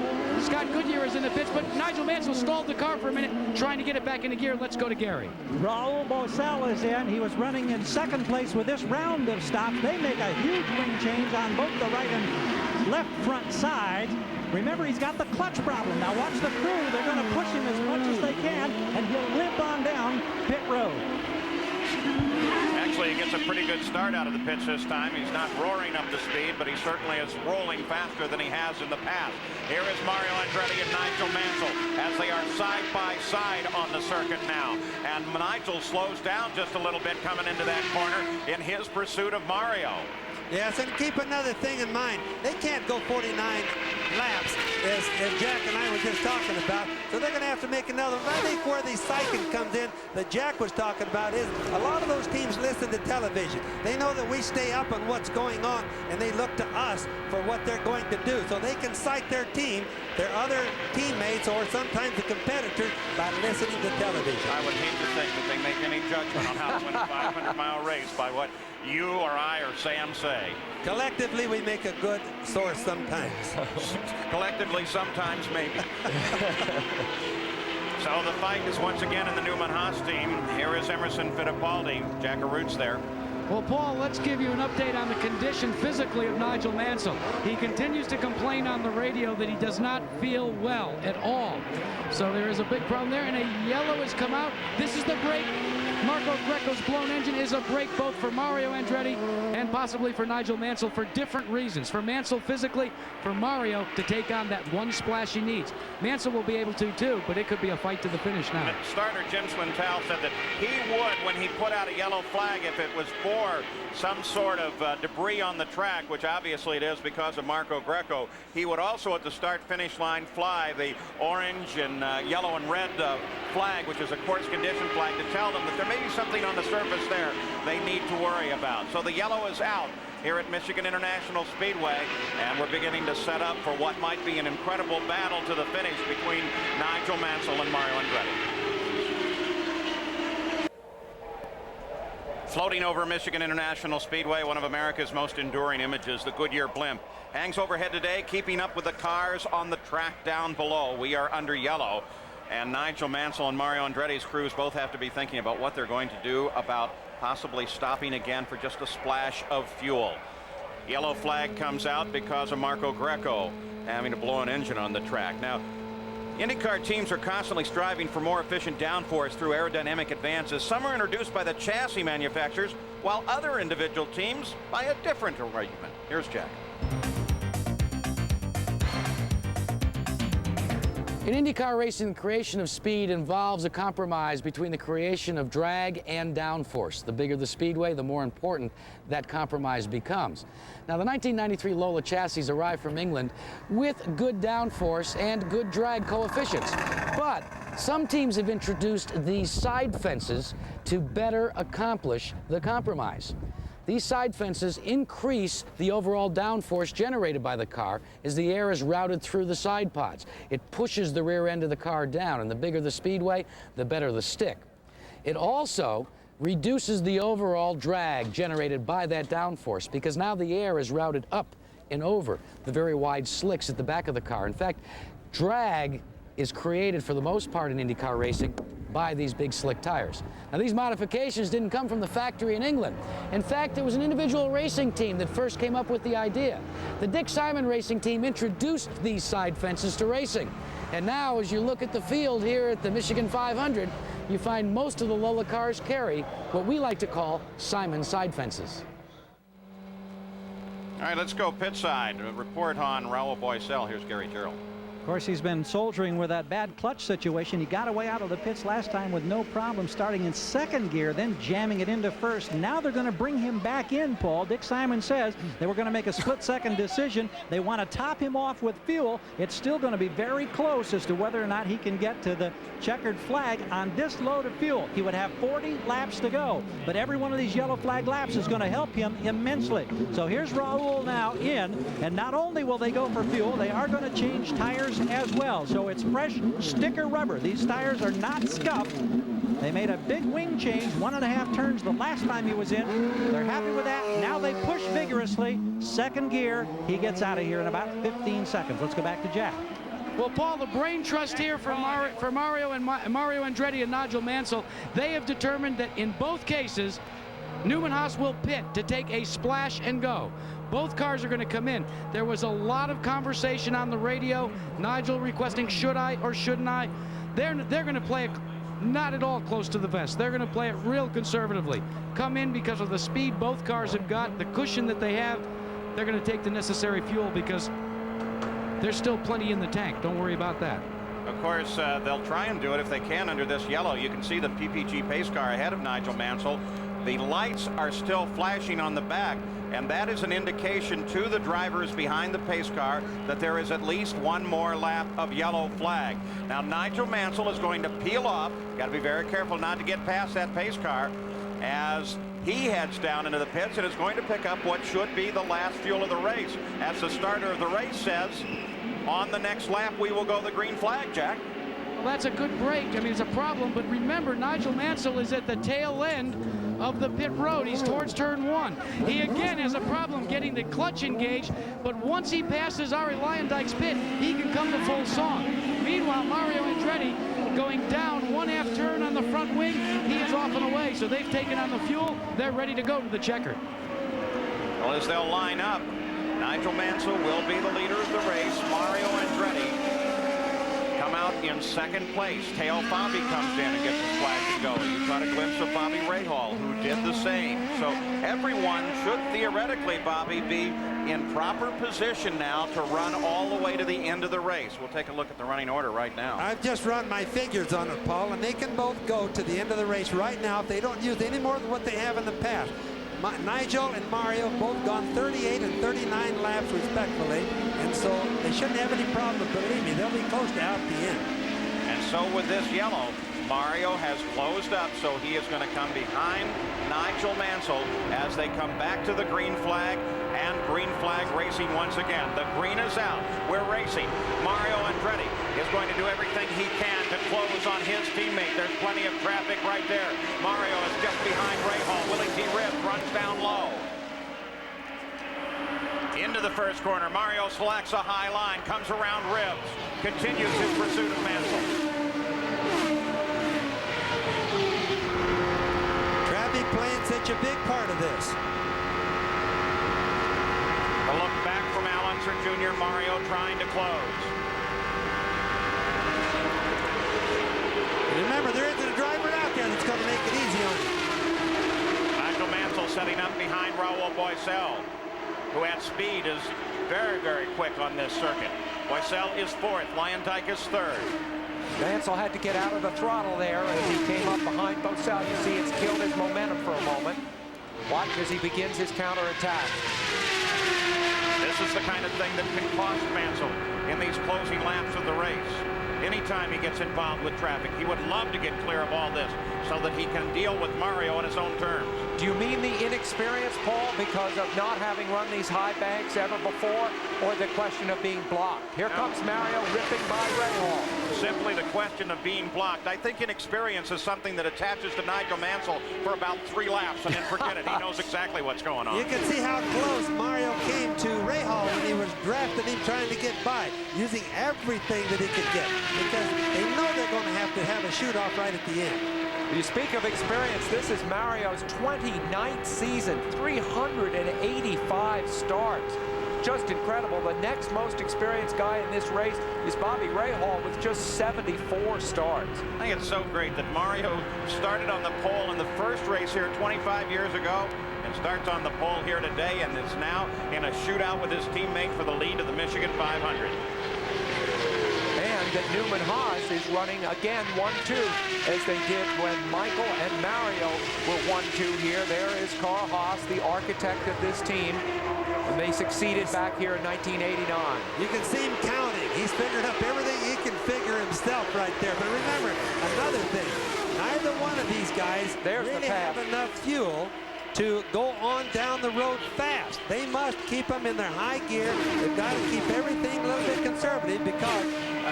Scott Goodyear is in the pits, but Nigel Mansell stalled the car for a minute, trying to get it back into gear. Let's go to Gary. Raul Boesel is in. He was running in second place with this round of stops. They make a huge wing change on both the right and left front side. Remember, he's got the clutch problem. Now watch the crew. They're going to push him as much as they can, and he'll limp on down pit road. Actually, he gets a pretty good start out of the pits this time. He's not roaring up to speed, but he certainly is rolling faster than he has in the past. Here is Mario Andretti and Nigel Mansell as they are side by side on the circuit now. And Nigel slows down just a little bit coming into that corner in his pursuit of Mario. Yes, and keep another thing in mind. They can't go 49 laps, as Jack and I were just talking about. So they're going to have to make another. I think where the psyching comes in that Jack was talking about is a lot of those teams listen to television. They know that we stay up on what's going on, and they look to us for what they're going to do. So they can psych their team, their other teammates, or sometimes the competitors by listening to television. I would hate to think that they make any judgment on how to win a 500-mile race by what you or I or Sam say. Collectively, we make a good source sometimes. Collectively, sometimes, maybe. So the fight is once again in the Newman Haas team. Here is Emerson Fittipaldi. Jack Arut's there. Well, Paul, let's give you an update on the condition physically of Nigel Mansell. He continues to complain on the radio that he does not feel well at all. So there is a big problem there, and a yellow has come out. This is the break. Marco Greco's blown engine is a break both for Mario Andretti and possibly for Nigel Mansell for different reasons. For Mansell physically, for Mario to take on that one splash he needs. Mansell will be able to too, but it could be a fight to the finish now. Starter Jim Swintel said that he would, when he put out a yellow flag, if it was for some sort of debris on the track, which obviously it is because of Marco Greco, he would also at the start-finish line fly the orange and yellow and red flag, which is a course condition flag, to tell them that there may be something on the surface there they need to worry about. So the yellow is out here at Michigan International Speedway, and we're beginning to set up for what might be an incredible battle to the finish between Nigel Mansell and Mario Andretti. Floating over Michigan International Speedway, one of America's most enduring images, the Goodyear blimp hangs overhead today, keeping up with the cars on the track down below. We are under yellow, and Nigel Mansell and Mario Andretti's crews both have to be thinking about what they're going to do about possibly stopping again for just a splash of fuel. Yellow flag comes out because of Marco Greco having to blow an engine on the track. Now, IndyCar teams are constantly striving for more efficient downforce through aerodynamic advances. Some are introduced by the chassis manufacturers, while other individual teams by a different arrangement. Here's Jack. In IndyCar racing, the creation of speed involves a compromise between the creation of drag and downforce. The bigger the speedway, the more important that compromise becomes. Now, the 1993 Lola chassis arrived from England with good downforce and good drag coefficients. But some teams have introduced these side fences to better accomplish the compromise. These side fences increase the overall downforce generated by the car as the air is routed through the side pods. It pushes the rear end of the car down, and the bigger the speedway, the better the stick. It also reduces the overall drag generated by that downforce because now the air is routed up and over the very wide slicks at the back of the car. In fact, drag is created for the most part in IndyCar racing buy these big slick tires. Now, these modifications didn't come from the factory in England. In fact, it was an individual racing team that first came up with the idea. The Dick Simon Racing Team introduced these side fences to racing. And now, as you look at the field here at the Michigan 500, you find most of the Lola cars carry what we like to call Simon side fences. All right, let's go pit side. A report on Raul Boesel. Here's Gary Gerould. Of course, he's been soldiering with that bad clutch situation. He got away out of the pits last time with no problem, starting in second gear, then jamming it into first. Now they're going to bring him back in, Paul. Dick Simon says they were going to make a split-second decision. They want to top him off with fuel. It's still going to be very close as to whether or not he can get to the checkered flag on this load of fuel. He would have 40 laps to go, but every one of these yellow flag laps is going to help him immensely. So here's Raul now in, and not only will they go for fuel, they are going to change tires as well. So it's fresh sticker rubber. These tires are not scuffed. They made a big wing change, 1.5 turns the last time he was in. They're happy with that. Now they push vigorously. Second gear. He gets out of here in about 15 seconds. Let's go back to Jack. Well, Paul, the brain trust here for Mario Andretti and Nigel Mansell, they have determined that in both cases, Newman Haas will pit to take a splash and go. Both cars are going to come in. There was a lot of conversation on the radio. Nigel requesting, should I or shouldn't I? They're going to play it not at all close to the vest. They're going to play it real conservatively. Come in because of the speed both cars have got, the cushion that they have. They're going to take the necessary fuel because there's still plenty in the tank. Don't worry about that. Of course, they'll try and do it if they can under this yellow. You can see the PPG pace car ahead of Nigel Mansell. The lights are still flashing on the back, and that is an indication to the drivers behind the pace car that there is at least one more lap of yellow flag. Now, Nigel Mansell is going to peel off. Got to be very careful not to get past that pace car as he heads down into the pits and is going to pick up what should be the last fuel of the race. As the starter of the race says, on the next lap, we will go the green flag, Jack. Well, that's a good break. I mean, it's a problem, but remember, Nigel Mansell is at the tail end of the pit road. He's towards turn 1. He again has a problem getting the clutch engaged, but once he passes Arie Luyendyk's pit, he can come to full song. Meanwhile, Mario Andretti going down 1/2 turn on the front wing. He is off and away, so they've taken on the fuel. They're ready to go to the checker. Well, as they'll line up, Nigel Mansell will be the leader of the race. Mario Andretti come out in second place. Teo Fabi comes in and gets a splash and go. You caught a glimpse of Bobby Rahal, who did the same. So everyone should theoretically, Bobby, be in proper position now to run all the way to the end of the race. We'll take a look at the running order right now. I've just run my figures on it, Paul, and they can both go to the end of the race right now if they don't use any more than what they have in the past. Nigel and Mario both gone 38 and 39 laps respectively, and so they shouldn't have any problem. Believe me, they'll be close to out the end. And so with this yellow, Mario has closed up, so he is going to come behind Nigel Mansell as they come back to the green flag, and green flag racing once again. The green is out. We're racing. Mario Andretti is going to do everything he can to close on his teammate. There's plenty of traffic right there. Mario is just behind Rahal. Willie T. Ribbs runs down low. Into the first corner. Mario selects a high line, comes around Ribbs, continues his pursuit of Mansell. Traffic playing such a big part of this. A look back from Al Unser Jr. Mario trying to close. Remember, there isn't a driver out there that's going to make it easy on you. Nigel Mansell setting up behind Raul Boesel, who at speed is very, very quick on this circuit. Boesel is 4th. Luyendyk is 3rd. Mansell had to get out of the throttle there as he came up behind Boesel. You see it's killed his momentum for a moment. Watch as he begins his counterattack. This is the kind of thing that can cost Mansell in these closing laps of the race. Anytime he gets involved with traffic, he would love to get clear of all this so that he can deal with Mario on his own terms. Do you mean the inexperience, Paul, because of not having run these high banks ever before, or the question of being blocked? Here comes Mario ripping by Rahal. Simply the question of being blocked. I think inexperience is something that attaches to Nigel Mansell for about 3 laps and then forget it. He knows exactly what's going on. You can see how close Mario came to Rahal when he was drafted than him trying to get by, using everything that he could get, because they know they're going to have a shoot-off right at the end. You speak of experience, this is Mario's 29th season, 385 starts. Just incredible. The next most experienced guy in this race is Bobby Rahal with just 74 starts. I think it's so great that Mario started on the pole in the first race here 25 years ago and starts on the pole here today and is now in a shootout with his teammate for the lead of the Michigan 500. And that Newman Haas is running again 1-2 as they did when Michael and Mario were 1-2 here. There is Carl Haas, the architect of this team. And they succeeded back here in 1989. You can see him counting. He's figured up everything he can figure himself right there. But remember, another thing, neither one of these guys really have enough fuel to go on down the road fast. They must keep them in their high gear. They've got to keep everything a little bit conservative because,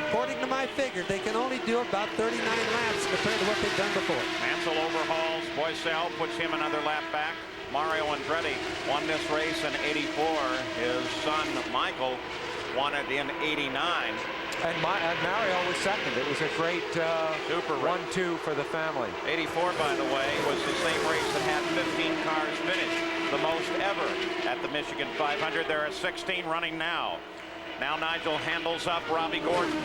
according to my figure, they can only do about 39 laps compared to what they've done before. Mansell overhauls. Boycell puts him another lap back. Mario Andretti won this race in '84. His son, Michael, won it in '89. And Mario was second. It was a great super 1-2 for the family. '84, by the way, was the same race that had 15 cars finish, the most ever at the Michigan 500. There are 16 running now. Now Nigel handles up Robbie Gordon.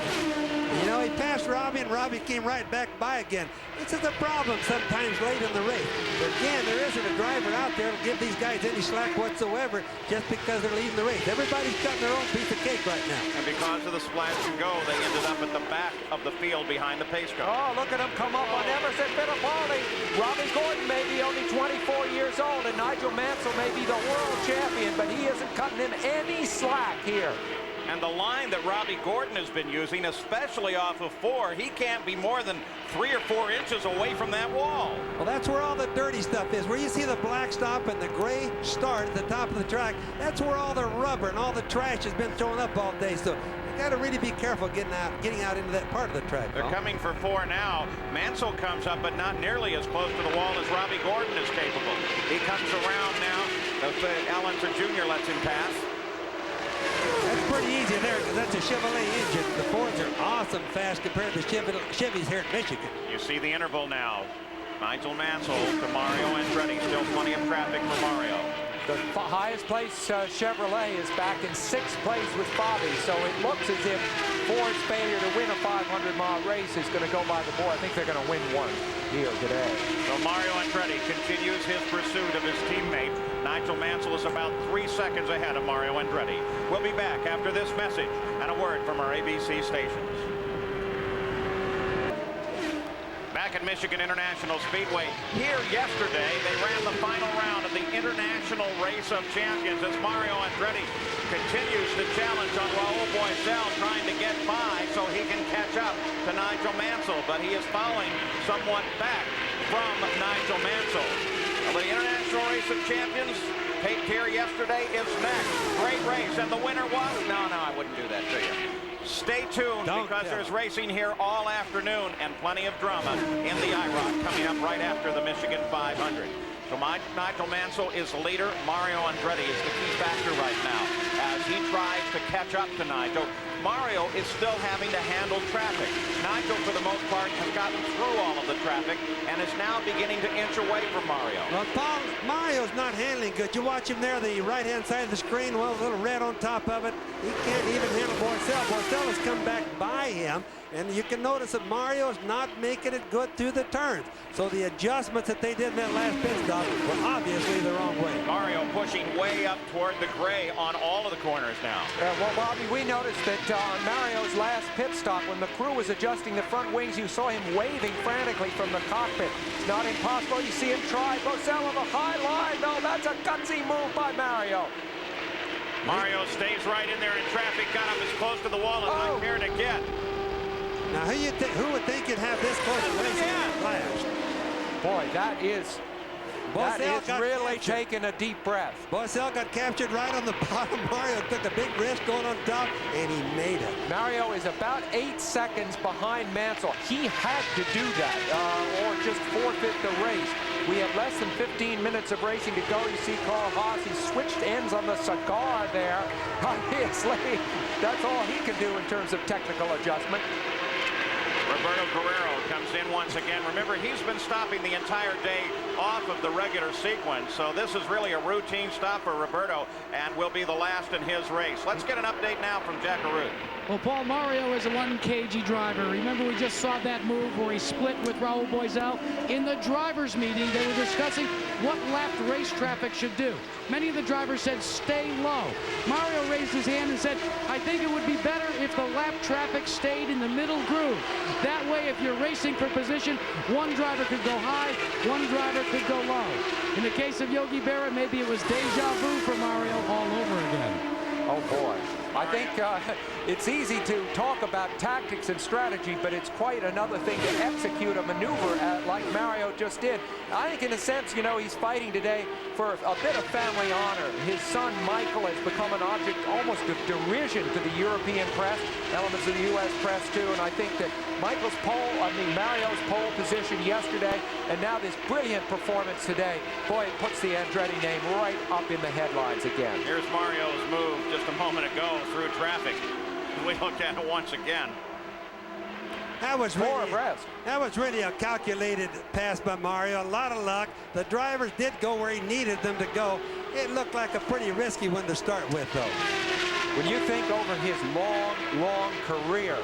You know, he passed Robbie, and Robbie came right back by again. This is a problem sometimes late in the race. But again, there isn't a driver out there to give these guys any slack whatsoever just because they're leading the race. Everybody's cutting their own piece of cake right now. And because of the splash and go, they ended up at the back of the field behind the pace car. Oh, look at him come up on Emerson Fittipaldi. Robbie Gordon may be only 24 years old, and Nigel Mansell may be the world champion, but he isn't cutting him any slack here. And the line that Robbie Gordon has been using, especially off of 4, he can't be more than 3 or 4 inches away from that wall. Well, that's where all the dirty stuff is. Where you see the black stop and the gray start at the top of the track, that's where all the rubber and all the trash has been thrown up all day. So you got to really be careful getting out into that part of the track. They're coming for 4 now. Mansell comes up, but not nearly as close to the wall as Robbie Gordon is capable. He comes around now. Allenser Jr. lets him pass. That's pretty easy there because that's a Chevrolet engine. The Fords are awesome fast compared to Chevys here in Michigan. You see the interval now. Nigel Mansell to Mario Andretti. Still plenty of traffic for Mario. The highest place Chevrolet is back in 6th place with Bobby, so it looks as if Ford's failure to win a 500-mile race is going to go by the board. I think they're going to win one here today. So Mario Andretti continues his pursuit of his teammate. Nigel Mansell is about 3 seconds ahead of Mario Andretti. We'll be back after this message and a word from our ABC stations. Back at Michigan International Speedway. Here yesterday, they ran the final round of the International Race of Champions as Mario Andretti continues to challenge on Raul Boycell, trying to get by so he can catch up to Nigel Mansell, but he is falling somewhat back from Nigel Mansell. The International Race of Champions, taped here yesterday, is next. Great race, and the winner was... No, I wouldn't do that to you. Stay tuned because there's racing here all afternoon and plenty of drama in the IROC coming up right after the Michigan 500. So Nigel Mansell is the leader. Mario Andretti is the key factor right now as he tries to catch up to Nigel. Mario is still having to handle traffic. Nigel, for the most part, has gotten through all of the traffic and is now beginning to inch away from Mario. Well, Paul, Mario's not handling good. You watch him there, the right-hand side of the screen, well, a little red on top of it. He can't even handle Boycell. Boycell has come back by him, and you can notice that Mario's not making it good through the turns. So the adjustments that they did in that last pit stop were obviously the wrong way. Mario pushing way up toward the gray on all of the corners now. Well, Bobby, we noticed that on Mario's last pit stop, when the crew was adjusting the front wings, you saw him waving frantically from the cockpit. It's not impossible. You see him try. Boycell on the high line. No, that's a gutsy move by Mario. Mario stays right in there in traffic, got up as close to the wall as I care to get. Now, who would think you'd have this close to racing last? Boy, that is That Boesel is got really captured. taking a deep breath. Boesel got captured right on the bottom. Mario took a big risk going on top, and he made it. Mario is about 8 seconds behind Mansell. He had to do that or just forfeit the race. We have less than 15 minutes of racing to go. You see Carl Haas, he switched ends on the cigar there. Obviously, that's all he can do in terms of technical adjustment. Roberto Guerrero comes in once again. Remember, he's been stopping the entire day off of the regular sequence, so this is really a routine stop for Roberto and will be the last in his race. Let's get an update now from Jack Arute. Well, Paul, Mario is a one cagey driver. Remember, we just saw that move where he split with Raul Boesel. In the drivers' meeting, they were discussing what lapped race traffic should do. Many of the drivers said stay low. Mario raised his hand and said, I think it would be better if the lap traffic stayed in the middle groove. That way, if you're racing for position, one driver could go high, one driver could go low. In the case of Yogi Berra, maybe it was deja vu for Mario all over again. Oh boy. I think it's easy to talk about tactics and strategy, but it's quite another thing to execute a maneuver like Mario just did. I think in a sense, you know, he's fighting today for a bit of family honor. His son Michael has become an object almost of derision to the European press, elements of the U.S. press too, and I think that Mario's pole position yesterday, and now this brilliant performance today, boy, it puts the Andretti name right up in the headlines again. Here's Mario's move just a moment ago through traffic. We look at it once again. That was really a calculated pass by Mario. A lot of luck. The drivers did go where he needed them to go. It looked like a pretty risky one to start with, though. When you think over his long career,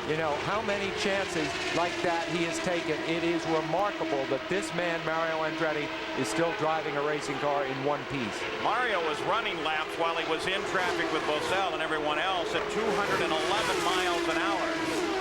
you know, how many chances like that he has taken, it is remarkable that this man, Mario Andretti, is still driving a racing car in one piece. Mario was running laps while he was in traffic with Boesel and everyone else at 211 miles an hour.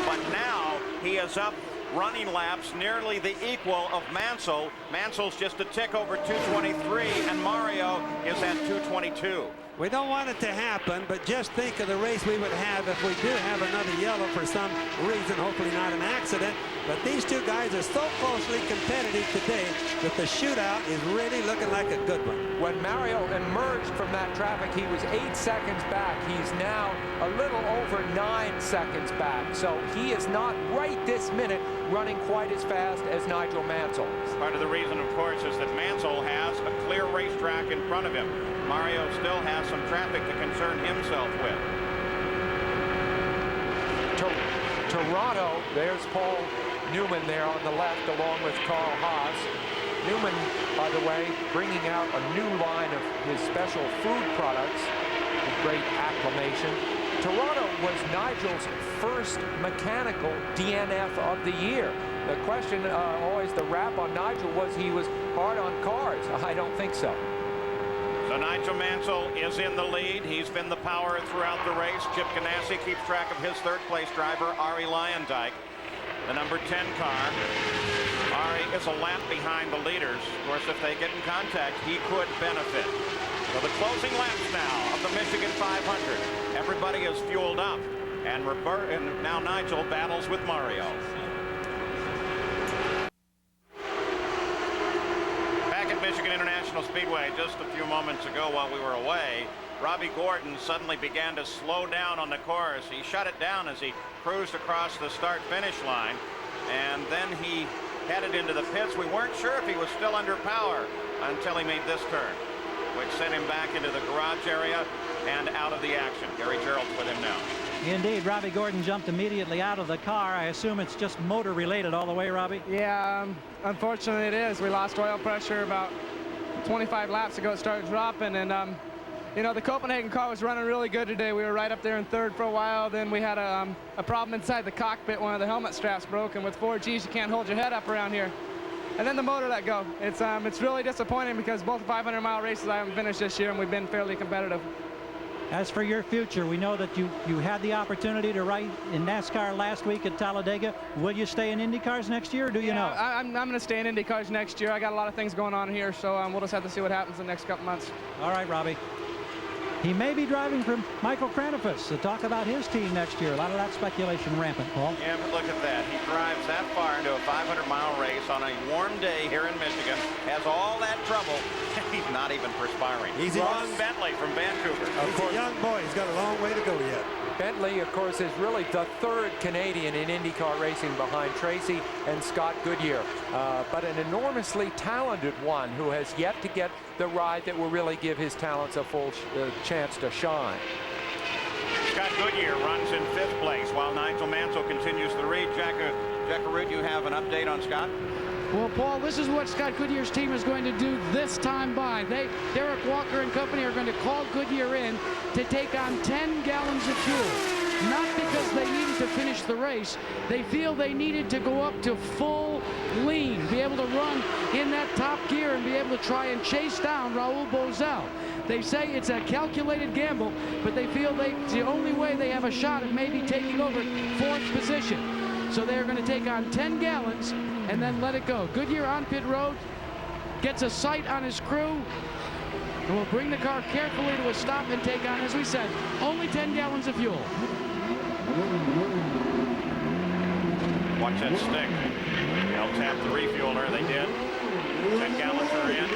But now he is up running laps nearly the equal of Mansell. Mansell's just a tick over 223, and Mario is at 222. We don't want it to happen, but just think of the race we would have if we do have another yellow for some reason, hopefully not an accident. But these two guys are so closely competitive today that the shootout is really looking like a good one. When Mario emerged from that traffic, he was 8 seconds back. He's now a little over 9 seconds back. So he is not right this minute running quite as fast as Nigel Mansell. Part of the reason, of course, is that Mansell has a clear racetrack in front of him. Mario still has some traffic to concern himself with. Toronto, there's Paul Newman there on the left along with Carl Haas. Newman, by the way, bringing out a new line of his special food products with great acclamation. Toronto was Nigel's first mechanical DNF of the year. The question, always the rap on Nigel was he was hard on cars. I don't think so. So Nigel Mansell is in the lead. He's been the power throughout the race. Chip Ganassi keeps track of his third-place driver, Arie Luyendyk, the number 10 car. Arie is a lap behind the leaders. Of course, if they get in contact, he could benefit. So the closing laps now of the Michigan 500. Everybody is fueled up, and now Nigel battles with Mario. Michigan International Speedway just a few moments ago while we were away, Robbie Gordon suddenly began to slow down on the course. He shut it down as he cruised across the start-finish line, and then he headed into the pits. We weren't sure if he was still under power until he made this turn, which sent him back into the garage area and out of the action. Gary Gerold's with him now. Indeed, Robbie Gordon jumped immediately out of the car. I assume it's just motor related all the way, Robbie? Yeah, unfortunately it is. We lost oil pressure about 25 laps ago. It started dropping, and you know, the Copenhagen car was running really good today. We were right up there in third for a while. Then we had a problem inside the cockpit. One of the helmet straps broke, and with 4Gs you can't hold your head up around here. And then the motor let go. It's really disappointing because both 500-mile races I haven't finished this year, and we've been fairly competitive. As for your future, we know that you had the opportunity to ride in NASCAR last week at Talladega. Will you stay in IndyCars next year, or do you know? I'm going to stay in IndyCars next year. I got a lot of things going on here, so we'll just have to see what happens in the next couple months. All right, Robbie. He may be driving for Michael Kranifus to talk about his team next year. A lot of that speculation rampant, Paul. Yeah, but look at that. He drives that far into a 500-mile race on a warm day here in Michigan, has all that trouble, and he's not even perspiring. He's Ron Bentley from Vancouver. He's a young boy. He's got a long way to go yet. Bentley, of course, is really the third Canadian in IndyCar racing behind Tracy and Scott Goodyear, but an enormously talented one who has yet to get the ride that will really give his talents a full chance to shine. Scott Goodyear runs in 5th place while Nigel Mansell continues the lead. Jack Arute, you have an update on Scott? Well, Paul, this is what Scott Goodyear's team is going to do this time by. Derek Walker and company are going to call Goodyear in to take on 10 gallons of fuel. Not because they needed to finish the race. They feel they needed to go up to full lean, be able to run in that top gear and be able to try and chase down Raul Boesel. They say it's a calculated gamble, but they feel it's the only way they have a shot at maybe taking over 4th position. So they're going to take on 10 gallons and then let it go. Goodyear on pit road, gets a sight on his crew, and will bring the car carefully to a stop and take on, as we said, only 10 gallons of fuel. Watch that stick. They'll tap the refueler. They did. 10 gallons are in.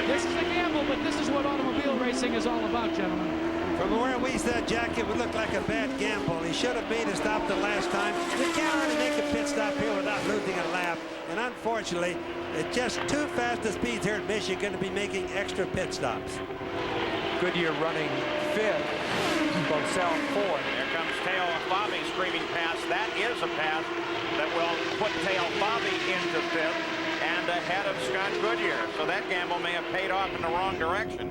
This is a gamble, but this is what automobile racing is all about, gentlemen. From where we said, Jack, it would look like a bad gamble. He should have made a stop the last time. We can't hardly make a pit stop here without losing a lap. And unfortunately, it's just too fast the speeds here in Michigan to be making extra pit stops. Goodyear running 5th, Boesel 4th. Here comes Teo Fabi screaming past. That is a pass that will put Teo Fabi into 5th and ahead of Scott Goodyear. So that gamble may have paid off in the wrong direction.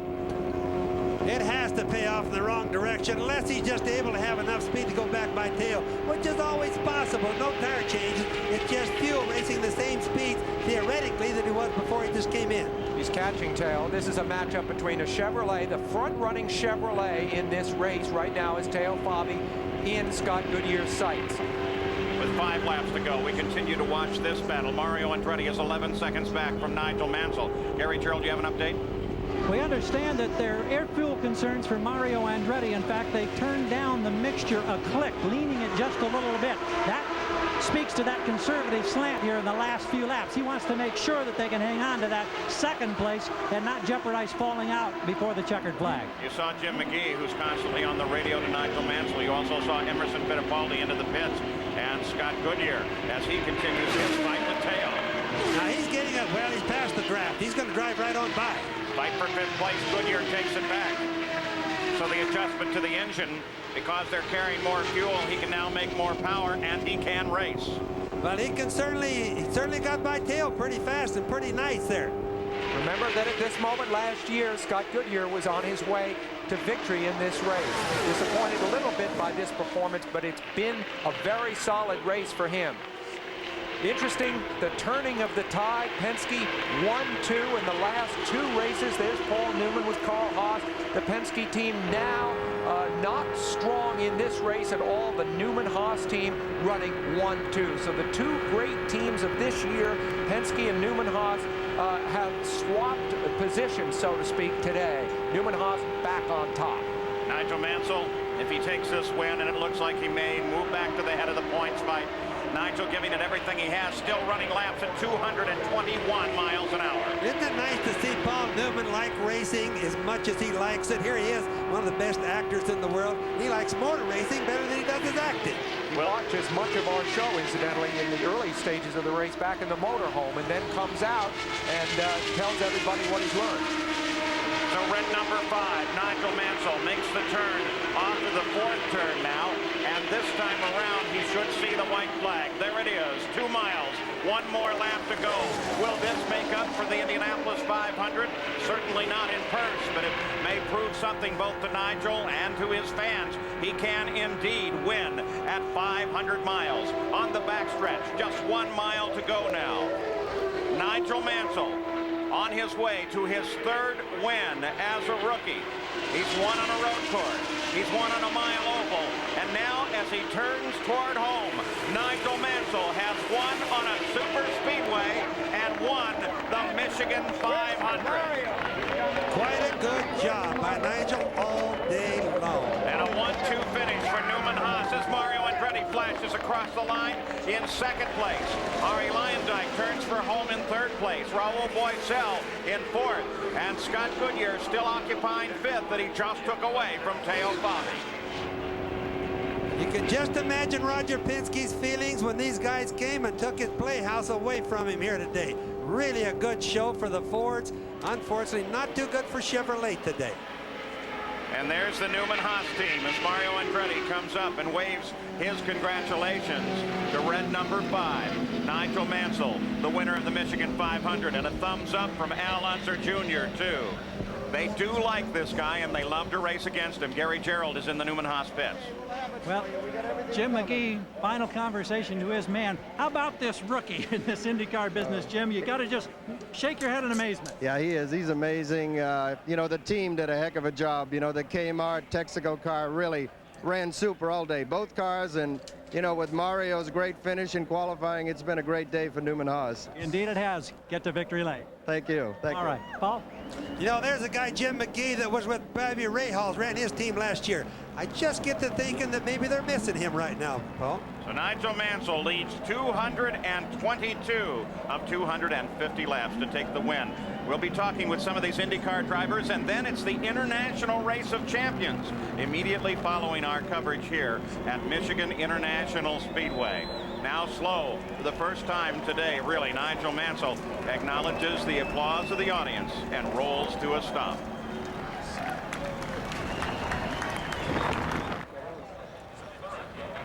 It has to pay off in the wrong direction unless he's just able to have enough speed to go back by Teo, which is always possible. No tire changes. It's just fuel racing the same speeds theoretically that he was before he just came in. He's catching Teo. This is a matchup between a Chevrolet. The front-running Chevrolet in this race right now is Teo Fabi in Scott Goodyear's sights. With 5 laps to go, we continue to watch this battle. Mario Andretti is 11 seconds back from Nigel Mansell. Gary Gerald, do you have an update? We understand that there are air fuel concerns for Mario Andretti. In fact, they turned down the mixture a click, leaning it just a little bit. That speaks to that conservative slant here in the last few laps. He wants to make sure that they can hang on to that 2nd place and not jeopardize falling out before the checkered flag. You saw Jim McGee, who's constantly on the radio to Nigel Mansell. You also saw Emerson Fittipaldi into the pits and Scott Goodyear as he continues his fight with Teo. Now he's getting up. Well, he's past the draft. He's going to drive right on by. Fight for 5th place. Goodyear takes it back. So the adjustment to the engine, because they're carrying more fuel, he can now make more power and he can race. Well, he certainly got by Teo pretty fast and pretty nice there. Remember that at this moment last year, Scott Goodyear was on his way to victory in this race. Disappointed a little bit by this performance, but it's been a very solid race for him. Interesting, the turning of the tide. Penske 1-2 in the last 2 races. There's Paul Newman with Carl Haas. The Penske team now not strong in this race at all. The Newman-Haas team running 1-2. So the 2 great teams of this year, Penske and Newman-Haas, have swapped positions, so to speak, today. Newman-Haas back on top. Nigel Mansell, if he takes this win, and it looks like he may move back to the head of the points fight. Nigel giving it everything he has, still running laps at 221 miles an hour. Isn't it nice to see Paul Newman like racing as much as he likes it? Here he is, one of the best actors in the world. He likes motor racing better than he does his acting. He watches much of our show, incidentally, in the early stages of the race back in the motorhome, and then comes out and tells everybody what he's learned. So red number 5, Nigel Mansell, makes the turn onto the 4th turn now. And this time around, he should see the white flag. There it is, 2 miles, 1 more lap to go. Will this make up for the Indianapolis 500? Certainly not in purse, but it may prove something both to Nigel and to his fans. He can indeed win at 500 miles. On the backstretch, just 1 mile to go now. Nigel Mansell on his way to his 3rd win as a rookie. He's won on a road course. He's won on a mile oval. And now, as he turns toward home, Nigel Mansell has won on a super speedway and won the Michigan 500. Quite a good job by Nigel all day long. And a 1-2 finish for Newman Haas as Mario Andretti flashes across the line in second place. Ari Luyendyk turns for home in third place. Raul Boesel in fourth. And Scott Goodyear still occupying fifth that he just took away from Teo Fabi. You can just imagine Roger Penske's feelings when these guys came and took his playhouse away from him here today. Really a good show for the Fords. Unfortunately, not too good for Chevrolet today. And there's the Newman Haas team as Mario Andretti comes up and waves his congratulations to red number 5, Nigel Mansell, the winner of the Michigan 500, and a thumbs up from Al Unser Jr. too. They do like this guy and they love to race against him. Gary Gerould is in the Newman Haas pits. Well, Jim McGee, final conversation to his man. How about this rookie in this IndyCar business, Jim? You got to just shake your head in amazement. Yeah, he is. He's amazing. You know, the team did a heck of a job. You know, the Kmart Texaco car really ran super all day, both cars, and you know, with Mario's great finish in qualifying, it's been a great day for Newman Haas. Indeed it has. Get to victory lane. Thank you. Thank you. All right, Paul. You know, there's a guy, Jim McGee, that was with Bobby Rahal, ran his team last year. I just get to thinking that maybe they're missing him right now, Paul. So Nigel Mansell leads 222 of 250 laps to take the win. We'll be talking with some of these IndyCar drivers, and then it's the International Race of Champions immediately following our coverage here at Michigan International Speedway. Now slow for the first time today, really. Nigel Mansell acknowledges the applause of the audience and rolls to a stop.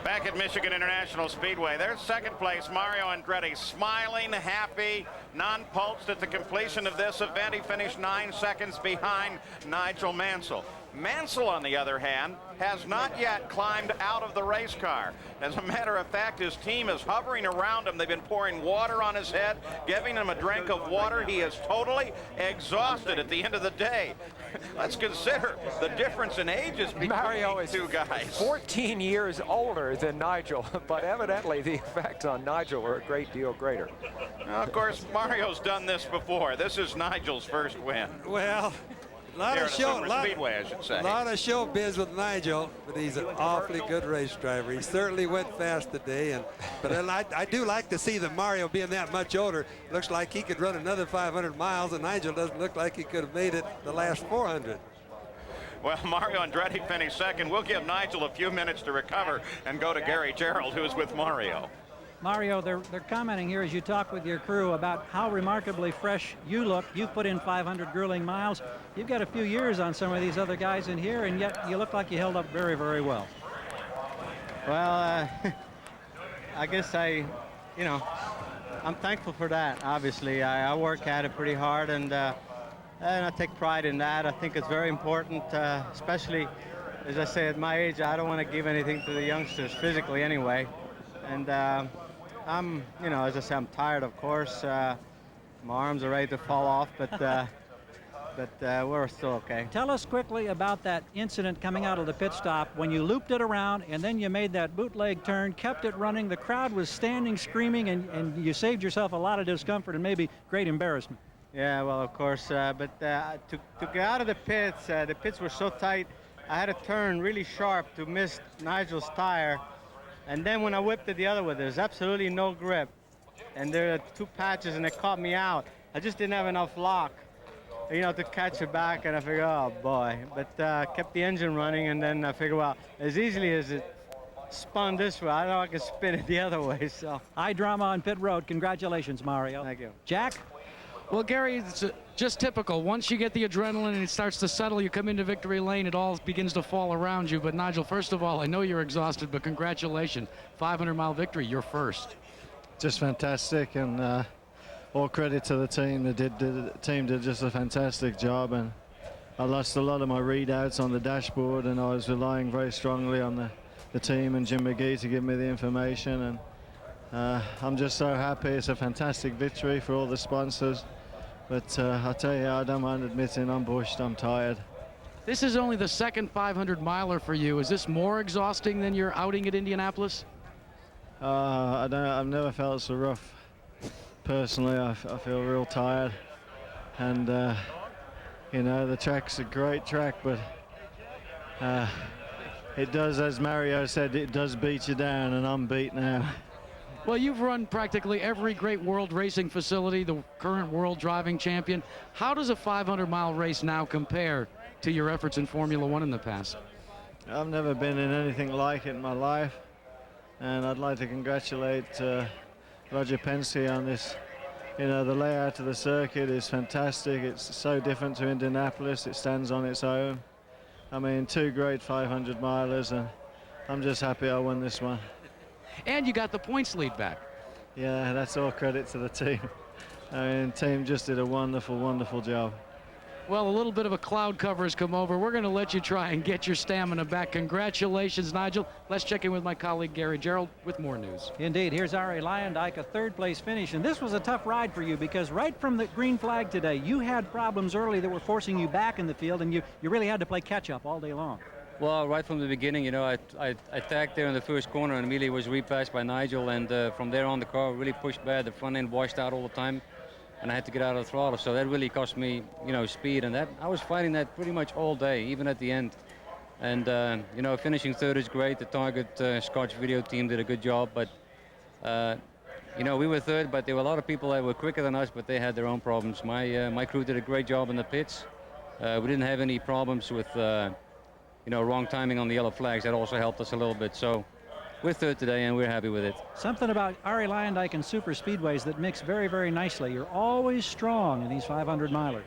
Back at Michigan International Speedway, there's second place Mario Andretti, smiling, happy, non-pulsed at the completion of this event. He finished 9 seconds behind Nigel Mansell. Mansell, on the other hand, has not yet climbed out of the race car. As a matter of fact, his team is hovering around him. They've been pouring water on his head, giving him a drink of water. He is totally exhausted at the end of the day. Let's consider the difference in ages between these two guys. 14 years older than Nigel, but evidently the effects on Nigel were a great deal greater. Now, of course, Mario's done this before. This is Nigel's first win. Well, a lot of Speedway, I should say. A lot of showbiz with Nigel, but he's an awfully good race driver. He certainly went fast today, but I do like to see that Mario being that much older. Looks like he could run another 500 miles, and Nigel doesn't look like he could have made it the last 400. Well, Mario Andretti finished second. We'll give Nigel a few minutes to recover and go to Gary Gerould, who is with Mario. Mario, they're commenting here as you talk with your crew about how remarkably fresh you look. You've put in 500 grueling miles. You've got a few years on some of these other guys in here, and yet you look like you held up very, very well. Well, I guess I'm thankful for that, obviously. I work at it pretty hard, and I take pride in that. I think it's very important, especially, as I say, at my age, I don't want to give anything to the youngsters physically anyway. And I'm, as I say, I'm tired, of course. My arms are ready to fall off, but we're still okay. Tell us quickly about that incident coming out of the pit stop when you looped it around and then you made that bootleg turn, kept it running. The crowd was standing, screaming, and you saved yourself a lot of discomfort and maybe great embarrassment. Yeah, well, of course, but to get out of the pits were so tight, I had to turn really sharp to miss Nigel's tire. And then when I whipped it the other way, there's absolutely no grip. And there are 2 patches, and it caught me out. I just didn't have enough lock, to catch it back. And I figured, oh, boy. But kept the engine running, and then I figured, well, as easily as it spun this way, I know I can spin it the other way. So high drama on pit road. Congratulations, Mario. Thank you. Jack? Well, Gary, it's just typical. Once you get the adrenaline and it starts to settle, you come into victory lane, it all begins to fall around you. But Nigel, first of all, I know you're exhausted, but congratulations. 500-mile victory, you're first. Just fantastic, and all credit to the team. The team did just a fantastic job, and I lost a lot of my readouts on the dashboard, and I was relying very strongly on the team and Jim McGee to give me the information. And I'm just so happy. It's a fantastic victory for all the sponsors. But I'll tell you, I don't mind admitting I'm bushed, I'm tired. This is only the second 500 miler for you. Is this more exhausting than your outing at Indianapolis? I've never felt so rough. Personally, I feel real tired. And, you know, the track's a great track, but it does, as Mario said, it does beat you down, and I'm beat now. Well, you've run practically every great world racing facility, the current world driving champion. How does a 500-mile race now compare to your efforts in Formula One in the past? I've never been in anything like it in my life, and I'd like to congratulate Roger Penske on this. You know, the layout of the circuit is fantastic. It's so different to Indianapolis. It stands on its own. I mean, 2 great 500 milers, and I'm just happy I won this one. And you got the points lead back. Yeah, that's all credit to the team. I mean, the team just did a wonderful, wonderful job. Well, a little bit of a cloud cover has come over. We're going to let you try and get your stamina back. Congratulations, Nigel. Let's check in with my colleague Gary Gerould with more news. Indeed. Here's Arie Luyendyk, a 3rd place finish. And this was a tough ride for you because right from the green flag today, you had problems early that were forcing you back in the field, and you really had to play catch-up all day long. Well, right from the beginning, you know, I tagged there in the first corner and immediately was repassed by Nigel. And from there on, the car really pushed bad. The front end washed out all the time, and I had to get out of the throttle. So that really cost me, you know, speed. And that I was fighting that pretty much all day, even at the end. And, you know, finishing 3rd is great. The Target Scotch video team did a good job. But, you know, we were 3rd, but there were a lot of people that were quicker than us, but they had their own problems. My crew did a great job in the pits. We didn't have any problems with, you know, wrong timing on the yellow flags. That also helped us a little bit. So we're 3rd today, and we're happy with it. Something about Arie Luyendyk and super speedways that mix very, very nicely. You're always strong in these 500 milers.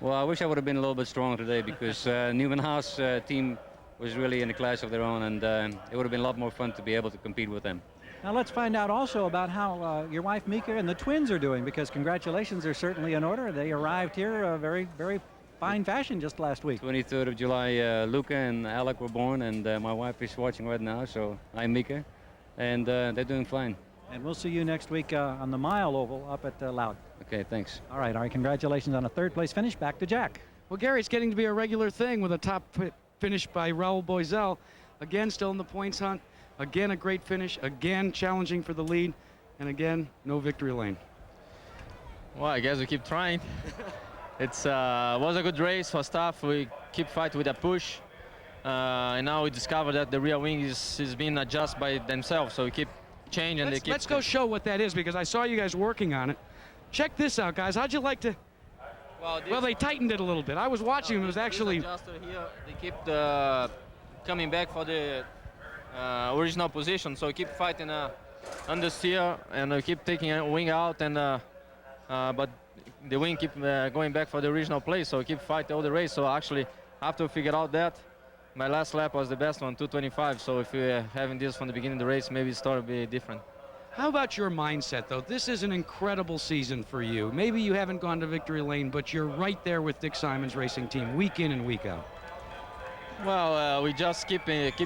Well, I wish I would have been a little bit stronger today because Newman Haas team was really in a class of their own, and it would have been a lot more fun to be able to compete with them. Now let's find out also about how your wife Mika and the twins are doing, because congratulations are certainly in order. They arrived here very, very fine fashion just last week. 23rd of July, Luca and Alec were born, and my wife is watching right now, so I'm Mika, and they're doing fine. And we'll see you next week on the mile oval up at Loudon. Okay, thanks. All right, congratulations on a 3rd place finish. Back to Jack. Well, Gary, it's getting to be a regular thing with a top finish by Raul Boesel. Again, still in the points hunt. Again, a great finish. Again, challenging for the lead. And again, no victory lane. Well, I guess we keep trying. It was a good race, was tough. We keep fighting with a push. And now we discovered that the rear wing is being adjusted by themselves. So we keep changing. Let's go show what that is, because I saw you guys working on it. Check this out, guys. How'd you like to? Well, they tightened it a little bit. I was watching them. It was actually. Adjuster here. They keep coming back for the original position. So we keep fighting understeer, and we keep taking a wing out, and but the wing keep going back for the original place. So we keep fighting all the race. So actually, after we figured out that, my last lap was the best one, 2:25. So if we're having this from the beginning of the race, maybe the story will be different. How about your mindset, though? This is an incredible season for you. Maybe you haven't gone to victory lane, but you're right there with Dick Simon's racing team, week in and week out. Well, we just keep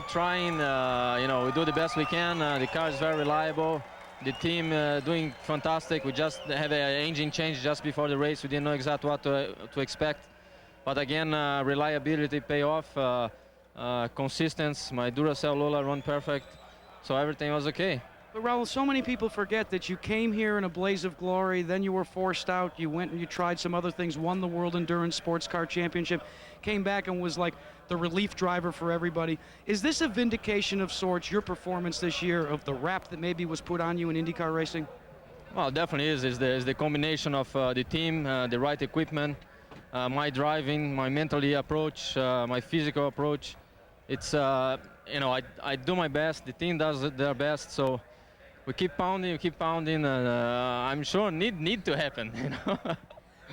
trying. You know, we do the best we can. The car is very reliable. The team doing fantastic. We just had an engine change just before the race. We didn't know exactly what to expect. But again, reliability pay off. Consistency. My Duracell Lola run perfect. So everything was okay. But Raul, so many people forget that you came here in a blaze of glory, then you were forced out, you went and you tried some other things, won the World Endurance Sports Car Championship, came back and was like the relief driver for everybody. Is this a vindication of sorts, your performance this year, of the rap that maybe was put on you in IndyCar racing? Well, it definitely is. It's the combination of the team, the right equipment, my driving, my mentally approach, my physical approach. It's, you know, I do my best, the team does their best, so we keep pounding, I'm sure need to happen, you know.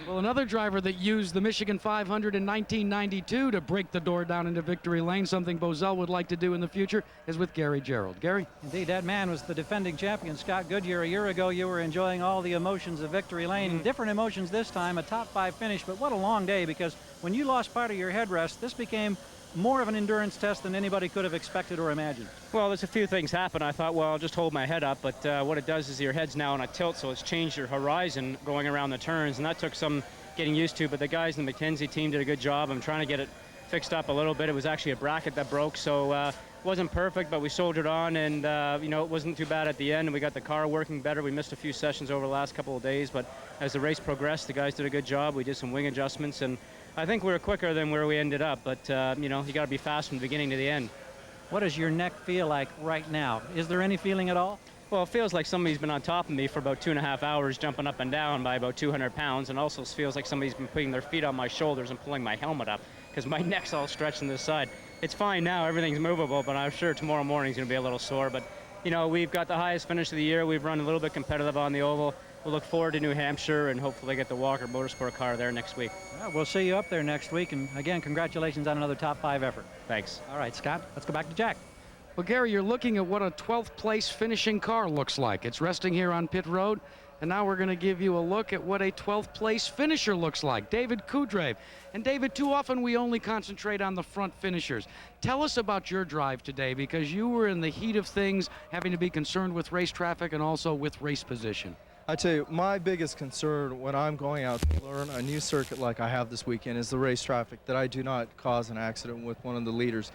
Well, another driver that used the Michigan 500 in 1992 to break the door down into victory lane, something Boesel would like to do in the future, is with Gary Gerould. Gary? Indeed, that man was the defending champion, Scott Goodyear. A year ago, you were enjoying all the emotions of victory lane. Different emotions this time, a top 5 finish, but what a long day, because when you lost part of your headrest, this became more of an endurance test than anybody could have expected or imagined. Well, there's a few things happen. I thought, well, I'll just hold my head up, but what it does is your head's now on a tilt, so it's changed your horizon going around the turns, and that took some getting used to, but the guys in the McKenzie team did a good job. I'm trying to get it fixed up a little bit. It was actually a bracket that broke, so it wasn't perfect, but we soldiered on, and you know, it wasn't too bad at the end, and we got the car working better. We missed a few sessions over the last couple of days, but as the race progressed, the guys did a good job. We did some wing adjustments, and I think we were quicker than where we ended up, but you know, you got to be fast from the beginning to the end. What does your neck feel like right now? Is there any feeling at all? Well, it feels like somebody's been on top of me for about 2.5 hours, jumping up and down by about 200 pounds, and also feels like somebody's been putting their feet on my shoulders and pulling my helmet up, because my neck's all stretched on this side. It's fine now, everything's movable, but I'm sure tomorrow morning's going to be a little sore. But, you know, we've got the highest finish of the year. We've run a little bit competitive on the oval. We'll look forward to New Hampshire and hopefully get the Walker Motorsport car there next week. Well, we'll see you up there next week, and again, congratulations on another top 5 effort. Thanks. All right, Scott, let's go back to Jack. Well, Gary, you're looking at what a 12th place finishing car looks like. It's resting here on pit road, and now we're going to give you a look at what a 12th place finisher looks like. David Kudrave. And David, too often we only concentrate on the front finishers. Tell us about your drive today, because you were in the heat of things, having to be concerned with race traffic and also with race position. I tell you, my biggest concern when I'm going out to learn a new circuit like I have this weekend is the race traffic, that I do not cause an accident with one of the leaders.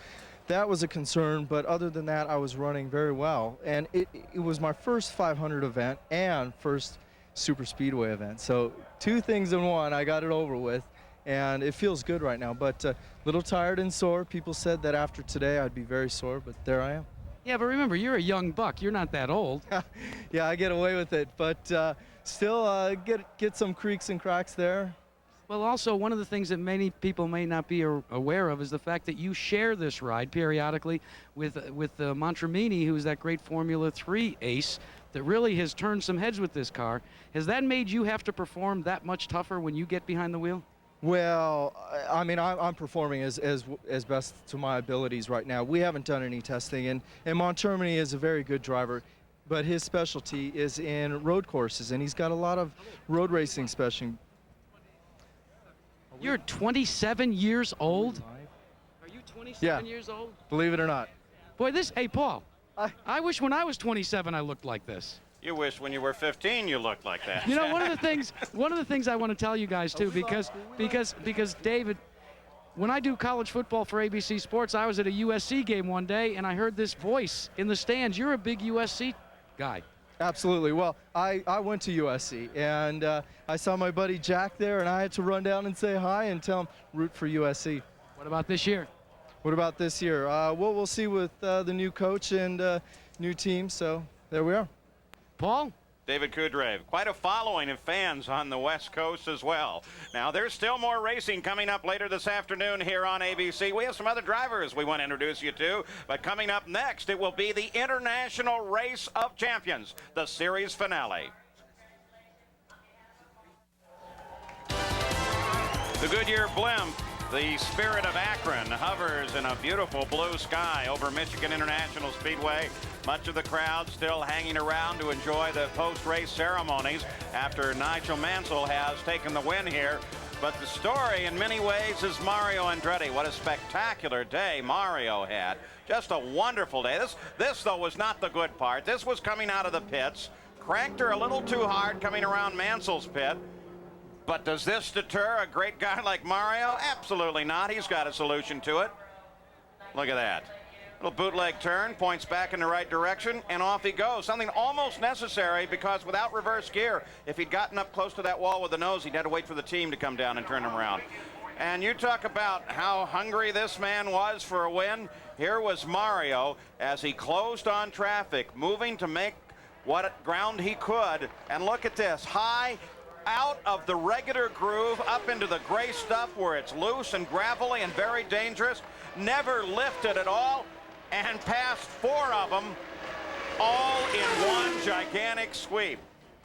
That was a concern, but other than that, I was running very well. And it was my first 500 event and first super speedway event. So 2 things in one, I got it over with, and it feels good right now. But a little tired and sore. People said that after today I'd be very sore, but there I am. Yeah, but remember, you're a young buck. You're not that old. Yeah, I get away with it, but still get some creaks and cracks there. Well, also, one of the things that many people may not be aware of is the fact that you share this ride periodically with Montramini, who's that great Formula 3 ace that really has turned some heads with this car. Has that made you have to perform that much tougher when you get behind the wheel? Well, I mean, I'm performing as best to my abilities right now. We haven't done any testing, and Montramini is a very good driver, but his specialty is in road courses, and he's got a lot of road racing specialty. You're 27 years old? Are you 27 years old? Believe it or not. Boy, hey, Paul, I wish when I was 27 I looked like this. You wish when you were 15 you looked like that. You know, one of the things I want to tell you guys too, because David, when I do college football for ABC Sports, I was at a USC game one day and I heard this voice in the stands. You're a big USC guy. Absolutely. Well, I went to USC, and I saw my buddy Jack there, and I had to run down and say hi and tell him root for USC. What about this year? What about this year? We'll see with the new coach and new team, so there we are. Paul? David Kudrave, quite a following of fans on the West Coast as well. Now, there's still more racing coming up later this afternoon here on ABC. We have some other drivers we want to introduce you to, but coming up next, it will be the International Race of Champions, the series finale. The Goodyear blimp, the Spirit of Akron, hovers in a beautiful blue sky over Michigan International Speedway. Much of the crowd still hanging around to enjoy the post-race ceremonies after Nigel Mansell has taken the win here. But the story in many ways is Mario Andretti. What a spectacular day Mario had. Just a wonderful day. This though was not the good part. This was coming out of the pits. Cranked her a little too hard coming around Mansell's pit. But does this deter a great guy like Mario? Absolutely not. He's got a solution to it. Look at that. Little bootleg turn, points back in the right direction, and off he goes. Something almost necessary, because without reverse gear, if he'd gotten up close to that wall with the nose, he'd had to wait for the team to come down and turn him around. And you talk about how hungry this man was for a win. Here was Mario as he closed on traffic, moving to make what ground he could. And look at this, high out of the regular groove up into the gray stuff where it's loose and gravelly and very dangerous. Never lifted at all, and passed 4 of them all in one gigantic sweep.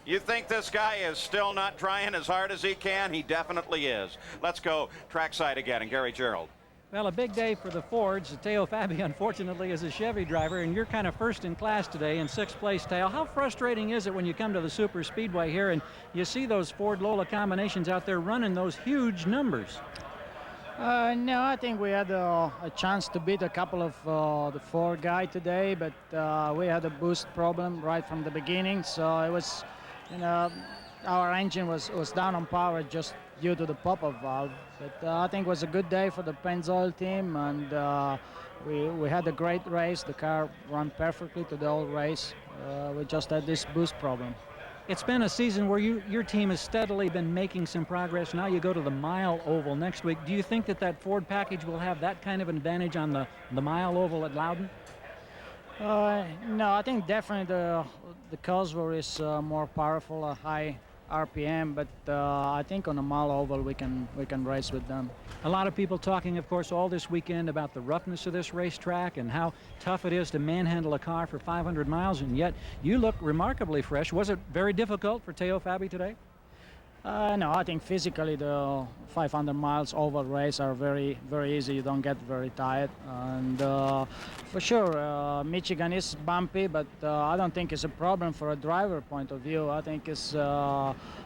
You think this guy is still not trying as hard as he can? He definitely is. Let's go trackside again, and Gary Gerould. Well, a big day for the Fords. Teo Fabi, unfortunately, is a Chevy driver, and you're kind of first in class today in 6th place, Teo. How frustrating is it when you come to the Super Speedway here and you see those Ford Lola combinations out there running those huge numbers? No, I think we had a chance to beat a couple of the Ford guy today, but we had a boost problem right from the beginning, so it was, you know, our engine was down on power just due to the pop-up valve. But I think it was a good day for the Pennzoil team, and we had a great race. The car ran perfectly to the whole race. We just had this boost problem. It's been a season where your team has steadily been making some progress. Now you go to the mile oval next week. Do you think that Ford package will have that kind of an advantage on the mile oval at Loudon? No, I think definitely the Cosworth is more powerful, a high RPM, but I think on the mile oval we can race with them. A lot of people talking, of course, all this weekend about the roughness of this racetrack and how tough it is to manhandle a car for 500 miles, and yet you look remarkably fresh. Was it very difficult for Teo Fabi today? No, I think physically the 500 miles oval race are very, very easy. You don't get very tired. And for sure, Michigan is bumpy, but I don't think it's a problem for a driver point of view. I think it's,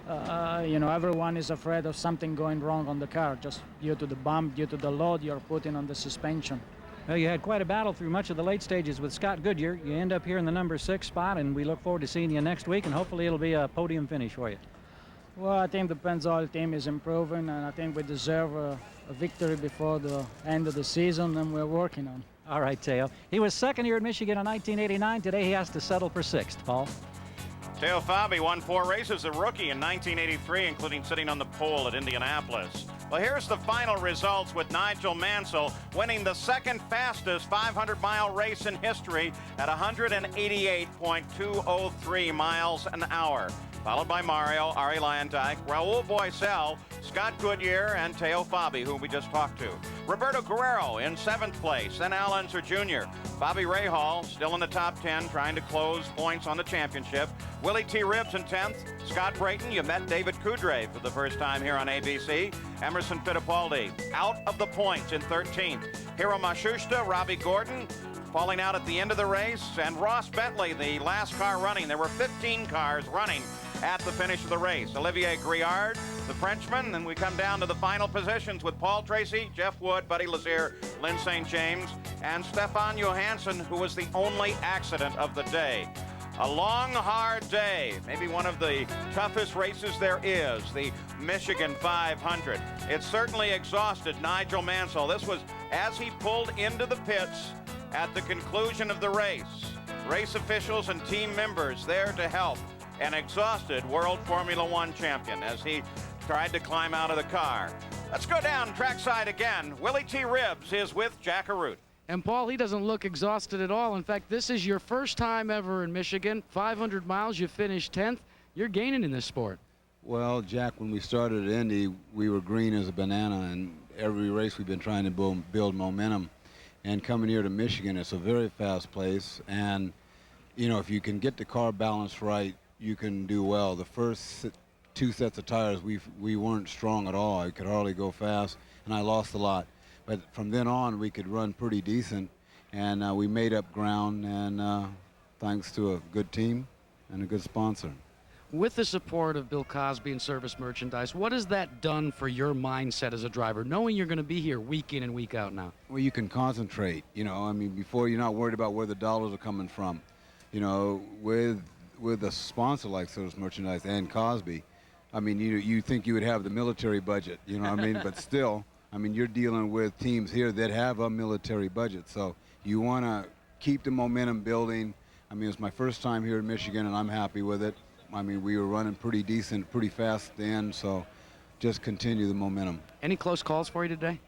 everyone is afraid of something going wrong on the car, just due to the bump, due to the load you're putting on the suspension. Well, you had quite a battle through much of the late stages with Scott Goodyear. You end up here in the number 6 spot, and we look forward to seeing you next week, and hopefully it'll be a podium finish for you. Well, I think the Pennzoil team is improving, and I think we deserve a victory before the end of the season, and we're working on. All right, Teo. He was second here at Michigan in 1989. Today he has to settle for 6th. Paul? Teo Fabi won 4 races as a rookie in 1983, including sitting on the pole at Indianapolis. Well, here's the final results with Nigel Mansell winning the second fastest 500-mile race in history at 188.203 miles an hour. Followed by Mario, Arie Luyendyk, Raul Boesel, Scott Goodyear, and Teo Fabi, who we just talked to. Roberto Guerrero in 7th place, then Al Unser Jr. Bobby Rahal still in the top 10, trying to close points on the championship. Willie T. Ribbs in 10th. Scott Brayton, you met David Coudray for the first time here on ABC. Emerson Fittipaldi out of the points in 13th. Hiro Matsushita, Robbie Gordon, falling out at the end of the race, and Ross Bentley, the last car running. There were 15 cars running at the finish of the race. Olivier Griard, the Frenchman, and we come down to the final positions with Paul Tracy, Jeff Wood, Buddy Lazier, Lynn St. James, and Stefan Johansson, who was the only accident of the day. A long, hard day, maybe one of the toughest races there is, the Michigan 500. It certainly exhausted Nigel Mansell. This was as he pulled into the pits at the conclusion of the race. Race officials and team members there to help an exhausted World Formula One champion as he tried to climb out of the car. Let's go down trackside again. Willie T. Ribbs is with Jack Arute. And Paul, he doesn't look exhausted at all. In fact, this is your first time ever in Michigan. 500 miles, you finished 10th. You're gaining in this sport. Well, Jack, when we started at Indy, we were green as a banana, and every race we've been trying to build momentum. And coming here to Michigan, it's a very fast place. And, you know, if you can get the car balanced right, you can do well. The first 2 sets of tires, we weren't strong at all. I could hardly go fast, and I lost a lot. But from then on, we could run pretty decent, and we made up ground, and thanks to a good team and a good sponsor. With the support of Bill Cosby and Service Merchandise, what has that done for your mindset as a driver, knowing you're going to be here week in and week out now? Well, you can concentrate. You know, I mean, before you're not worried about where the dollars are coming from. You know, with a sponsor like Service Merchandise and Cosby, I mean, you think you would have the military budget, you know what I mean? But still, I mean, you're dealing with teams here that have a military budget. So you want to keep the momentum building. I mean, it's my first time here in Michigan, and I'm happy with it. I mean, we were running pretty decent, pretty fast at the end, so just continue the momentum. Any close calls for you today?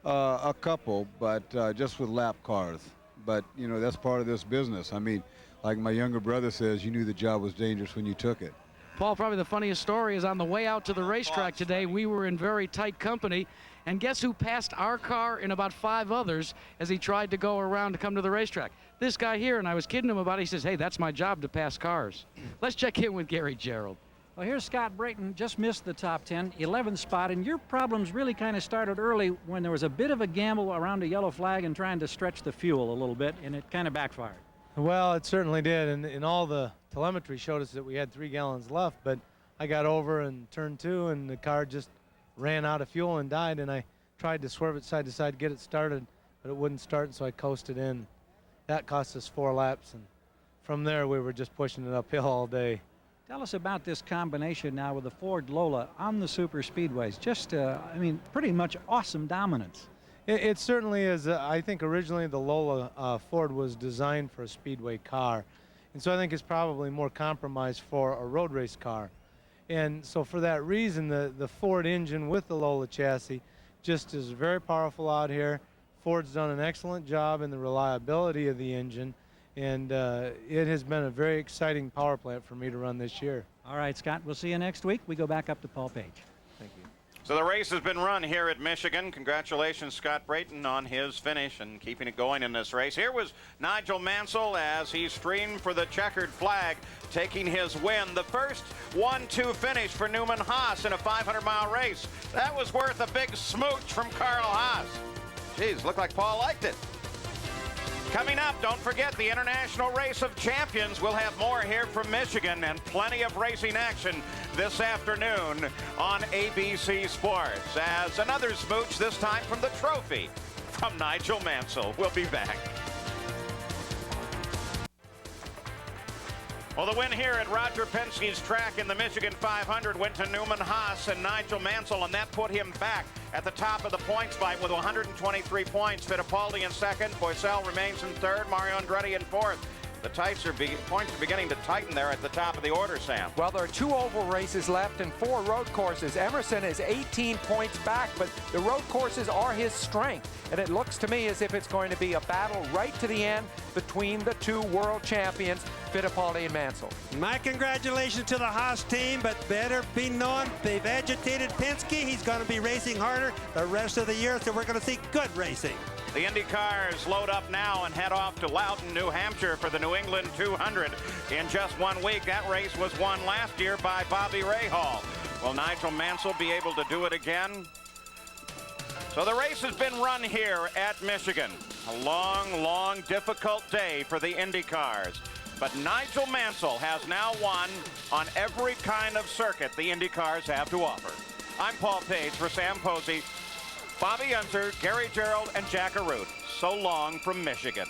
A couple, but just with lap cars. But, you know, that's part of this business. I mean, like my younger brother says, you knew the job was dangerous when you took it. Paul, probably the funniest story is on the way out to the racetrack today, we were in very tight company, and guess who passed our car and about 5 others as he tried to go around to come to the racetrack? This guy here, and I was kidding him about it. He says, hey, that's my job to pass cars. Let's check in with Gary Gerould. Well, here's Scott Brayton, just missed the top 10, 11th spot, and your problems really kind of started early when there was a bit of a gamble around a yellow flag and trying to stretch the fuel a little bit, and it kind of backfired. Well, it certainly did, and all the telemetry showed us that we had 3 gallons left, but I got over in turn 2, and the car just ran out of fuel and died, and I tried to swerve it side to side, get it started, but it wouldn't start, and so I coasted in. That cost us 4 laps, and from there we were just pushing it uphill all day. Tell us about this combination now with the Ford Lola on the super speedways. Just, I mean, pretty much awesome dominance. It certainly is. I think originally the Lola Ford was designed for a speedway car. And so I think it's probably more compromised for a road race car. And so for that reason, the Ford engine with the Lola chassis just is very powerful out here. Ford's done an excellent job in the reliability of the engine. And it has been a very exciting power plant for me to run this year. All right, Scott, we'll see you next week. We go back up to Paul Page. Thank you. So the race has been run here at Michigan. Congratulations, Scott Brayton, on his finish and keeping it going in this race. Here was Nigel Mansell as he streamed for the checkered flag, taking his win. The first 1-2 finish for Newman Haas in a 500-mile race. That was worth a big smooch from Carl Haas. Geez, looked like Paul liked it. Coming up, don't forget the International Race of Champions. We'll have more here from Michigan and plenty of racing action this afternoon on ABC Sports. As another smooch, this time from the trophy from Nigel Mansell. We'll be back. Well, the win here at Roger Penske's track in the Michigan 500 went to Newman Haas and Nigel Mansell, and that put him back at the top of the points fight with 123 points. Fittipaldi in second. Boisel remains in third. Mario Andretti in fourth. The points are beginning to tighten there at the top of the order, Sam. Well, there are 2 oval races left and 4 road courses. Emerson is 18 points back, but the road courses are his strength. And it looks to me as if it's going to be a battle right to the end between the 2 world champions, Fittipaldi and Mansell. My congratulations to the Haas team, but better be known, they've agitated Penske. He's going to be racing harder the rest of the year, so we're going to see good racing. The Indy cars load up now and head off to Loudoun, New Hampshire for the New England 200 in just 1 week. That race was won last year by Bobby Rahal. Will Nigel Mansell be able to do it again? So the race has been run here at Michigan. A long, long, difficult day for the Indy cars. But Nigel Mansell has now won on every kind of circuit the Indy cars have to offer. I'm Paul Page for Sam Posey, Bobby Unser, Gary Gerald, and Jack Arute. So long from Michigan.